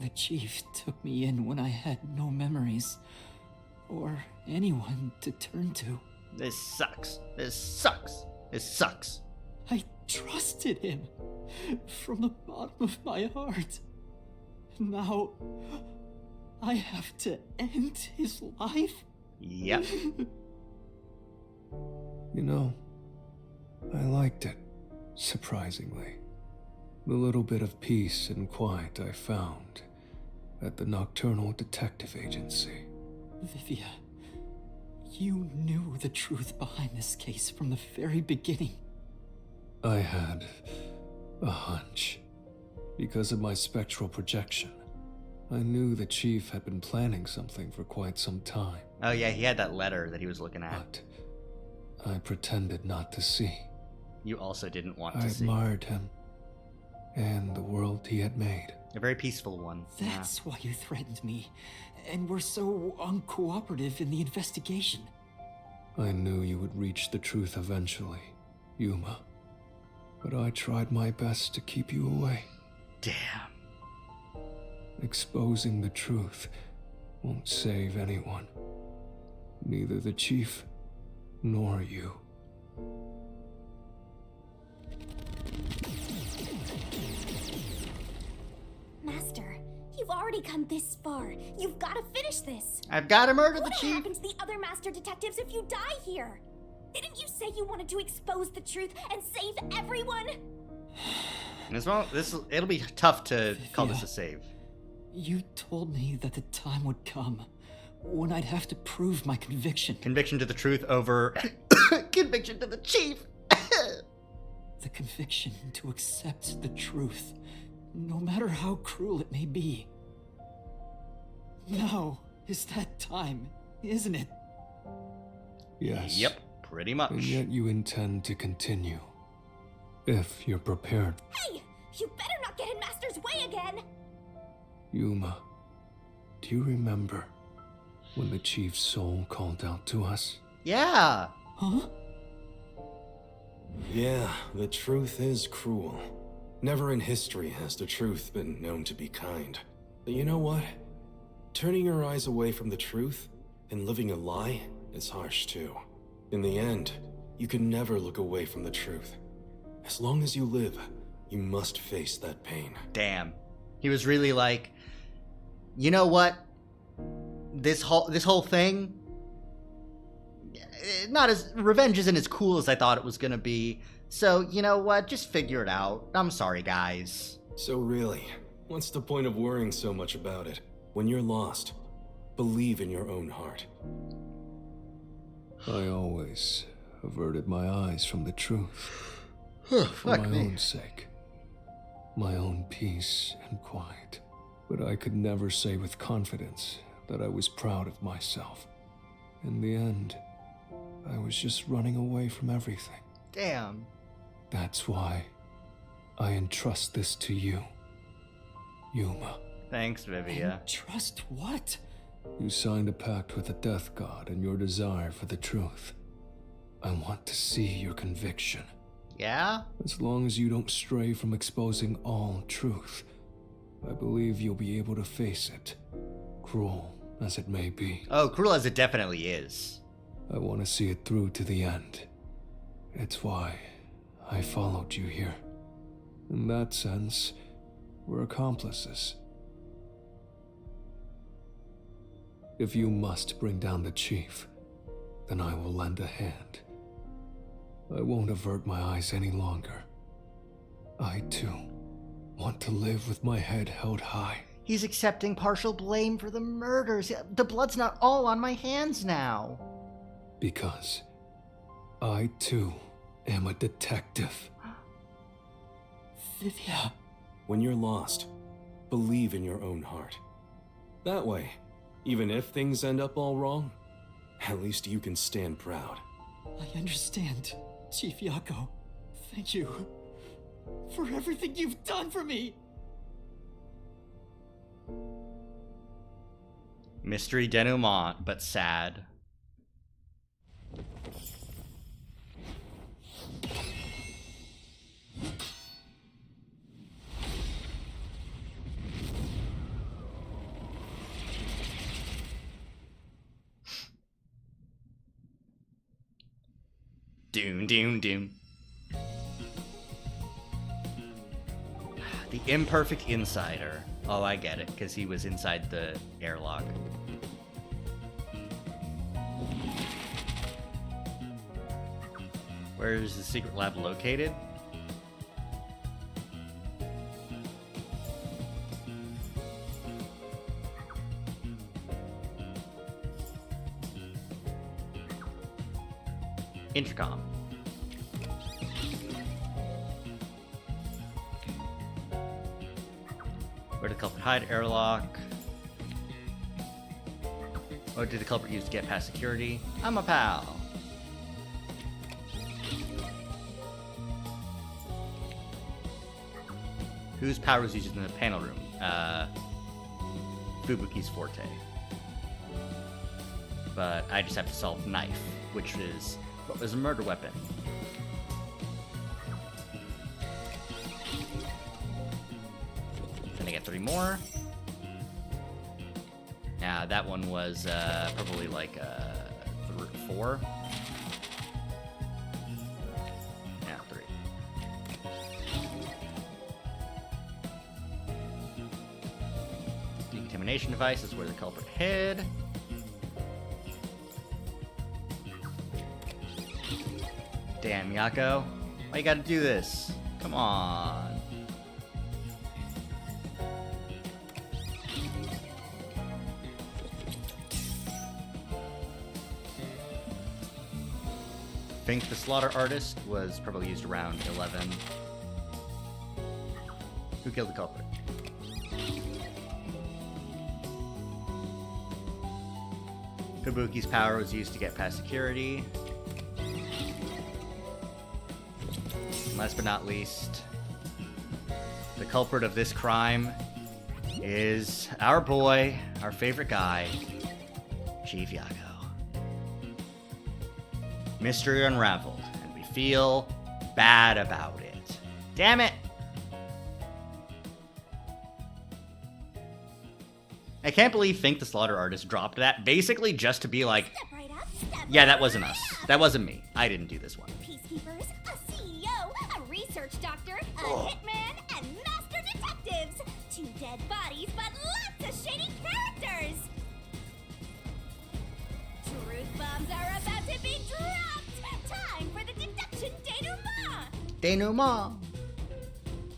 The chief took me in when I had no memories or anyone to turn to. this sucks. This sucks. This sucks. I trusted him from the bottom of my heart. Now I have to end his life? Yep. You know, I liked it, surprisingly. The little bit of peace and quiet I found at the Nocturnal Detective Agency. Vivia, you knew the truth behind this case from the very beginning. I had a hunch. Because of my spectral projection, I knew the chief had been planning something for quite some time. Oh yeah, he had that letter that he was looking at. But I pretended not to see. You also didn't want I to see. admired him and the world he had made. A very peaceful one. That's why you threatened me, and were so uncooperative in the investigation. I knew you would reach the truth eventually, Yuma. But I tried my best to keep you away. Damn. Exposing the truth won't save anyone. Neither the chief nor you. Master, you've already come this far. You've got to finish this. I've got to murder the What'll chief. happen to the other master detectives if you die here? Didn't you say you wanted to expose the truth and save everyone? It'll be tough to call this a save. You told me that the time would come when I'd have to prove my conviction. Conviction to the truth over conviction to the chief. The conviction to accept the truth, no matter how cruel it may be. Now is that time, isn't it? Yes. Yep, pretty much. And yet you intend to continue. If you're prepared. Hey, you better not get in Master's way again. Yuma, do you remember when the chief's soul called out to us? Yeah. Huh? Yeah, the truth is cruel. Never in history has the truth been known to be kind. But you know what? Turning your eyes away from the truth and living a lie is harsh too. In the end, you can never look away from the truth. As long as you live, you must face that pain. Damn. He was really like, you know what? This whole thing, not as revenge isn't as cool as I thought it was gonna be. So you know what? Just figure it out. I'm sorry, guys. So really, what's the point of worrying so much about it? When you're lost, believe in your own heart. I always averted my eyes from the truth. For my own sake. My own peace and quiet. But I could never say with confidence that I was proud of myself. In the end, I was just running away from everything. Damn. That's why I entrust this to you, Yuma. Thanks, Vivia. Trust what? You signed a pact with the Death God and your desire for the truth. I want to see your conviction. Yeah? As long as you don't stray from exposing all truth, I believe you'll be able to face it, cruel as it may be. Oh, cruel as it definitely is. I want to see it through to the end. It's why I followed you here. In that sense, we're accomplices. If you must bring down the chief, then I will lend a hand. I won't avert my eyes any longer. I, too, want to live with my head held high. He's accepting partial blame for the murders. The blood's not all on my hands now. Because I, too, am a detective. Vivia. When you're lost, believe in your own heart. That way, even if things end up all wrong, at least you can stand proud. I understand, Chief Yako. Thank you for everything you've done for me. Mystery denouement, but sad. Doom, doom, doom. The imperfect insider. Oh, I get it, because he was inside the airlock. Where is the secret lab located? Intercom. Where did the culprit hide? Airlock. What did the culprit use to get past security? I'm a pal. Whose power was used in the panel room? Fubuki's forte. But I just have to solve knife, which is what was a murder weapon. Then I get 3 more. Now that one was probably like 4. Yeah, 3. Decontamination device is where the culprit hid. Damn, Yako. Why you gotta do this? Come on. Think the slaughter artist was probably used around 11. Who killed the culprit? Fubuki's power was used to get past security. Last but not least, the culprit of this crime is our boy, our favorite guy, Chief Yako. Mystery unraveled, and we feel bad about it. Damn it! I can't believe Think the Slaughter Artist dropped that, basically just to be like, Step right up, step yeah, that right wasn't up. us. That wasn't me. I didn't do this one. Peacekeepers, a CEO, a research doctor, a hitman, and master detectives. 2 dead bodies, but lots of shady characters. Truth bombs are about to be dropped. Time for the deduction denouement. Denouement.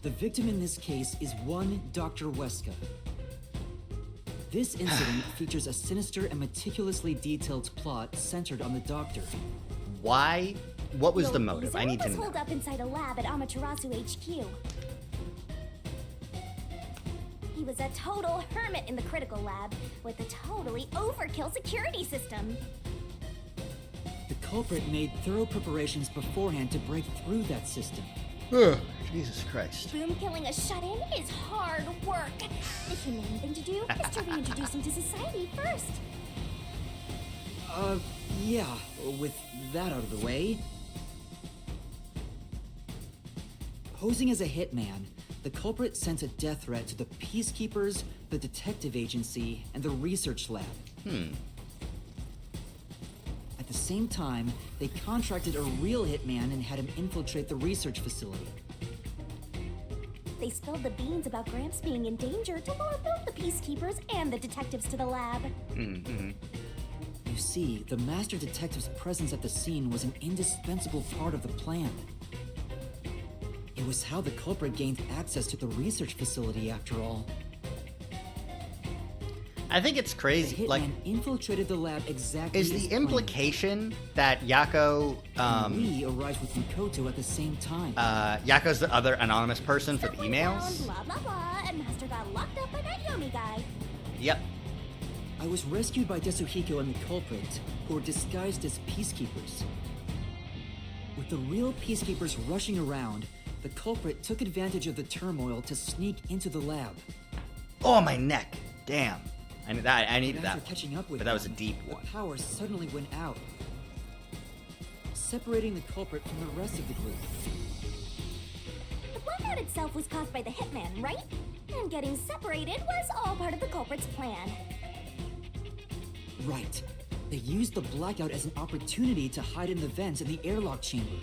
The victim in this case is one Dr. Weska. This incident features a sinister and meticulously detailed plot centered on the doctor. Why? What was the motive? I need to was know. holed up inside a lab at Amaterasu HQ. He was a total hermit in the critical lab with a totally overkill security system. The culprit made thorough preparations beforehand to break through that system. Jesus Christ. Boom killing a shut-in is hard work. The humane thing to do is to reintroduce him to society first. Yeah, with that out of the way. Posing as a hitman, the culprit sent a death threat to the Peacekeepers, the detective agency, and the research lab. At the same time, they contracted a real hitman and had him infiltrate the research facility. They spilled the beans about Gramps being in danger to lure both the Peacekeepers and the detectives to the lab. You see, the master detective's presence at the scene was an indispensable part of the plan. It was how the culprit gained access to the research facility, after all. I think it's The crazy. hitman Like, infiltrated the lab exactly is as the planned. implication that Yako, We arrived with Mikoto at the same time. Yako's the other anonymous person for the Stuff went down, emails? blah blah blah, and Master got locked up by that Yomi guy. Yep. I was rescued by Desuhiko and the culprit, who were disguised as peacekeepers. With the real peacekeepers rushing around, the culprit took advantage of the turmoil to sneak into the lab. Oh, my neck. Damn. I needed But that after one. catching up with But that was a them, deep the one. power suddenly went out, separating the culprit from the rest of the group. The blackout itself was caused by the hitman, right? And getting separated was all part of the culprit's plan. Right. They used the blackout as an opportunity to hide in the vents in the airlock chamber.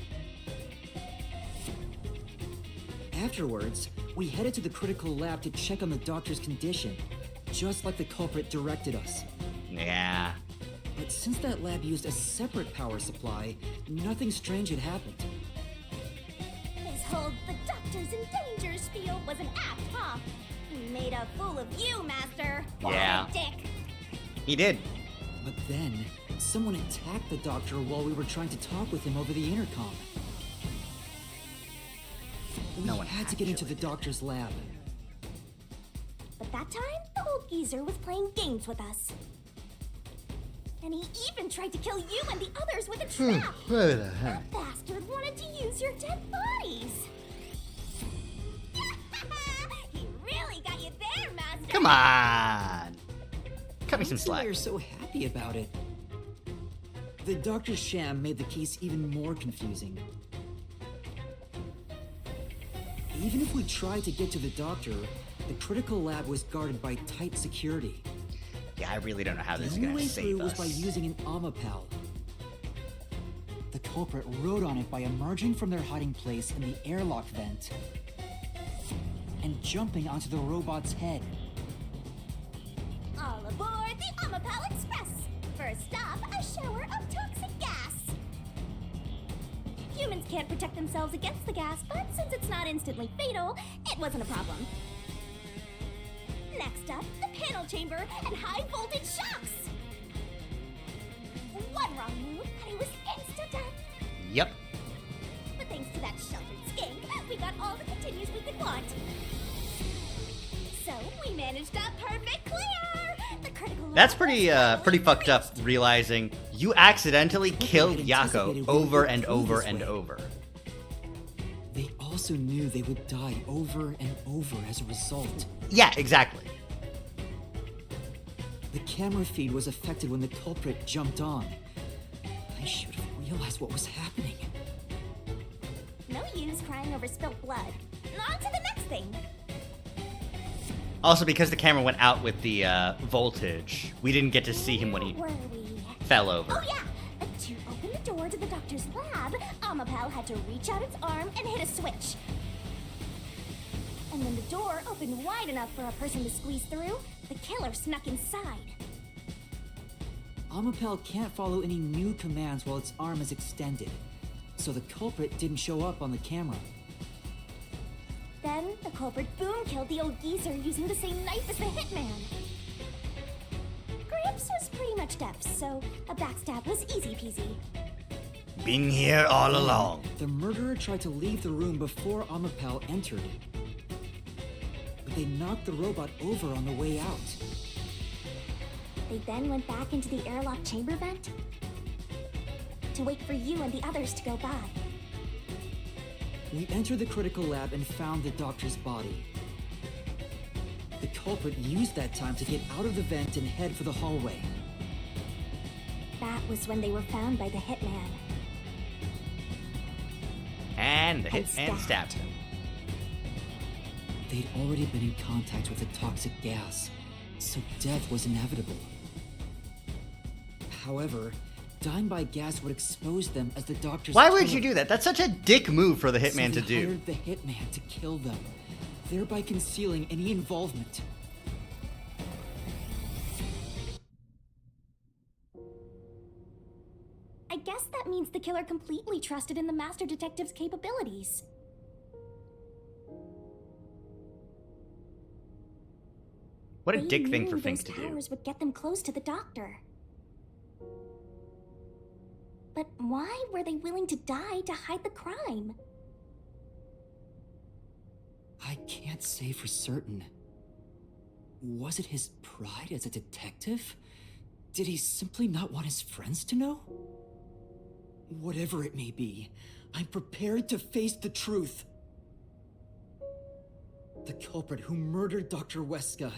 Afterwards, we headed to the critical lab to check on the doctor's condition, just like the culprit directed us. Yeah. But since that lab used a separate power supply, nothing strange had happened. His whole "the doctor's in danger" spiel was an act, huh? He made a fool of you, Master. Yeah. What a dick. He did. But then, someone attacked the doctor while we were trying to talk with him over the intercom. We No one had to get into the doctor's lab. But that time, the old geezer was playing games with us. And he even tried to kill you and the others with a trap. That bastard wanted to use your dead bodies. He really got you there, Master. Come on. Cut me some slack. You're so happy about it. The doctor's sham made the case even more confusing. Even if we tried to get to the doctor, the critical lab was guarded by tight security. Yeah, I really don't know how this is The going only to way save through was us. by using an Amapal. The culprit rode on it by emerging from their hiding place in the airlock vent and jumping onto the robot's head. All aboard the Amapal Express. First stop, a shower of toxic gas. Humans can't protect themselves against the gas, but since it's not instantly fatal, it wasn't a problem. Next up, the panel chamber and high voltage shocks. One wrong move and it was insta-death. Yep. But thanks to that sheltered skink, we got all the continues we could want. So we managed a perfect clear. The critical That's lab pretty was fucked up, breached. realizing you accidentally killed had Yako anticipated we over would and go over this and way. over. They also knew they would die over and over as a result. Yeah, exactly. The camera feed was affected when the culprit jumped on. I should have realized what was happening. No use crying over spilt blood. On to the next thing. Also, because the camera went out with the voltage, we didn't get to see him when he Where were we? fell over. Oh yeah! To open the door to the doctor's lab, Amapal had to reach out its arm and hit a switch. And when the door opened wide enough for a person to squeeze through, the killer snuck inside. Amapal can't follow any new commands while its arm is extended, so the culprit didn't show up on the camera. Then, the culprit boom killed the old geezer using the same knife as the hitman. Gramps was pretty much deaf, so a backstab was easy peasy. Been here all along. The murderer tried to leave the room before Amapal entered. But they knocked the robot over on the way out. They then went back into the airlock chamber vent to wait for you and the others to go by. We entered the critical lab and found the doctor's body. The culprit used that time to get out of the vent and head for the hallway. That was when they were found by the hitman. And the And hitman stabbed him. They'd already been in contact with the toxic gas, so death was inevitable. However, dying by gas would expose them as the doctor's Why would killer. you do that? That's such a dick move for the So hitman to they do. hired the hitman to kill them, thereby concealing any involvement. I guess that means the killer completely trusted in the master detective's capabilities. What a They dick thing knew for Fink those to do. powers would get them close to the doctor. But why were they willing to die to hide the crime? I can't say for certain. Was it his pride as a detective? Did he simply not want his friends to know? Whatever it may be, I'm prepared to face the truth. The culprit who murdered Dr. Weska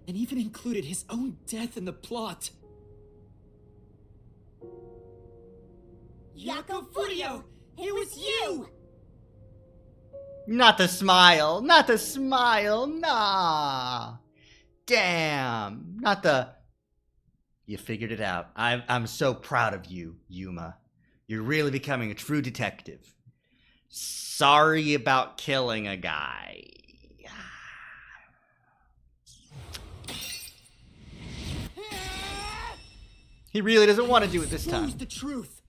and even included his own death in the plot. Yako Furio! It was you! Not the smile. Not the smile. Nah. Damn. Not the... You figured it out. I'm so proud of you, Yuma. You're really becoming a true detective. Sorry about killing a guy. He really doesn't want to do it this time. Expose the truth.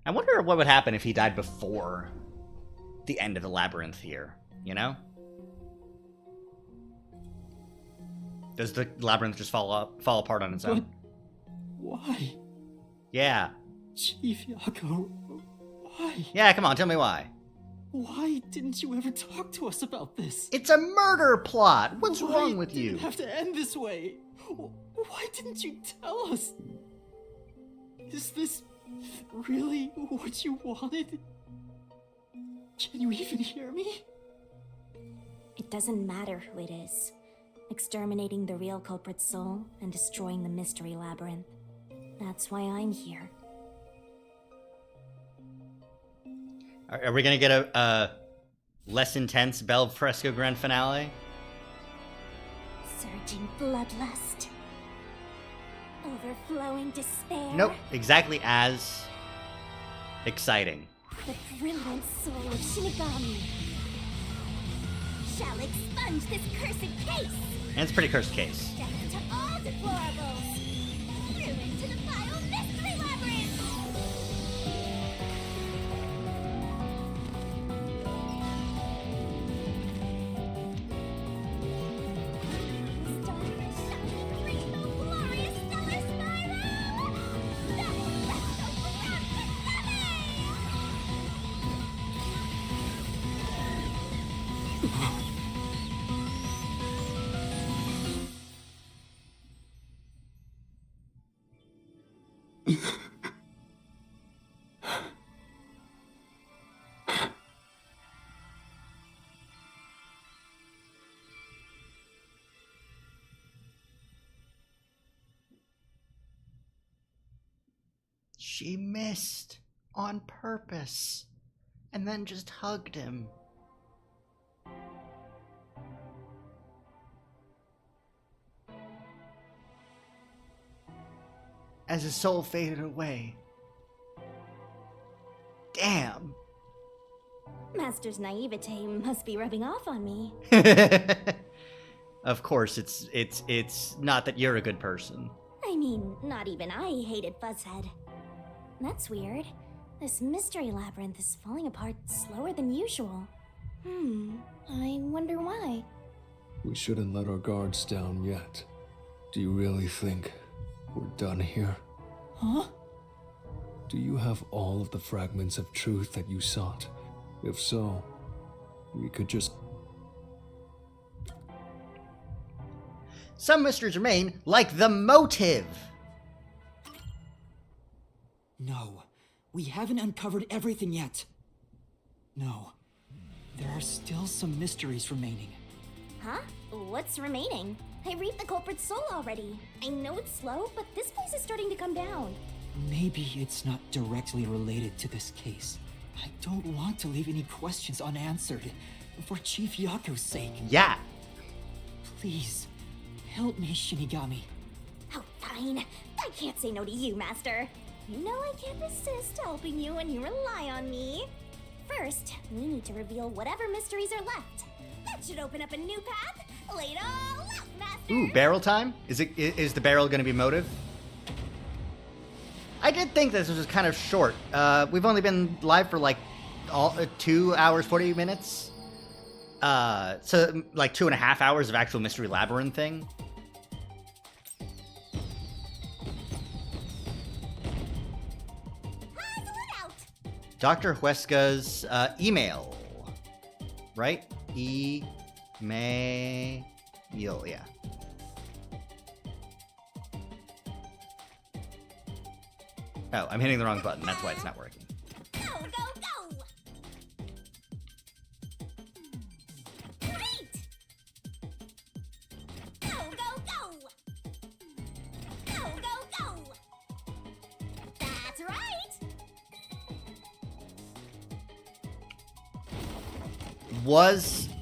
I wonder what would happen if he died before the end of the labyrinth here, you know? Does the labyrinth just fall apart on its own? But why? Yeah. Chief Yako, why? Yeah, come on, tell me why. Why didn't you ever talk to us about this? It's a murder plot! What's Why wrong with did you? it have to end this way? Why didn't you tell us? Is this really what you wanted? Can you even hear me? It doesn't matter who it is. Exterminating the real culprit's soul and destroying the mystery labyrinth. That's why I'm here. Are we gonna get a less intense Bell Fresco grand finale? Surging bloodlust. Overflowing despair. Nope, exactly as exciting. The brilliant soul of Shinigami shall expunge this cursed case. And it's a pretty cursed case. Death to all deplorables. Ruin to the vile mystery labyrinth. Starry, shining, rainbow, glorious, stellar spiral. The She missed on purpose and then just hugged him. As his soul faded away. Damn. Master's naivete must be rubbing off on me. Of course, it's not that you're a good person. I mean, not even I hated Fuzzhead. That's weird. This mystery labyrinth is falling apart slower than usual. I wonder why. We shouldn't let our guards down yet. Do you really think we're done here? Huh? Do you have all of the fragments of truth that you sought? If so, we could just... Some mysteries remain, like the motive. No, we haven't uncovered everything yet. No, there are still some mysteries remaining. Huh? What's remaining? I reaped the culprit's soul already. I know it's slow, but this place is starting to come down. Maybe it's not directly related to this case. I don't want to leave any questions unanswered. For Chief Yako's sake. Yeah. Please, help me, Shinigami. Oh, fine. I can't say no to you, Master. You know I can't resist helping you when you rely on me. First, we need to reveal whatever mysteries are left. That should open up a new path. Lay it all out, Master. Ooh, barrel time? Is the barrel going to be motive? I did think this was kind of short. We've only been live for like 2 hours, 40 minutes. So like 2.5 hours of actual mystery labyrinth thing. Dr. Huesca's email, right? Email, yeah. Oh, I'm hitting the wrong button. That's why it's not working. Go, go, go! Great! Go, go, go! Go, go, go! That's right!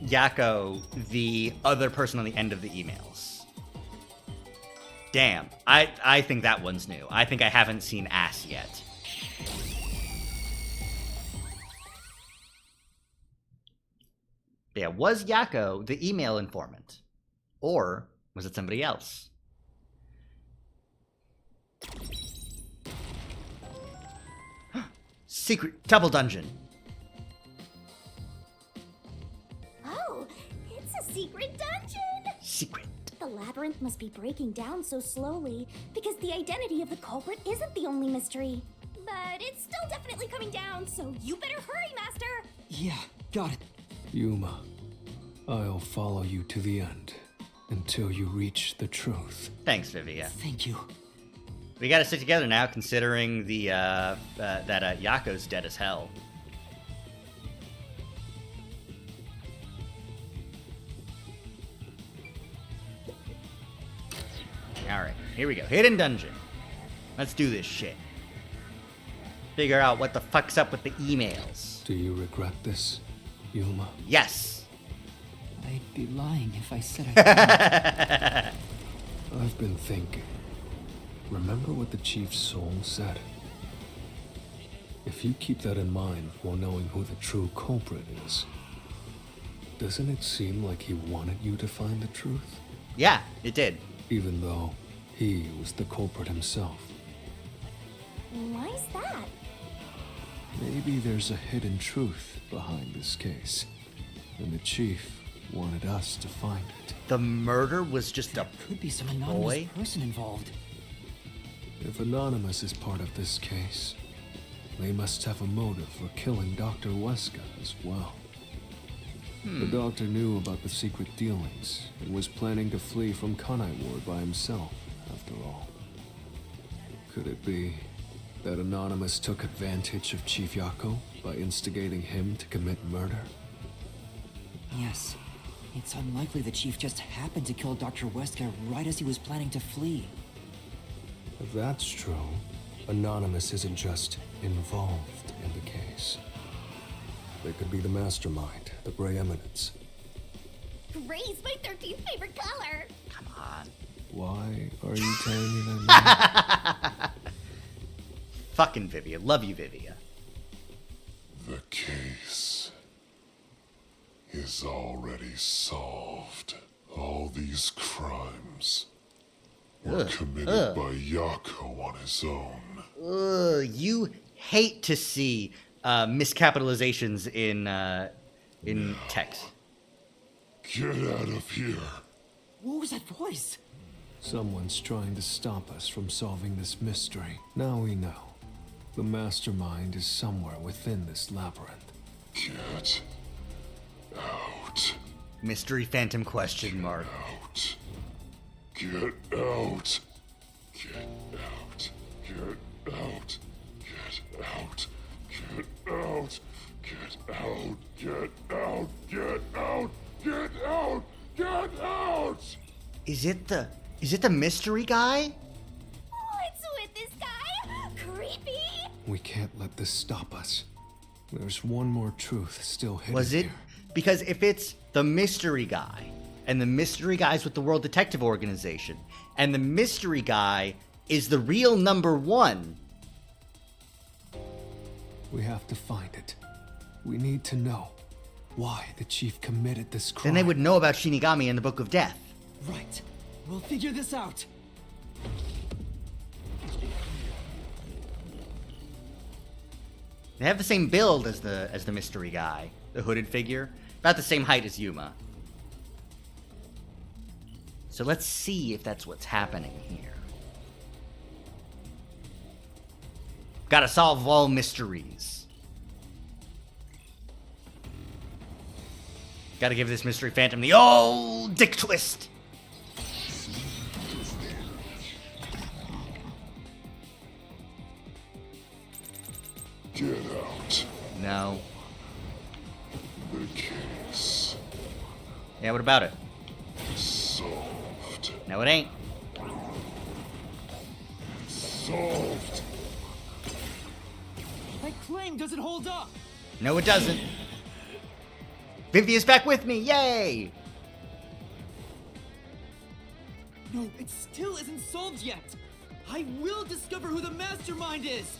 Yakko the other person on the end of the emails? Damn, I think that one's new. I think I haven't seen ass yet. Yeah, was Yakko the email informant? Or was it somebody else? Secret double dungeon. Oh, it's a secret dungeon! Secret. The labyrinth must be breaking down so slowly because the identity of the culprit isn't the only mystery. But it's still definitely coming down, so you better hurry, Master! Yeah, got it. Yuma, I'll follow you to the end until you reach the truth. Thanks, Vivia. Thank you. We gotta stick together now, considering the that Yakko's dead as hell. Alright, here we go. Hidden dungeon. Let's do this shit. Figure out what the fuck's up with the emails. Do you regret this, Yuma? Yes. I'd be lying if I said I didn't. I've been thinking. Remember what the Chief's soul said? If you keep that in mind while knowing who the true culprit is, doesn't it seem like he wanted you to find the truth? Yeah, it did. Even though he was the culprit himself. Why is that? Maybe there's a hidden truth behind this case, and the Chief wanted us to find it. The murder was just a Could be some anonymous boy. person involved. If Anonymous is part of this case, they must have a motive for killing Dr. Weska as well. The doctor knew about the secret dealings and was planning to flee from Kanai Ward by himself, after all. Could it be that Anonymous took advantage of Chief Yakko by instigating him to commit murder? Yes. It's unlikely the chief just happened to kill Dr. Weska right as he was planning to flee. If that's true, Anonymous isn't just involved in the case. They could be the mastermind, the Grey Eminence. Gray's my 13th favorite color! Come on. Why are you telling me that? Fucking Vivia. Love you, Vivia. The case is already solved. All these crimes were committed by Yakko on his own. Ugh, you hate to see miscapitalizations in text. Get out of here. What was that voice? Someone's trying to stop us from solving this mystery. Now we know. The mastermind is somewhere within this labyrinth. Get out. Mystery Phantom question mark. Out. Get out. Get out. Get out. Get out. Get out. Get out. Get out. Get out. Get out. Get out. Is it the mystery guy? What's with this guy? Creepy! We can't let this stop us. There's one more truth still hidden Was it? here. Because if it's the mystery guy, and the mystery guy's with the World Detective Organization, and the mystery guy is the real number one. We have to find it. We need to know why the chief committed this crime. Then they would know about Shinigami and the Book of Death. Right. We'll figure this out. They have the same build as the mystery guy, the hooded figure, about the same height as Yuma. So let's see if that's what's happening here. Gotta solve all mysteries. Gotta give this mystery phantom the old dick twist. Get out. No. The case Yeah, what about it? solved. No, it ain't. Solved. That claim doesn't hold up. No, it doesn't. Vivia's back with me! Yay! No, it still isn't solved yet. I will discover who the mastermind is.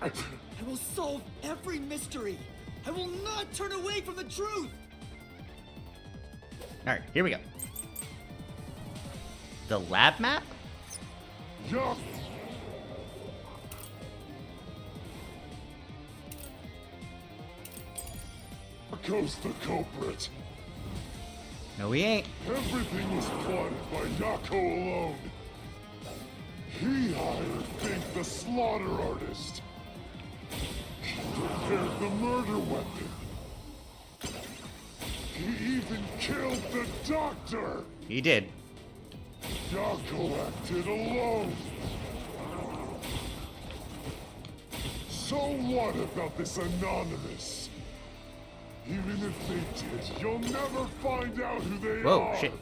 I will solve every mystery. I will not turn away from the truth. Alright, here we go. The lab map? Yup! Goes the culprit. No, we ain't. Everything was plotted by Yako alone. He hired Fink the slaughter artist. He prepared the murder weapon. He even killed the doctor. He did. Yako acted alone. So what about this Anonymous? Even if they did, you'll never find out who they Whoa, are. shit.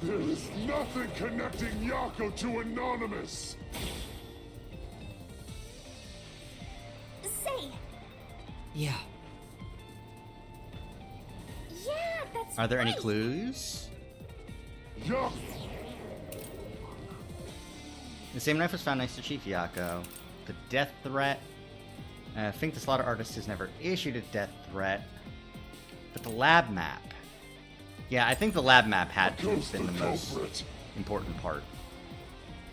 There is nothing connecting Yako to Anonymous. Say, Yeah. yeah, that's Are there any right. clues? Yup. The same knife was found next to Chief Yako. The death threat. I think the slaughter artist has never issued a death threat. But the lab map. Yeah, I think the lab map had to have been the most important part.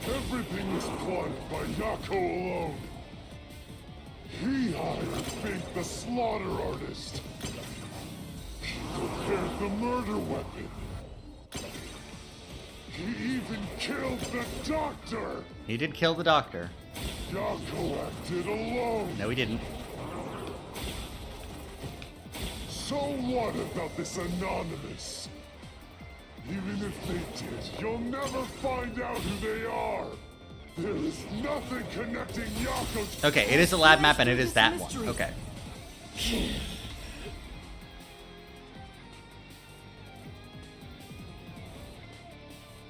Everything was plotted by Yako alone. He hired Fink the slaughter artist. He prepared the murder weapon. He even killed the doctor. He did kill the doctor. Yako acted alone. No, he didn't. So what about this Anonymous? Even if they did, you'll never find out who they are. There is nothing connecting Yako to... Okay, it is a lab map and it is that one. Okay.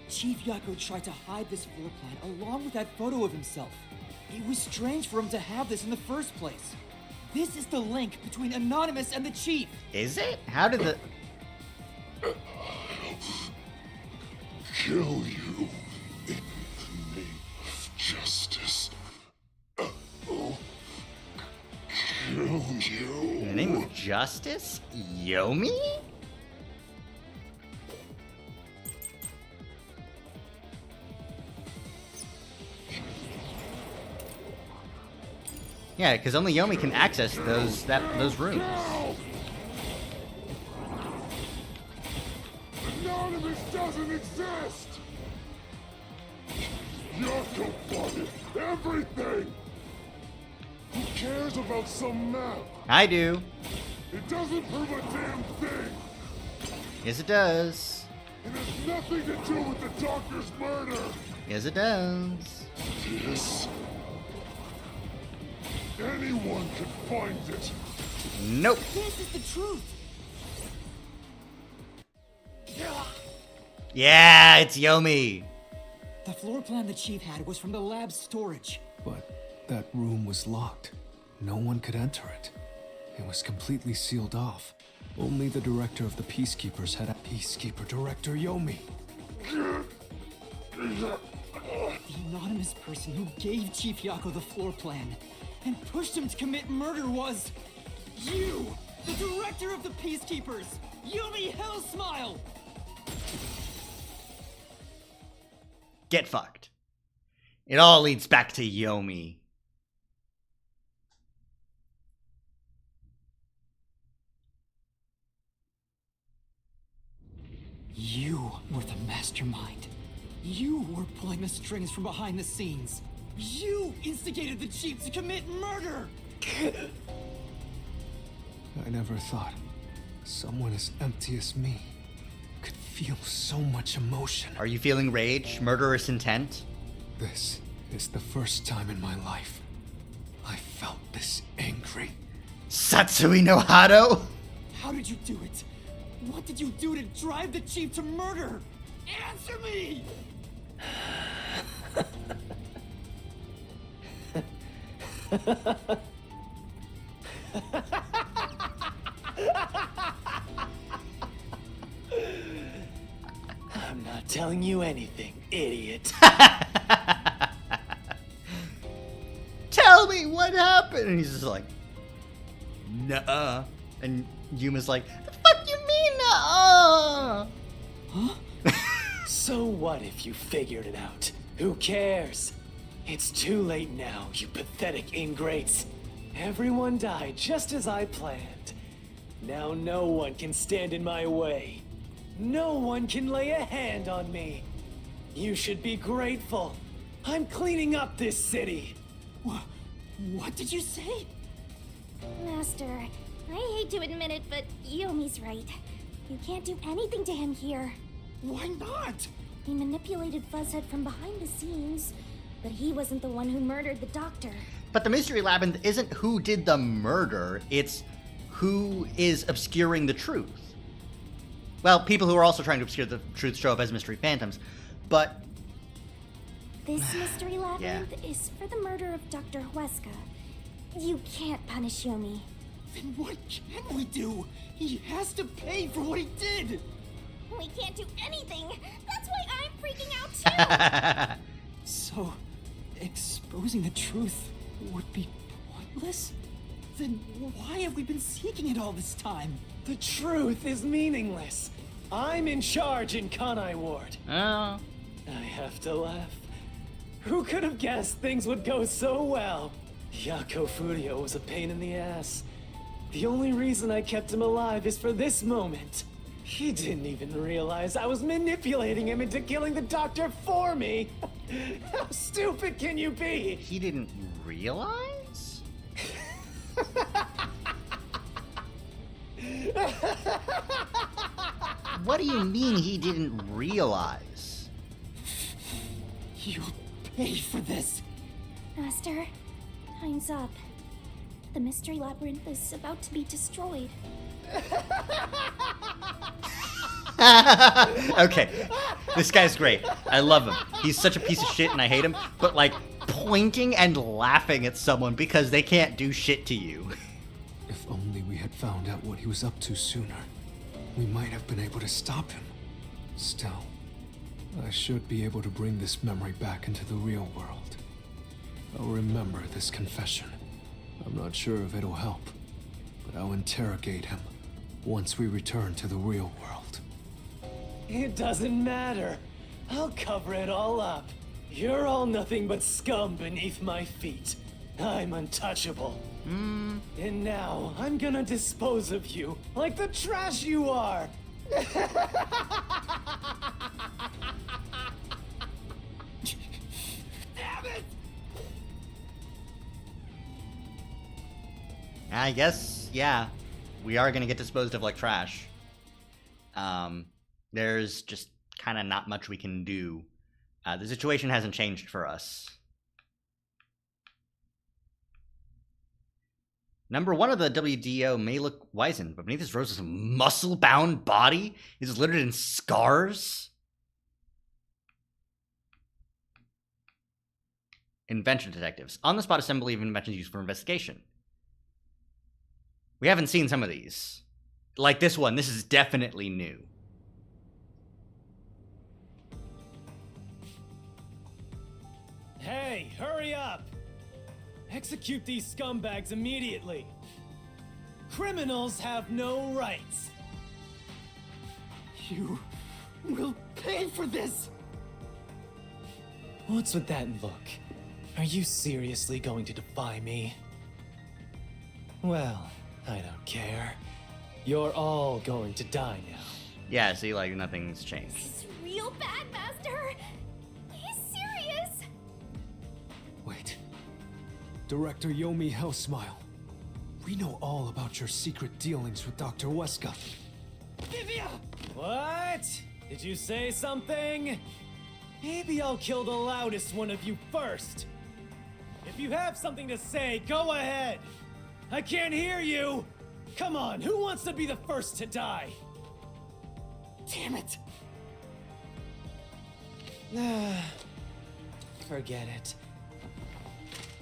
Chief Yako tried to hide this floor plan along with that photo of himself. It was strange for him to have this in the first place. This is the link between Anonymous and the Chief. Is it? How did the... Kill you in the name of justice. Kill you. In the name of justice? Yomi? Yeah, because only Yomi can access those rooms. Anonymous doesn't exist! Yako plotted everything! Who cares about some map? I do. It doesn't prove a damn thing! Yes, it does. It has nothing to do with the doctor's murder! Yes, it does. This... Anyone can find it! Nope. This is the truth. Yeah, it's Yomi. The floor plan the Chief had was from the lab's storage. But that room was locked. No one could enter it. It was completely sealed off. Only the director of the Peacekeepers had a Peacekeeper Director Yomi. The anonymous person who gave Chief Yako the floor plan and pushed him to commit murder was... you! The director of the Peacekeepers! Yomi Hellsmile! Get fucked. It all leads back to Yomi. You were the mastermind. You were pulling the strings from behind the scenes. You instigated the Chief to commit murder! I never thought someone as empty as me could feel so much emotion. Are you feeling rage? Murderous intent? This is the first time in my life I felt this angry. Satsui no Hado? How did you do it? What did you do to drive the Chief to murder? Answer me! telling you anything, idiot. Tell me what happened. And he's just like, nuh-uh. And Yuma's like, the fuck you mean, nuh-uh? Huh? So what if you figured it out? Who cares? It's too late now, you pathetic ingrates. Everyone died just as I planned. Now no one can stand in my way. No one can lay a hand on me. You should be grateful. I'm cleaning up this city. What did you say? Master, I hate to admit it, but Yomi's right. You can't do anything to him here. Why not? He manipulated Fuzzhead from behind the scenes, but he wasn't the one who murdered the doctor. But the Mystery Labyrinth isn't who did the murder, it's who is obscuring the truth. Well, people who are also trying to obscure the truth show up as mystery phantoms, but... This Mystery Labyrinth is for the murder of Dr. Huesca. You can't punish Yomi. Then what can we do? He has to pay for what he did! We can't do anything! That's why I'm freaking out too! So, exposing the truth would be pointless? Then why have we been seeking it all this time? The truth is meaningless. I'm in charge in Kanai Ward. Oh. I have to laugh. Who could have guessed things would go so well? Yako Furio was a pain in the ass. The only reason I kept him alive is for this moment. He didn't even realize I was manipulating him into killing the doctor for me. How stupid can you be? He didn't realize? What do you mean he didn't realize? You'll pay for this. Master, time's up. The Mystery Labyrinth is about to be destroyed. Okay, this guy's great. I love him. He's such a piece of shit and I hate him, but like pointing and laughing at someone because they can't do shit to you. If only we had found out what he was up to sooner, we might have been able to stop him. Still, I should be able to bring this memory back into the real world. I'll remember this confession. I'm not sure if it'll help, but I'll interrogate him once we return to the real world. It doesn't matter. I'll cover it all up. You're all nothing but scum beneath my feet. I'm untouchable. And now I'm gonna dispose of you like the trash you are. Damn it! I guess, yeah, we are gonna get disposed of like trash. There's just kind of not much we can do. The situation hasn't changed for us. Number one of the WDO may look wizened, but beneath his rose is a muscle-bound body. He's littered in scars. Invention detectives. On-the-spot assembly of inventions used for investigation. We haven't seen some of these. Like this one, this is definitely new. Hey, hurry up! Execute these scumbags immediately. Criminals have no rights. You will pay for this! What's with that look? Are you seriously going to defy me? Well, I don't care. You're all going to die now. Yeah, see, like, nothing's changed. This is real bad, Master! He's serious! Wait. Director Yomi Hellsmile. We know all about your secret dealings with Dr. Huesca. Vivia! What? Did you say something? Maybe I'll kill the loudest one of you first. If you have something to say, go ahead. I can't hear you. Come on, who wants to be the first to die? Damn it! Forget it.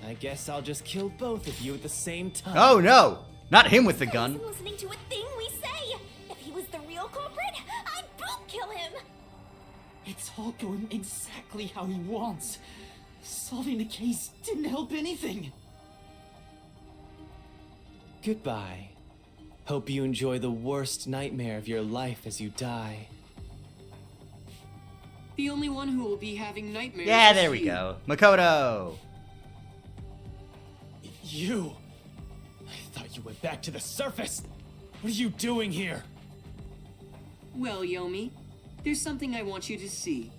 I guess I'll just kill both of you at the same time. Oh no! Not him with the I gun. wasn't listening to a thing we say! If he was the real culprit, I'd boot kill him! It's all going exactly how he wants. Solving the case didn't help anything. Goodbye. Hope you enjoy the worst nightmare of your life as you die. The only one who will be having nightmares. Yeah, is there we you. go. Makoto! You! I thought you went back to the surface! What are you doing here? Well, Yomi, there's something I want you to see.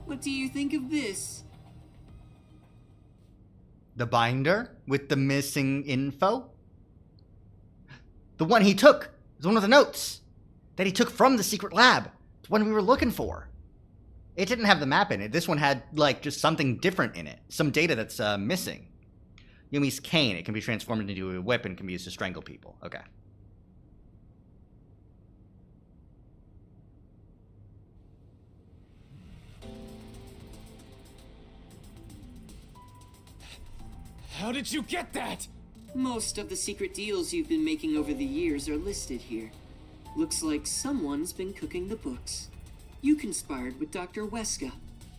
What do you think of this? The binder with the missing info? The one he took is one of the notes that he took from the secret lab. It's one we were looking for. It didn't have the map in it. This one had, like, just something different in it. Some data that's missing. Yumi's cane. It can be transformed into a weapon, can be used to strangle people. Okay. How did you get that? Most of the secret deals you've been making over the years are listed here. Looks like someone's been cooking the books. You conspired with Dr. Weska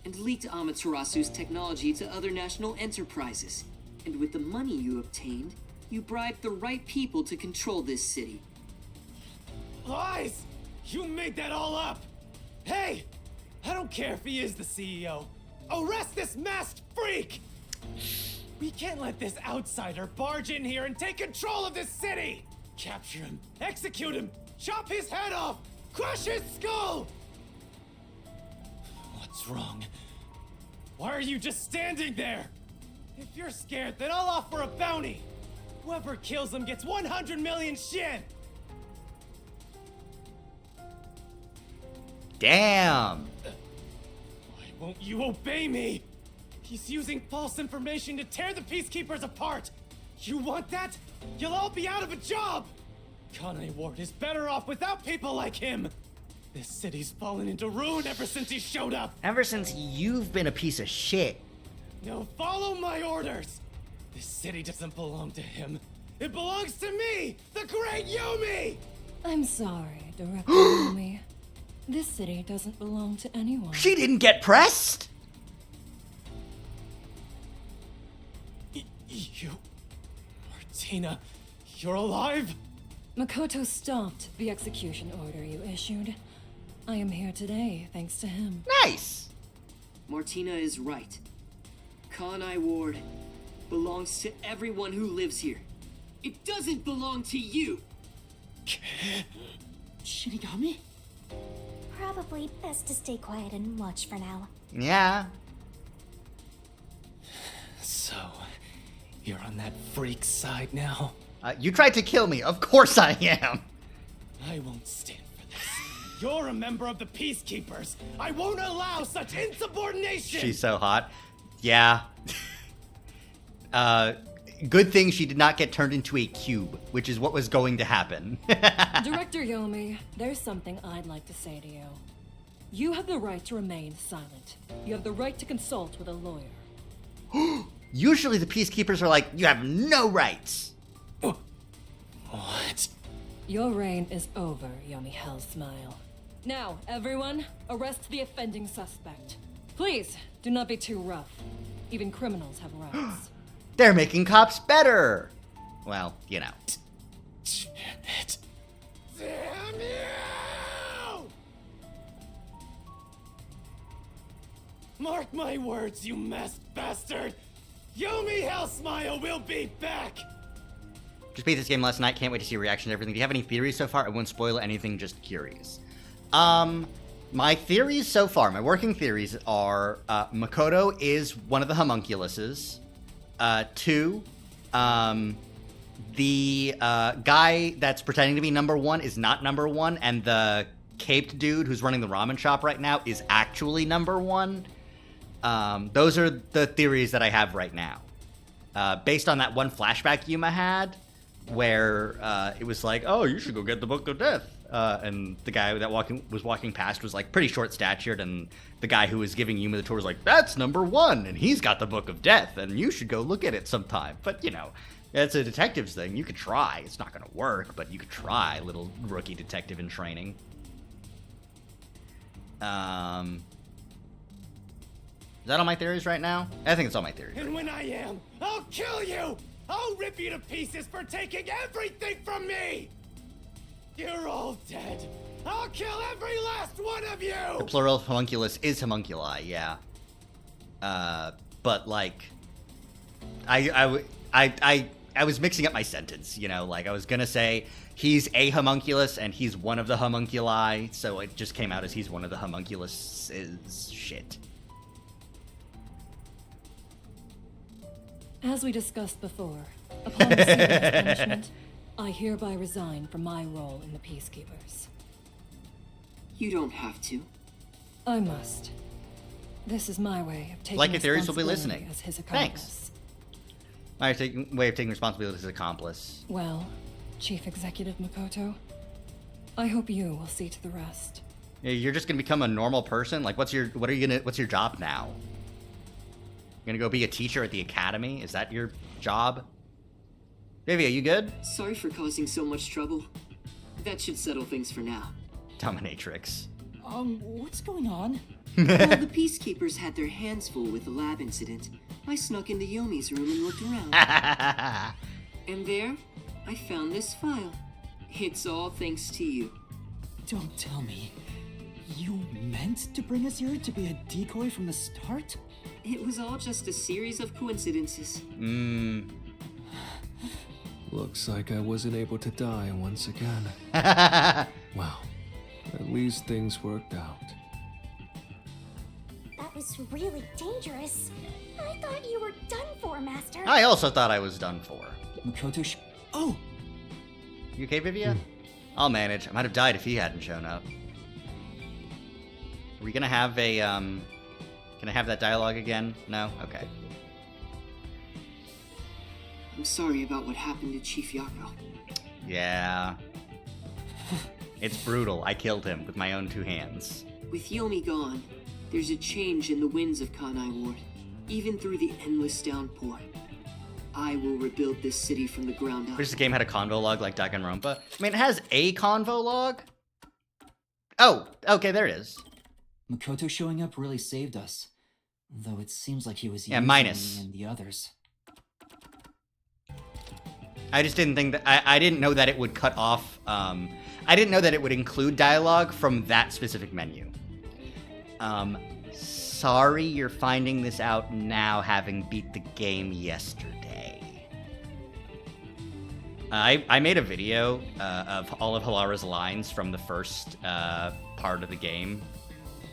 and leaked Amaterasu's technology to other national enterprises. And with the money you obtained, you bribed the right people to control this city. Lies! You made that all up! Hey! I don't care if he is the CEO. Arrest this masked freak! We can't let this outsider barge in here and take control of this city! Capture him, execute him, chop his head off, crush his skull! What's wrong? Why are you just standing there? If you're scared, then I'll offer a bounty! Whoever kills him gets 100 million shin! Damn! Why won't you obey me? He's using false information to tear the Peacekeepers apart! You want that? You'll all be out of a job! Kane Ward is better off without people like him! This city's fallen into ruin ever since he showed up! Ever since you've been a piece of shit. Now follow my orders! This city doesn't belong to him. It belongs to me! The great Yumi! I'm sorry, Director Yumi. This city doesn't belong to anyone. She didn't get pressed? You... Martina, you're alive? Makoto stopped the execution order you issued. I am here today, thanks to him. Nice! Martina is right. Kanai Ward belongs to everyone who lives here. It doesn't belong to you! Shinigami? Probably best to stay quiet and watch for now. Yeah. So, you're on that freak's side now? You tried to kill me. Of course I am. I won't stand for this. You're a member of the Peacekeepers. I won't allow such insubordination! She's so hot. Yeah. Good thing she did not get turned into a cube, which is what was going to happen. Director Yomi, there's something I'd like to say to you. You have the right to remain silent. You have the right to consult with a lawyer. Usually the Peacekeepers are like, you have no rights. What? Your reign is over, Yomi Hellsmile. Now, everyone, arrest the offending suspect. Please, do not be too rough. Even criminals have rights. They're making cops better. Well, you know. Damn it. Damn you! Mark my words, you masked bastard! Yomi Hellsmile will be back! Just beat this game last night. Can't wait to see your reaction to everything. Do you have any theories so far? I won't spoil anything, just curious. My theories so far, my working theories are Makoto is one of the homunculuses. 2, the guy that's pretending to be number 1 is not number 1, and the caped dude who's running the ramen shop right now is actually number 1. Those are the theories that I have right now. Based on that one flashback Yuma had, where it was like, oh, you should go get the Book of Death. And the guy that was walking past was like pretty short-statured, and the guy who was giving Yuma the tour was like, that's number 1, and he's got the Book of Death, and you should go look at it sometime. But, you know, it's a detective's thing. You could try. It's not going to work, but you could try, little rookie detective in training. Is that all my theories right now? I think it's all my theories. And when I am, I'll kill you! I'll rip you to pieces for taking everything from me! You're all dead. I'll kill every last one of you! The plural of homunculus is homunculi, yeah. But like, I was mixing up my sentence, you know, like I was gonna say he's a homunculus and he's one of the homunculi, so it just came out as he's one of the homunculuses. Shit. As we discussed before, upon receiving this punishment, I hereby resign from my role in the Peacekeepers. You don't have to. I must. This is my way of taking Like your theories will be responsibility listening. as his accomplice. Thanks. My way of taking responsibility as accomplice. Well, Chief Executive Makoto, I hope you will see to the rest. You're just gonna become a normal person? Like, what's your job now? You're gonna go be a teacher at the academy? Is that your job? Vivia, you good? Sorry for causing so much trouble. That should settle things for now. Dominatrix. What's going on? While the Peacekeepers had their hands full with the lab incident, I snuck into Yomi's room and looked around. And there, I found this file. It's all thanks to you. Don't tell me. You meant to bring us here to be a decoy from the start? It was all just a series of coincidences. Looks like I wasn't able to die once again. Well, at least things worked out. That was really dangerous. I thought you were done for, Master. I also thought I was done for. Makoto Oh! You okay, Vivia? I'll manage. I might have died if he hadn't shown up. Are we gonna have a, Can I have that dialogue again? No? Okay. I'm sorry about what happened to Chief Yako. Yeah. It's brutal. I killed him with my own 2 hands. With Yomi gone, there's a change in the winds of Kanai Ward, even through the endless downpour. I will rebuild this city from the ground up. Wish this game had a convo log like Danganronpa. I mean, it has a convo log. Oh, okay, there it is. Makoto showing up really saved us. Though it seems like he was Yeah, using minus. me and the others. I just didn't think that... I didn't know that it would cut off... I didn't know that it would include dialogue from that specific menu. Sorry you're finding this out now, having beat the game yesterday. I made a video of all of Halara's lines from the first part of the game.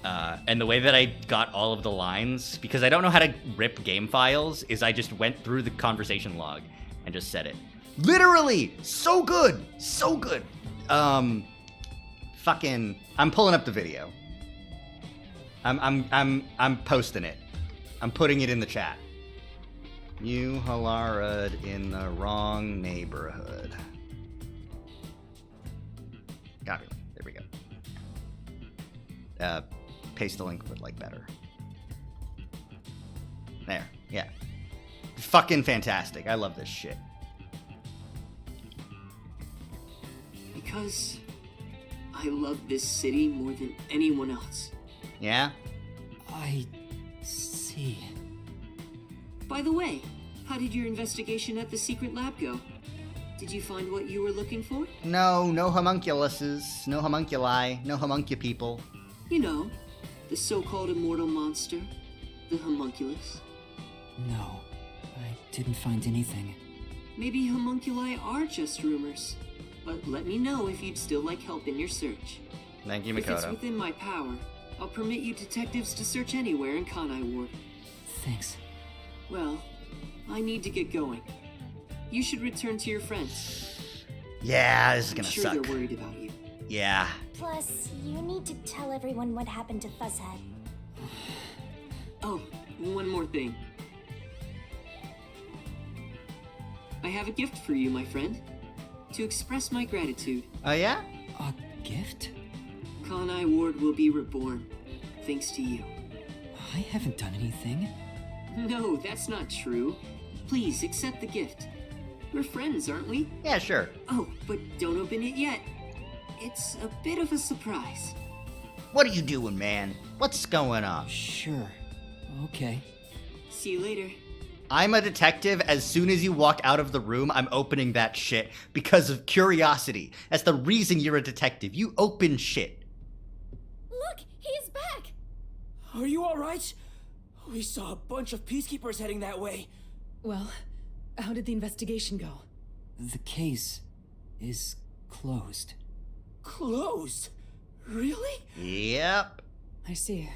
And the way that I got all of the lines, because I don't know how to rip game files, is I just went through the conversation log and just said it. Literally! So good! So good! Fucking... I'm pulling up the video. I'm posting it. I'm putting it in the chat. You Halara'd in the wrong neighborhood. Got it. There we go. Paste the link, but like better. There. Yeah. Fucking fantastic. I love this shit. Because I love this city more than anyone else. Yeah? I see. By the way, how did your investigation at the secret lab go? Did you find what you were looking for? No homunculuses. No homunculi. No homuncu people. You know, the so-called immortal monster, the homunculus. No, I didn't find anything. Maybe homunculi are just rumors, but let me know if you'd still like help in your search. Thank you, If it's Makoto. within my power, I'll permit you detectives to search anywhere in Kanai Ward. Thanks. Well, I need to get going. You should return to your friends. Yeah, this is I'm gonna sure suck. they're worried about you. Yeah. Plus, you need to tell everyone what happened to Fuzzhead. Oh, one more thing. I have a gift for you, my friend. To express my gratitude. Oh, yeah? A gift? Kanai Ward will be reborn, thanks to you. I haven't done anything. No, that's not true. Please, accept the gift. We're friends, aren't we? Yeah, sure. Oh, but don't open it yet. It's a bit of a surprise. What are you doing, man? What's going on? Sure. Okay. See you later. I'm a detective. As soon as you walk out of the room, I'm opening that shit because of curiosity. That's the reason you're a detective. You open shit. Look, he's back! Are you alright? We saw a bunch of peacekeepers heading that way. Well, how did the investigation go? The case is closed. Closed? Really? Yep. I see.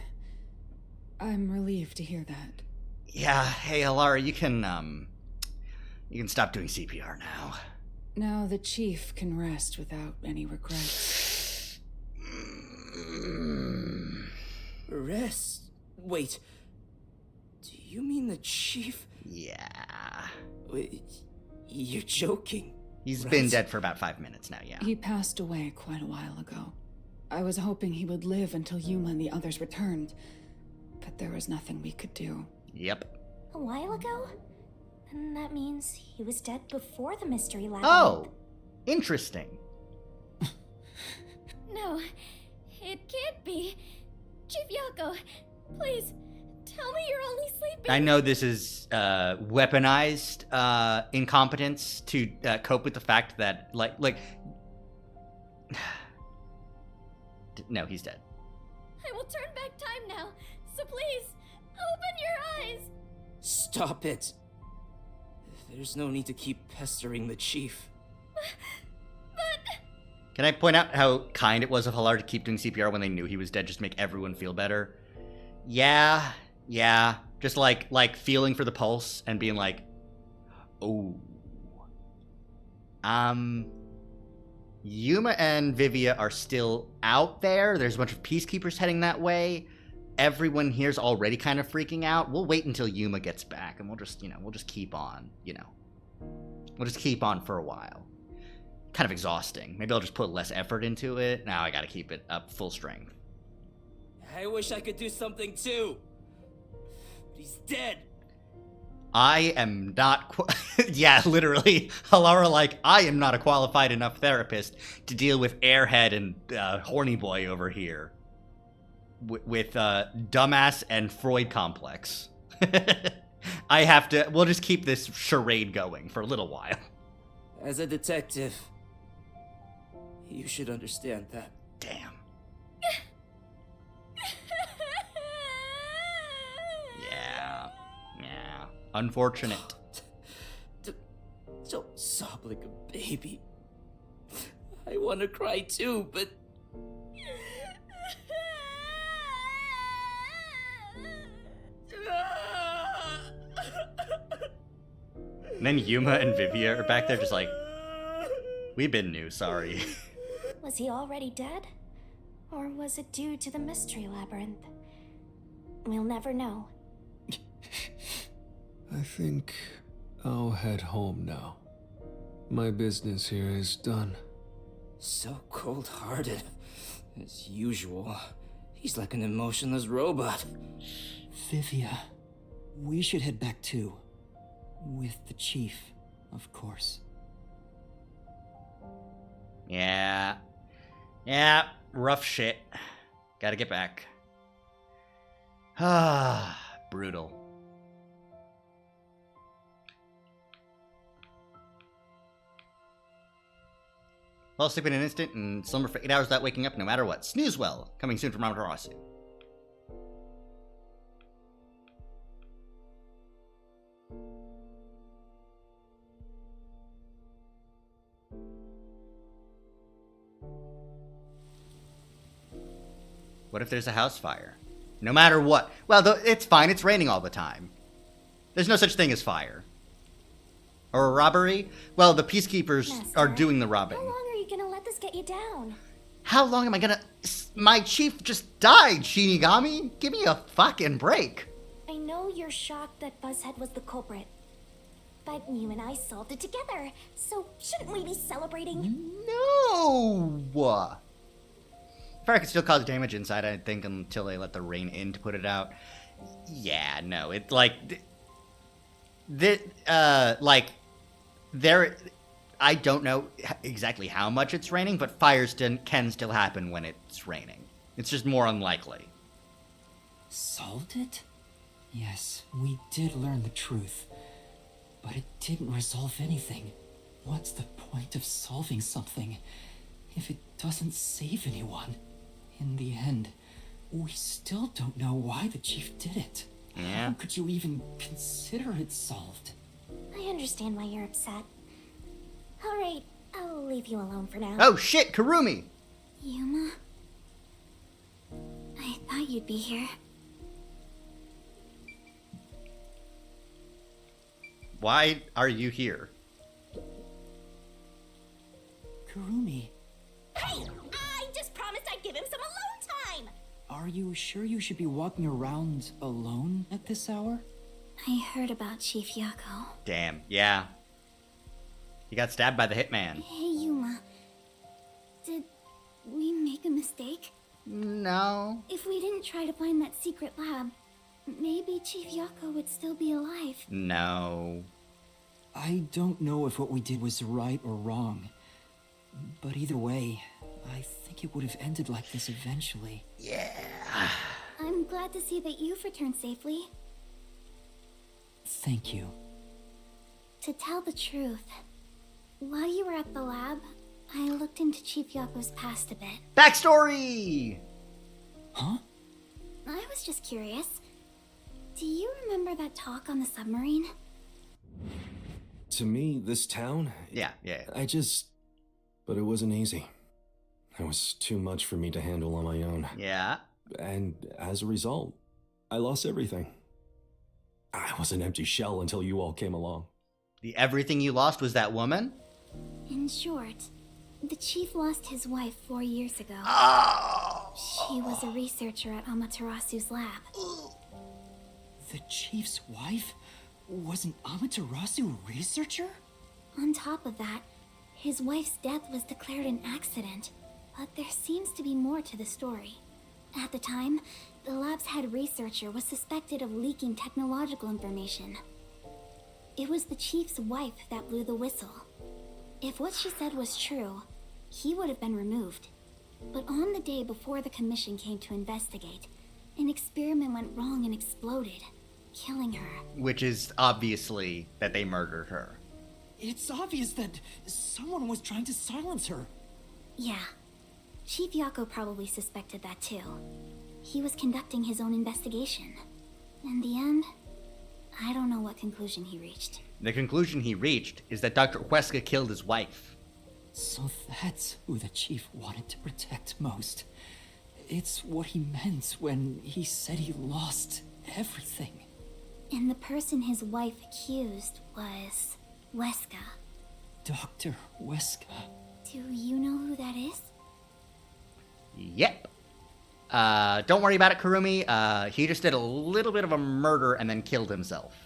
I'm relieved to hear that. Yeah, hey, Alara, you can stop doing CPR now. Now the chief can rest without any regrets. Rest? Wait. Do you mean the chief? Yeah. Wait, you're joking. He's right? been dead for about 5 minutes now, yeah. He passed away quite a while ago. I was hoping he would live until Yuma and the others returned, but there was nothing we could do. Yep. A while ago? And that means he was dead before the mystery lab. Oh, interesting. No, it can't be. Chief Yako, please, tell me you're only sleeping. I know this is weaponized incompetence to cope with the fact that, like, no, he's dead. I will turn back time now, so please, open your eyes. Stop it. There's no need to keep pestering the chief. But... Can I point out how kind it was of Halar to keep doing CPR when they knew he was dead, just to make everyone feel better? Yeah. Just like feeling for the pulse and being like, oh. Yuma and Vivia are still out there. There's a bunch of peacekeepers heading that way. Everyone here's already kind of freaking out. We'll wait until Yuma gets back and we'll just keep on, We'll just keep on for a while. Kind of exhausting. Maybe I'll just put less effort into it. Now I gotta keep it up full strength. I wish I could do something too. But he's dead. I am not... yeah, literally. Halara, I am not a qualified enough therapist to deal with Airhead and Horny Boy over here. With dumbass and Freud complex. I have to... We'll just keep this charade going for a little while. As a detective, you should understand that. Damn. Yeah. Unfortunate. Don't sob like a baby. I want to cry too, but... And then Yuma and Vivia are back there just like, we've been new, sorry. Was he already dead? Or was it due to the mystery labyrinth? We'll never know. I think I'll head home now. My business here is done. So cold-hearted. As usual. He's like an emotionless robot. Vivia, we should head back too. With the chief, of course. Yeah, rough shit. Gotta get back. Ah, brutal. Fall asleep in an instant and slumber for 8 hours without waking up no matter what. Snooze well. Coming soon from Amaterasu. What if there's a house fire? No matter what. Well, it's fine. It's raining all the time. There's no such thing as fire. Or a robbery? Well, the peacekeepers are doing the robbing. How long are you gonna let this get you down? How long am I gonna... My chief just died, Shinigami. Give me a fucking break. I know you're shocked that Buzzhead was the culprit. But you and I solved it together. So shouldn't we be celebrating? No! Fire could still cause damage inside, I think, until they let the rain in to put it out. Yeah, no, it's I don't know exactly how much it's raining, but fires can still happen when it's raining. It's just more unlikely. Solved it? Yes, we did learn the truth. But it didn't resolve anything. What's the point of solving something if it doesn't save anyone? In the end, we still don't know why the chief did it. Yeah. How could you even consider it solved? I understand why you're upset. Alright, I'll leave you alone for now. Oh shit, Kurumi! Yuma? I thought you'd be here. Why are you here? Kurumi, Hey! I just promised I'd give him some alone time! are you sure you should be walking around alone at this hour? I heard about Chief Yako. Damn, yeah. He got stabbed by the hitman. Hey, Yuma. Did we make a mistake? No. If we didn't try to find that secret lab, maybe Chief Yako would still be alive. No. I don't know if what we did was right or wrong. But either way, I think it would have ended like this eventually. Yeah. I'm glad to see that you've returned safely. Thank you. To tell the truth, while you were at the lab, I looked into Chief Yako's past a bit. Backstory! Huh? I was just curious. Do you remember that talk on the submarine? To me, this town, Yeah. But it wasn't easy. It was too much for me to handle on my own. Yeah. And as a result, I lost everything. I was an empty shell until you all came along. The everything you lost was that woman? In short, the chief lost his wife 4 years ago. Oh! She was a researcher at Amaterasu's lab. The chief's wife was an Amaterasu researcher? On top of that, his wife's death was declared an accident, but there seems to be more to the story. At the time, the lab's head researcher was suspected of leaking technological information. It was the chief's wife that blew the whistle. If what she said was true, he would have been removed. But on the day before the commission came to investigate, an experiment went wrong and exploded, killing her. Which is obviously that they murdered her. It's obvious that someone was trying to silence her. Yeah, Chief Yako probably suspected that too. He was conducting his own investigation. In the end, I don't know what conclusion he reached. The conclusion he reached is that Dr. Huesca killed his wife. So that's who the chief wanted to protect most. It's what he meant when he said he lost everything. And the person his wife accused was Huesca. Dr. Huesca. Do you know who that is? Yep. Don't worry about it, Kurumi. He just did a little bit of a murder and then killed himself.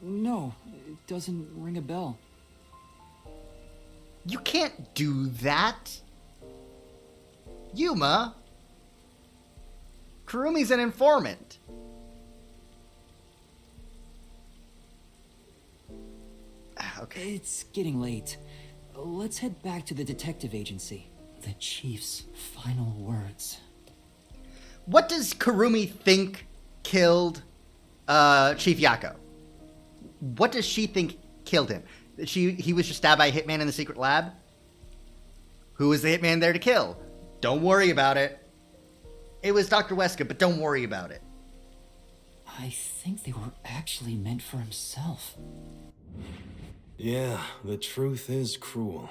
No, it doesn't ring a bell. You can't do that. Yuma. Kurumi's an informant. Okay. It's getting late. Let's head back to the detective agency. The chief's final words. What does Kurumi think killed Chief Yako? What does she think killed him? He was just stabbed by a hitman in the secret lab? Who was the hitman there to kill? Don't worry about it. It was Dr. Huesca, but don't worry about it. I think they were actually meant for himself. Yeah, the truth is cruel.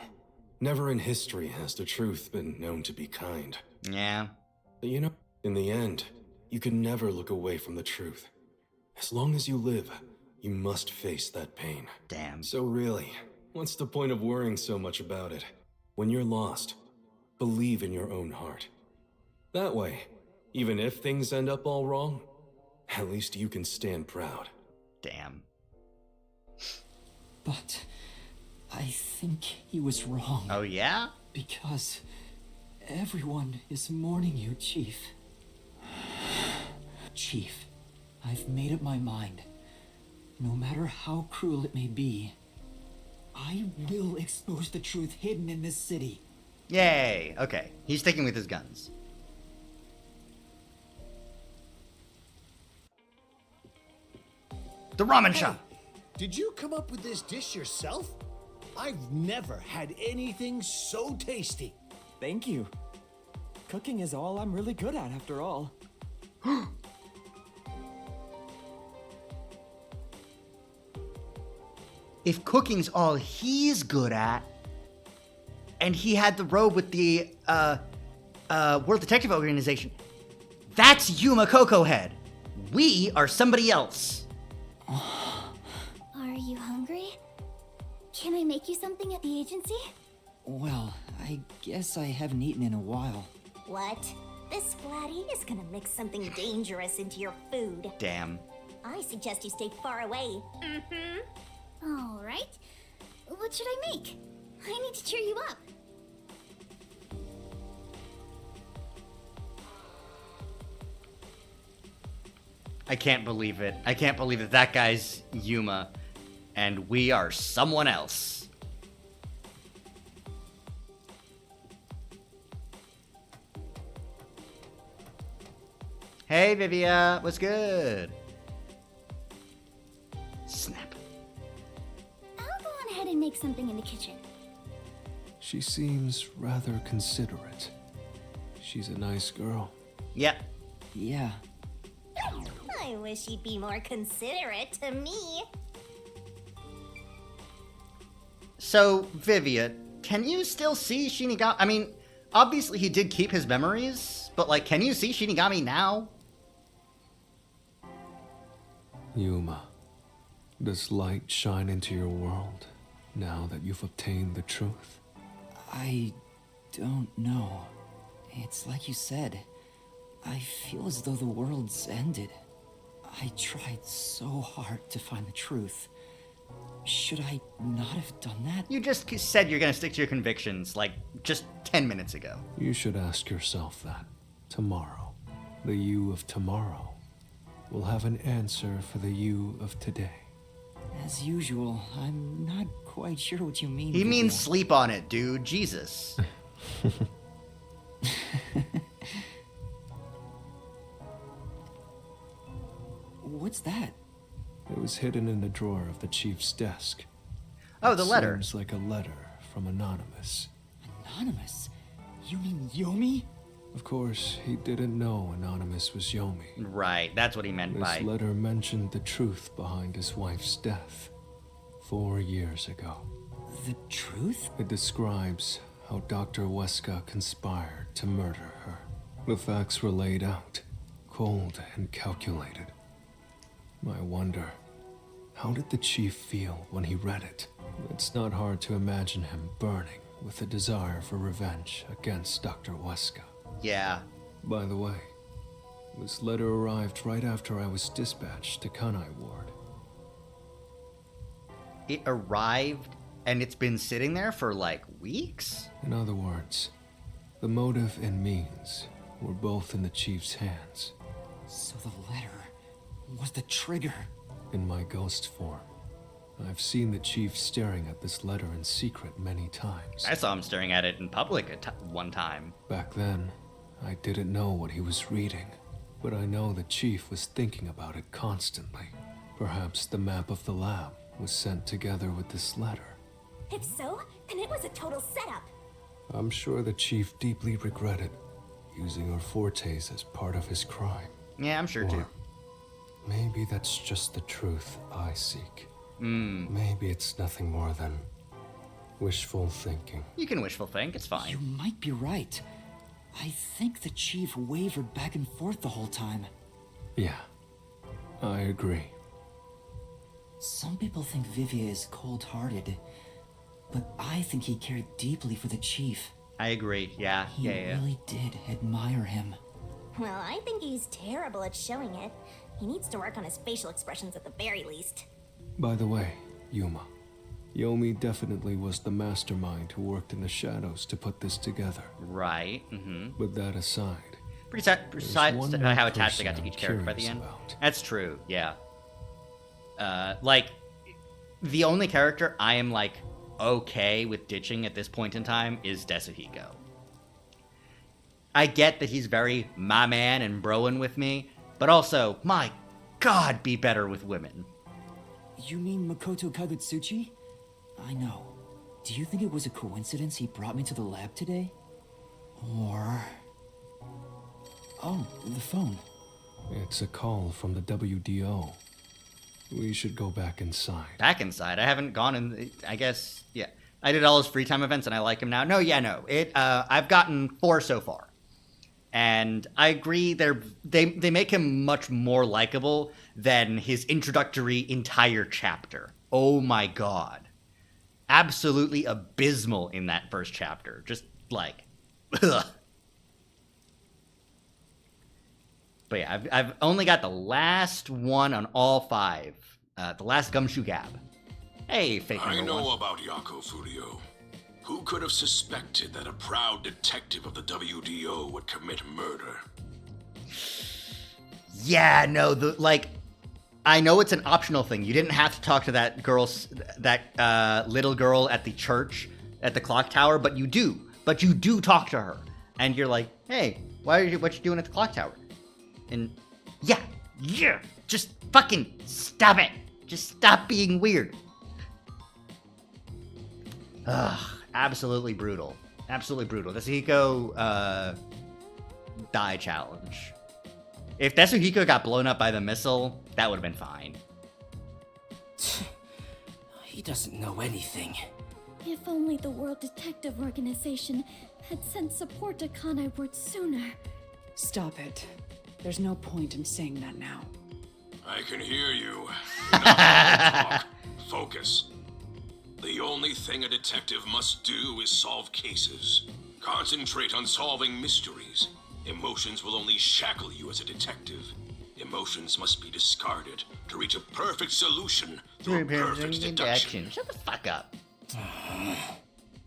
Never in history has the truth been known to be kind. Yeah. But you know, in the end, you can never look away from the truth. As long as you live, you must face that pain. Damn. So really, what's the point of worrying so much about it? When you're lost, believe in your own heart. That way, even if things end up all wrong, at least you can stand proud. Damn. But I think he was wrong. Oh, yeah? Because everyone is mourning you, Chief. Chief, I've made up my mind. No matter how cruel it may be, I will expose the truth hidden in this city. Yay! Okay, he's sticking with his guns. The ramen shop! Did you come up with this dish yourself? I've never had anything so tasty. Thank you. Cooking is all I'm really good at, after all. If cooking's all he's good at, and he had the robe with the World Detective Organization, that's Yuma Coco Head. We are somebody else. Are you hungry? Can I make you something at the agency? Well, I guess I haven't eaten in a while. What? This Splatty is gonna mix something dangerous into your food. Damn. I suggest you stay far away. All right. What should I make? I need to cheer you up. I can't believe it. I can't believe that that guy's Yuma, and we are someone else. Hey, Vivia, what's good? Snap. I'll go on ahead and make something in the kitchen. She seems rather considerate. She's a nice girl. Yep. Yeah. I wish you'd be more considerate to me. So, Vivia, can you still see Shinigami? I mean, obviously he did keep his memories, but like, can you see Shinigami now? Yuma, does light shine into your world now that you've obtained the truth? I don't know. It's like you said. I feel as though the world's ended. I tried so hard to find the truth. Should I not have done that? You just said you're gonna stick to your convictions, like, just 10 minutes ago. You should ask yourself that. Tomorrow, the you of tomorrow will have an answer for the you of today. As usual, I'm not quite sure what you mean. He Vivia. means sleep on it, dude. Jesus. What's that? It was hidden in the drawer of the chief's desk. Oh, the letter. Seems like a letter from Anonymous. Anonymous? You mean Yomi? Of course, he didn't know Anonymous was Yomi. Right, that's what he meant by... This letter mentioned the truth behind his wife's death 4 years ago. The truth? It describes how Dr. Weska conspired to murder her. The facts were laid out, cold and calculated. I wonder, how did the chief feel when he read it? It's not hard to imagine him burning with a desire for revenge against Dr. Weska. Yeah. By the way, this letter arrived right after I was dispatched to Kanai Ward. It arrived and it's been sitting there for like weeks? In other words, the motive and means were both in the chief's hands. So the letter was the trigger. In my ghost form, I've seen the chief staring at this letter in secret many times. I saw him staring at it in public one time. Back then, I didn't know what he was reading, but I know the chief was thinking about it constantly. Perhaps the map of the lab was sent together with this letter. If so, then it was a total setup. I'm sure the chief deeply regretted using our fortes as part of his crime. Yeah, I'm sure too. Maybe that's just the truth I seek. Maybe it's nothing more than wishful thinking. You can wishful think, it's fine. You might be right. I think the chief wavered back and forth the whole time. Yeah, I agree. Some people think Vivia is cold-hearted, but I think he cared deeply for the chief. I agree, yeah. He really did admire him. Well, I think he's terrible at showing it. He needs to work on his facial expressions at the very least. By the way, Yuma, Yomi definitely was the mastermind who worked in the shadows to put this together. Right, But that aside... Pretty sad how attached they got to each character by the end. About. That's true, yeah. Like, the only character I am, like, okay with ditching at this point in time is Desuhiko. I get that he's very my man and broing with me, but also, my God, be better with women. You mean Makoto Kagutsuchi? I know. Do you think it was a coincidence he brought me to the lab today? Or... Oh, the phone. It's a call from the WDO. We should go back inside. Back inside? I haven't gone in, I guess, yeah. I did all his free time events and I like him now. No. I've gotten 4 so far. And I agree, they make him much more likable than his introductory entire chapter. Oh my God. Absolutely abysmal in that first chapter. Just like, ugh. But yeah, I've only got the last one on all 5. The last Gumshoe Gab. Hey, fake number I know one. about Yako Furio. Who could have suspected that a proud detective of the WDO would commit murder? Yeah, no, I know it's an optional thing. You didn't have to talk to that little girl at the church, at the clock tower, but you do. But you do talk to her. And you're like, hey, what you doing at the clock tower? And yeah, just fucking stop it. Just stop being weird. Ugh, absolutely brutal. Absolutely brutal. The Suhiko die challenge. If Tetsuhiko got blown up by the missile, that would have been fine. He doesn't know anything. If only the World Detective Organization had sent support to Kanai Ward sooner. Stop it. There's no point in saying that now. I can hear you. Talk. Focus. The only thing a detective must do is solve cases. Concentrate on solving mysteries. Emotions will only shackle you as a detective. Emotions must be discarded to reach a perfect solution through a perfect deduction. Shut the fuck up.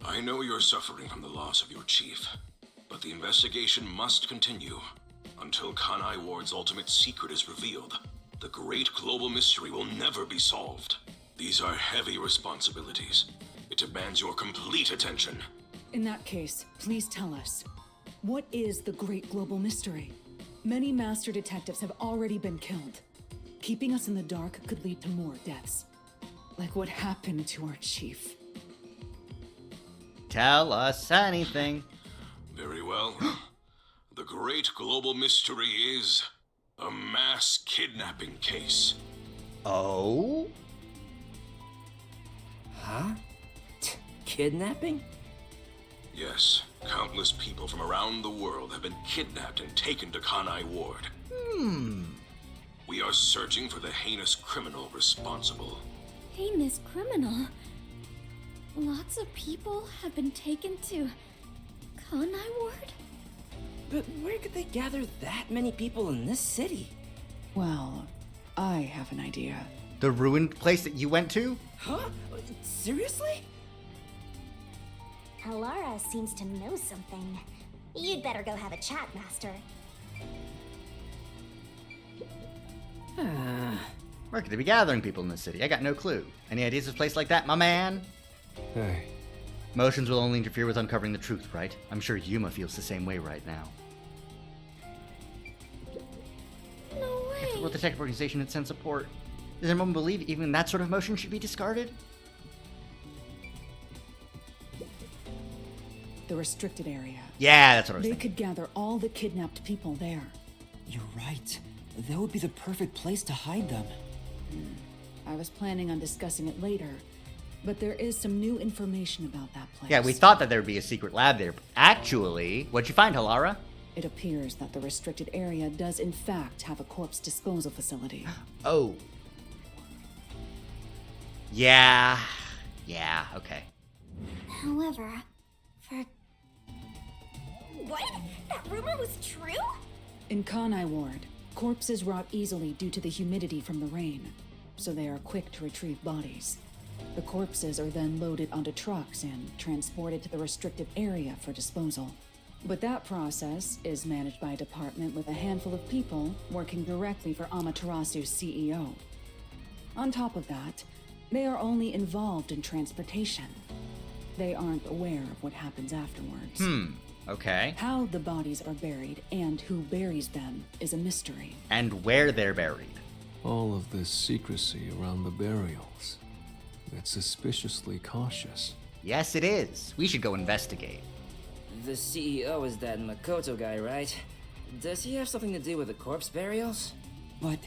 I know you're suffering from the loss of your chief, but the investigation must continue until Kanai Ward's ultimate secret is revealed. The great global mystery will never be solved. These are heavy responsibilities. It demands your complete attention. In that case, please tell us. What is the great global mystery? Many master detectives have already been killed. Keeping us in the dark could lead to more deaths. Like what happened to our chief. Tell us anything. Very well. The great global mystery is a mass kidnapping case. Oh? Huh? Kidnapping? Yes, countless people from around the world have been kidnapped and taken to Kanai Ward. We are searching for the heinous criminal responsible. Heinous criminal? Lots of people have been taken to Kanai Ward? But where could they gather that many people in this city? Well, I have an idea. The ruined place that you went to? Huh? Seriously? Alara seems to know something. You'd better go have a chat, Master. Where could they be gathering people in this city? I got no clue. Any ideas of a place like that, my man? Hey. Motions will only interfere with uncovering the truth, right? I'm sure Yuma feels the same way right now. No way. If the World Detective Organization had sent support, does anyone believe even that sort of motion should be discarded? The restricted area. Yeah, that's what I was They thinking. could gather all the kidnapped people there. You're right. That would be the perfect place to hide them. I was planning on discussing it later, but there is some new information about that place. Yeah, we thought that there would be a secret lab there. But actually, what'd you find, Halara? It appears that the restricted area does in fact have a corpse disposal facility. Oh. Yeah, okay. However, for... What? That rumor was true? In Kanai Ward, corpses rot easily due to the humidity from the rain, so they are quick to retrieve bodies. The corpses are then loaded onto trucks and transported to the restricted area for disposal. But that process is managed by a department with a handful of people working directly for Amaterasu's CEO. On top of that, they are only involved in transportation. They aren't aware of what happens afterwards. Okay. How the bodies are buried and who buries them is a mystery. And where they're buried. All of this secrecy around the burials. It's suspiciously cautious. Yes, it is. We should go investigate. The CEO is that Makoto guy, right? Does he have something to do with the corpse burials? But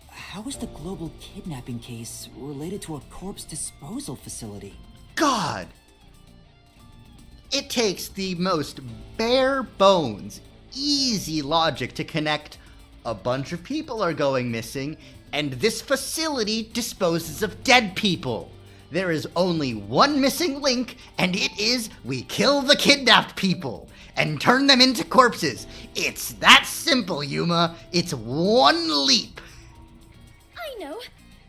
how is the global kidnapping case related to a corpse disposal facility? God! It takes the most bare bones, easy logic to connect a bunch of people are going missing, and this facility disposes of dead people. There is only one missing link, and it is we kill the kidnapped people and turn them into corpses. It's that simple, Yuma. It's one leap. I know.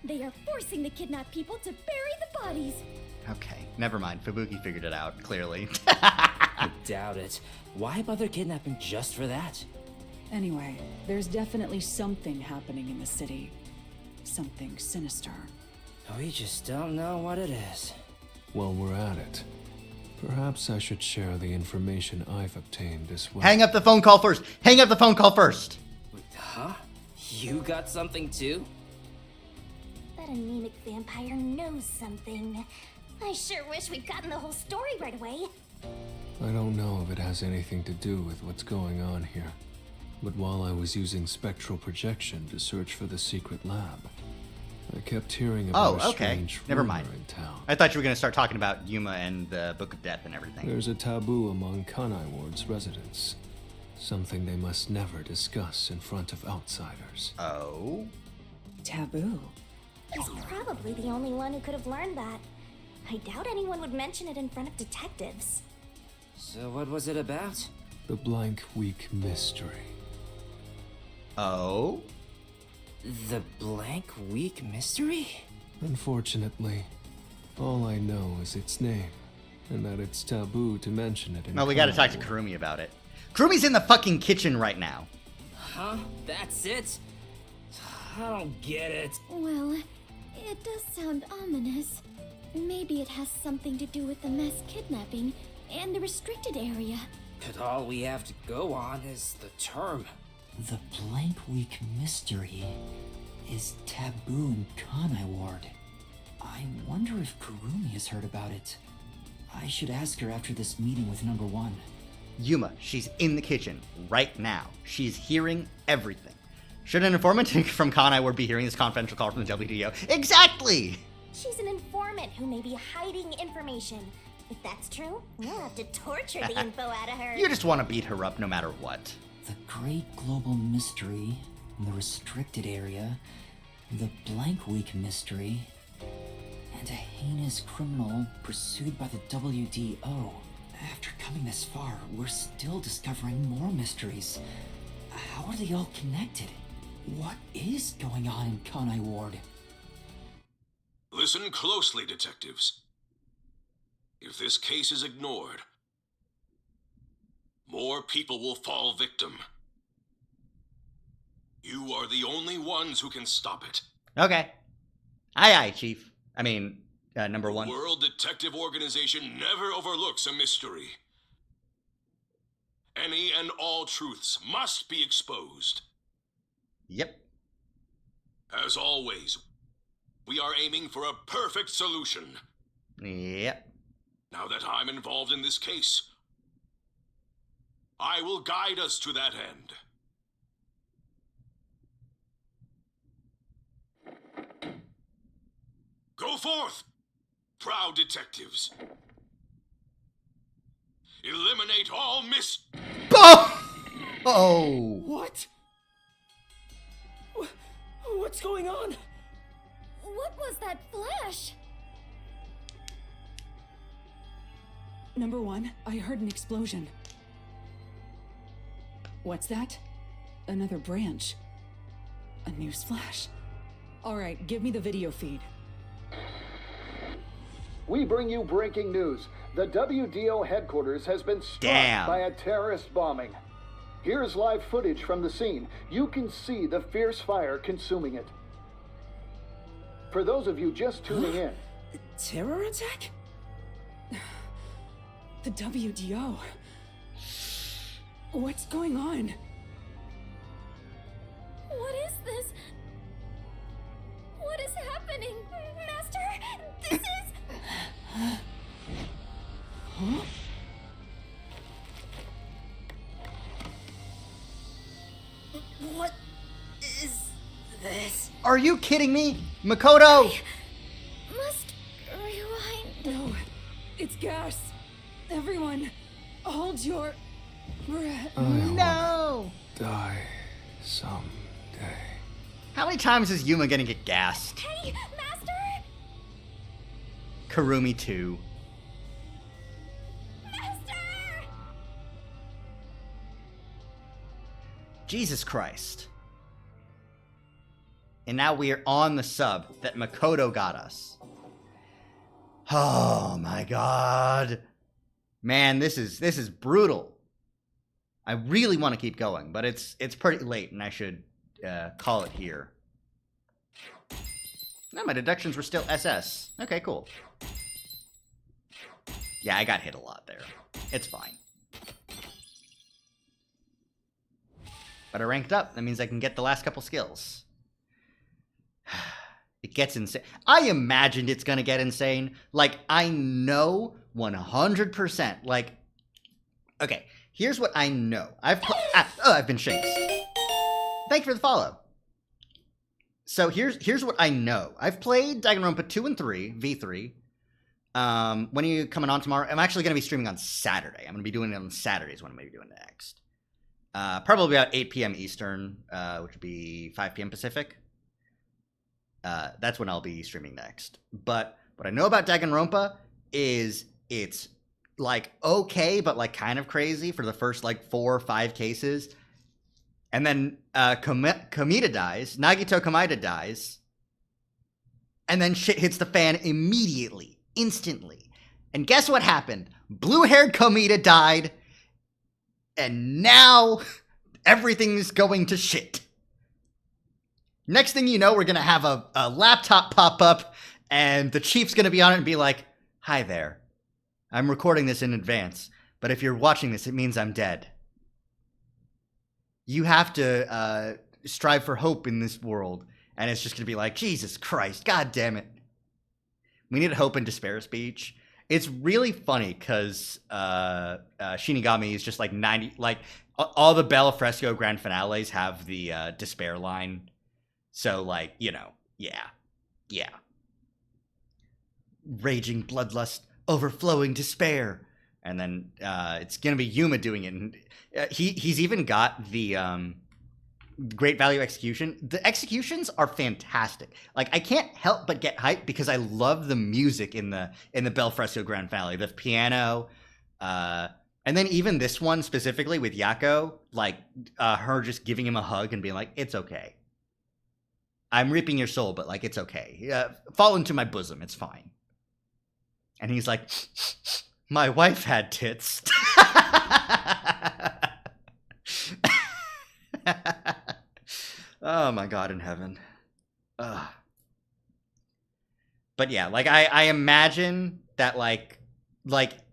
They are forcing the kidnapped people to bury the bodies. Okay, never mind. Fubuki figured it out, clearly. I doubt it. Why bother kidnapping just for that? Anyway, there's definitely something happening in the city. Something sinister. We just don't know what it is. While we're at it, perhaps I should share the information I've obtained as well. Hang up the phone call first. Hang up the phone call first. Wait, huh? You got something too? That anemic vampire knows something. I sure wish we'd gotten the whole story right away. I don't know if it has anything to do with what's going on here, but while I was using spectral projection to search for the secret lab, I kept hearing about a strange Never rumor mind. in town. I thought you were going to start talking about Yuma and the Book of Death and everything. There's a taboo among Kanai Ward's residents. Something they must never discuss in front of outsiders. Oh? Taboo? He's probably the only one who could have learned that. I doubt anyone would mention it in front of detectives. So what was it about? The Blank Week Mystery. Oh? The Blank Week Mystery? Unfortunately, all I know is its name, and that it's taboo to mention it in No, we gotta talk to Kanai Kurumi about it. Kurumi's in the fucking kitchen right now. Huh? That's it? I don't get it. Well, it does sound ominous. Maybe it has something to do with the mass kidnapping and the restricted area. But all we have to go on is the term. The Blank Week Mystery is taboo in Kanai Ward. I wonder if Kurumi has heard about it. I should ask her after this meeting with number 1. Yuma, she's in the kitchen right now. She's hearing everything. Should an informant from Kanai Ward be hearing this confidential call from the WDO? Exactly! She's an informant who may be hiding information. If that's true, we'll have to torture the info out of her. You just want to beat her up no matter what. The Great Global Mystery, the Restricted Area, the Blank Week Mystery, and a heinous criminal pursued by the WDO. After coming this far, we're still discovering more mysteries. How are they all connected? What is going on in Kanai Ward? Listen closely, detectives. If this case is ignored, more people will fall victim. You are the only ones who can stop it. Okay. Aye, Chief. I mean, number 1. The World Detective Organization never overlooks a mystery. Any and all truths must be exposed. Yep. As always, we are aiming for a perfect solution. Yep. Now that I'm involved in this case, I will guide us to that end. Go forth, proud detectives. Eliminate all Oh! What? What's going on? What was that flash? Number 1, I heard an explosion. What's that? Another branch. A news flash. Alright, give me the video feed. We bring you breaking news. The WDO headquarters has been struck by a terrorist bombing. Here's live footage from the scene. You can see the fierce fire consuming it. For those of you just tuning in. Terror attack? The WDO. What's going on? What is this? What is happening? Master, this is... Huh? What is this? Are you kidding me? Makoto! Must rewind. No, it's gas. Everyone, hold your breath. No! Die someday. How many times is Yuma gonna get gassed? Hey, Master! Karumi 2. Master! Jesus Christ. And now we are on the sub that Makoto got us. Oh my god. Man, this is brutal. I really want to keep going, but it's pretty late and I should call it here. No, my deductions were still SS. Okay, cool. Yeah, I got hit a lot there. It's fine. But I ranked up. That means I can get the last couple skills. It gets insane. I imagined it's gonna get insane. Like, I know 100%. Like, okay, here's what I know. I've been shanked. Thank you for the follow. So here's what I know. I've played Danganronpa 2 and 3, V3. When are you coming on tomorrow? I'm actually gonna be streaming on Saturday. I'm gonna be doing it on Saturdays when I'm gonna be doing it next. Probably about 8 p.m. Eastern, which would be 5 p.m. Pacific. That's when I'll be streaming next. But what I know about Danganronpa is it's like okay, but like kind of crazy for the first like 4 or 5 cases. And then Kamita dies, Nagito Kamita dies. And then shit hits the fan immediately, instantly. And guess what happened? Blue-haired Kamita died. And now everything's going to shit. Next thing you know, we're going to have a laptop pop up, and the chief's going to be on it and be like, "Hi there. I'm recording this in advance, but if you're watching this, it means I'm dead. You have to strive for hope in this world." And it's just going to be like, Jesus Christ, God damn it. We need a hope and despair speech. It's really funny because Shinigami is just like 90, like all the Bella Fresco grand finales have the despair line. So, like, you know, yeah. Raging bloodlust, overflowing despair. And then it's going to be Yuma doing it. And he's even got the great value execution. The executions are fantastic. Like, I can't help but get hyped because I love the music in the Bel Fresco grand finale. The piano, and then even this one specifically with Yako, like her just giving him a hug and being like, "It's okay. I'm reaping your soul, but like, it's okay. Fall into my bosom. It's fine." And he's like, "My wife had tits." Oh my God in heaven. Ugh. But yeah, like I imagine that like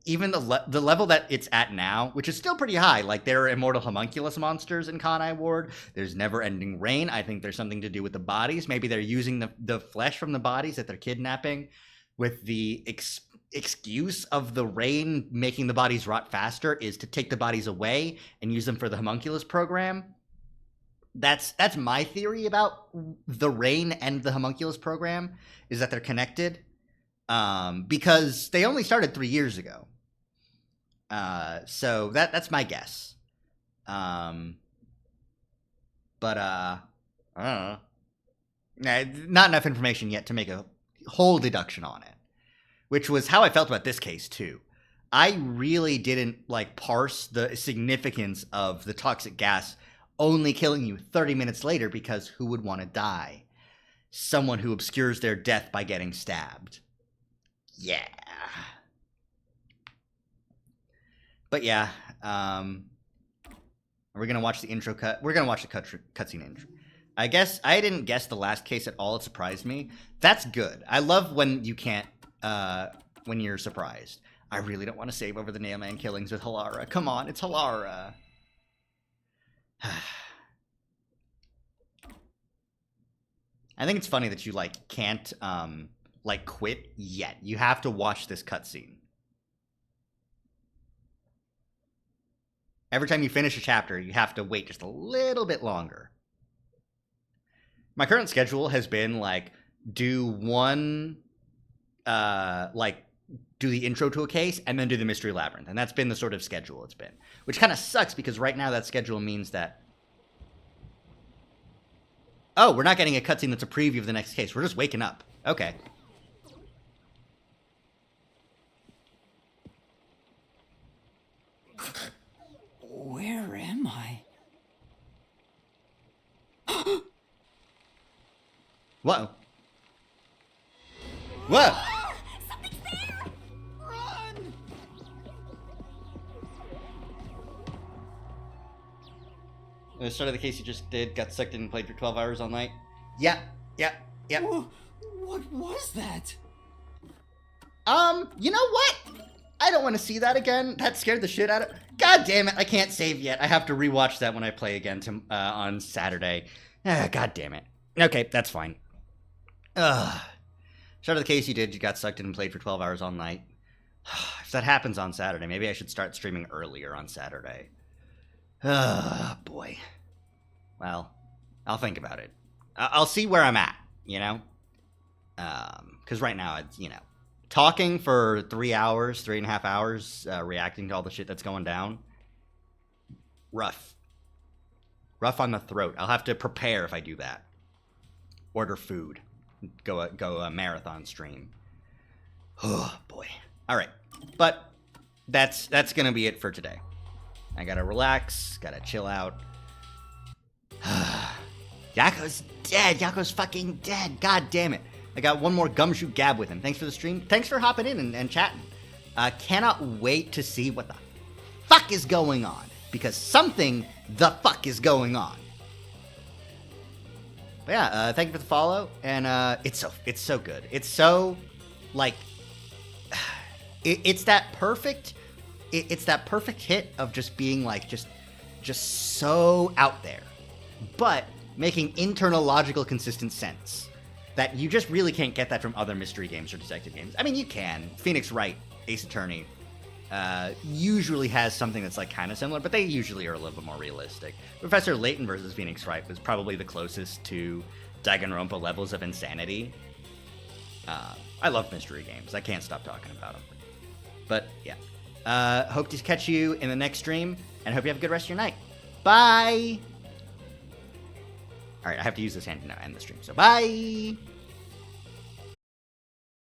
even the level that it's at now, which is still pretty high, like there are immortal homunculus monsters in Kanai Ward. There's never-ending rain. I think there's something to do with the bodies. Maybe they're using the flesh from the bodies that they're kidnapping with the excuse of the rain making the bodies rot faster is to take the bodies away and use them for the homunculus program. That's my theory about the rain and the homunculus program, is that they're connected. Because they only started 3 years ago. So that's my guess. But I don't know. Not enough information yet to make a whole deduction on it. Which was how I felt about this case too. I really didn't like parse the significance of the toxic gas only killing you 30 minutes later, because who would want to die? Someone who obscures their death by getting stabbed. Yeah. But yeah, we're going to watch the intro cut. We're going to watch the cutscene intro. I guess I didn't guess the last case at all. It surprised me. That's good. I love when you can't, when you're surprised. I really don't want to save over the Nailman killings with Halara. Come on, it's Halara. I think it's funny that you, like, can't, like, quit yet. You have to watch this cutscene. Every time you finish a chapter, you have to wait just a little bit longer. My current schedule has been, like, do one, like, do the intro to a case, and then do the Mystery Labyrinth. And that's been the sort of schedule it's been. Which kind of sucks, because right now that schedule means that... Oh, we're not getting a cutscene that's a preview of the next case. We're just waking up. Okay. Where am I? Whoa. Whoa! Something's there! Run! At the start of the case you just did, got sucked in and played for 12 hours all night? Yep. What was that? You know what? I don't want to see that again. That scared the shit out of... God damn it, I can't save yet. I have to rewatch that when I play again on Saturday. God damn it. Okay, that's fine. Start of the case you did, you got sucked in and played for 12 hours all night. If that happens on Saturday, maybe I should start streaming earlier on Saturday. Boy. Well, I'll think about it. I'll see where I'm at, you know? Because right now, it's, you know, talking for 3 hours, 3.5 hours, reacting to all the shit that's going down. Rough. Rough on the throat. I'll have to prepare if I do that. Order food. Go a marathon stream. Oh, boy. All right. But that's going to be it for today. I got to relax. Got to chill out. Yako's dead. Yako's fucking dead. God damn it. I got one more gumshoe gab with him. Thanks for the stream. Thanks for hopping in and chatting. Cannot wait to see what the fuck is going on. Because something the fuck is going on. But yeah, thank you for the follow. And it's so good. It's so, like, it's that perfect, it's that perfect hit of just being like, just so out there. But making internal logical consistent sense. That you just really can't get that from other mystery games or detective games. I mean, you can. Phoenix Wright, Ace Attorney, usually has something that's like kind of similar, but they usually are a little bit more realistic. Professor Layton versus Phoenix Wright was probably the closest to Danganronpa levels of insanity. I love mystery games. I can't stop talking about them. But yeah, hope to catch you in the next stream, and hope you have a good rest of your night. Bye. All right, I have to use this hand to now end the stream. So bye.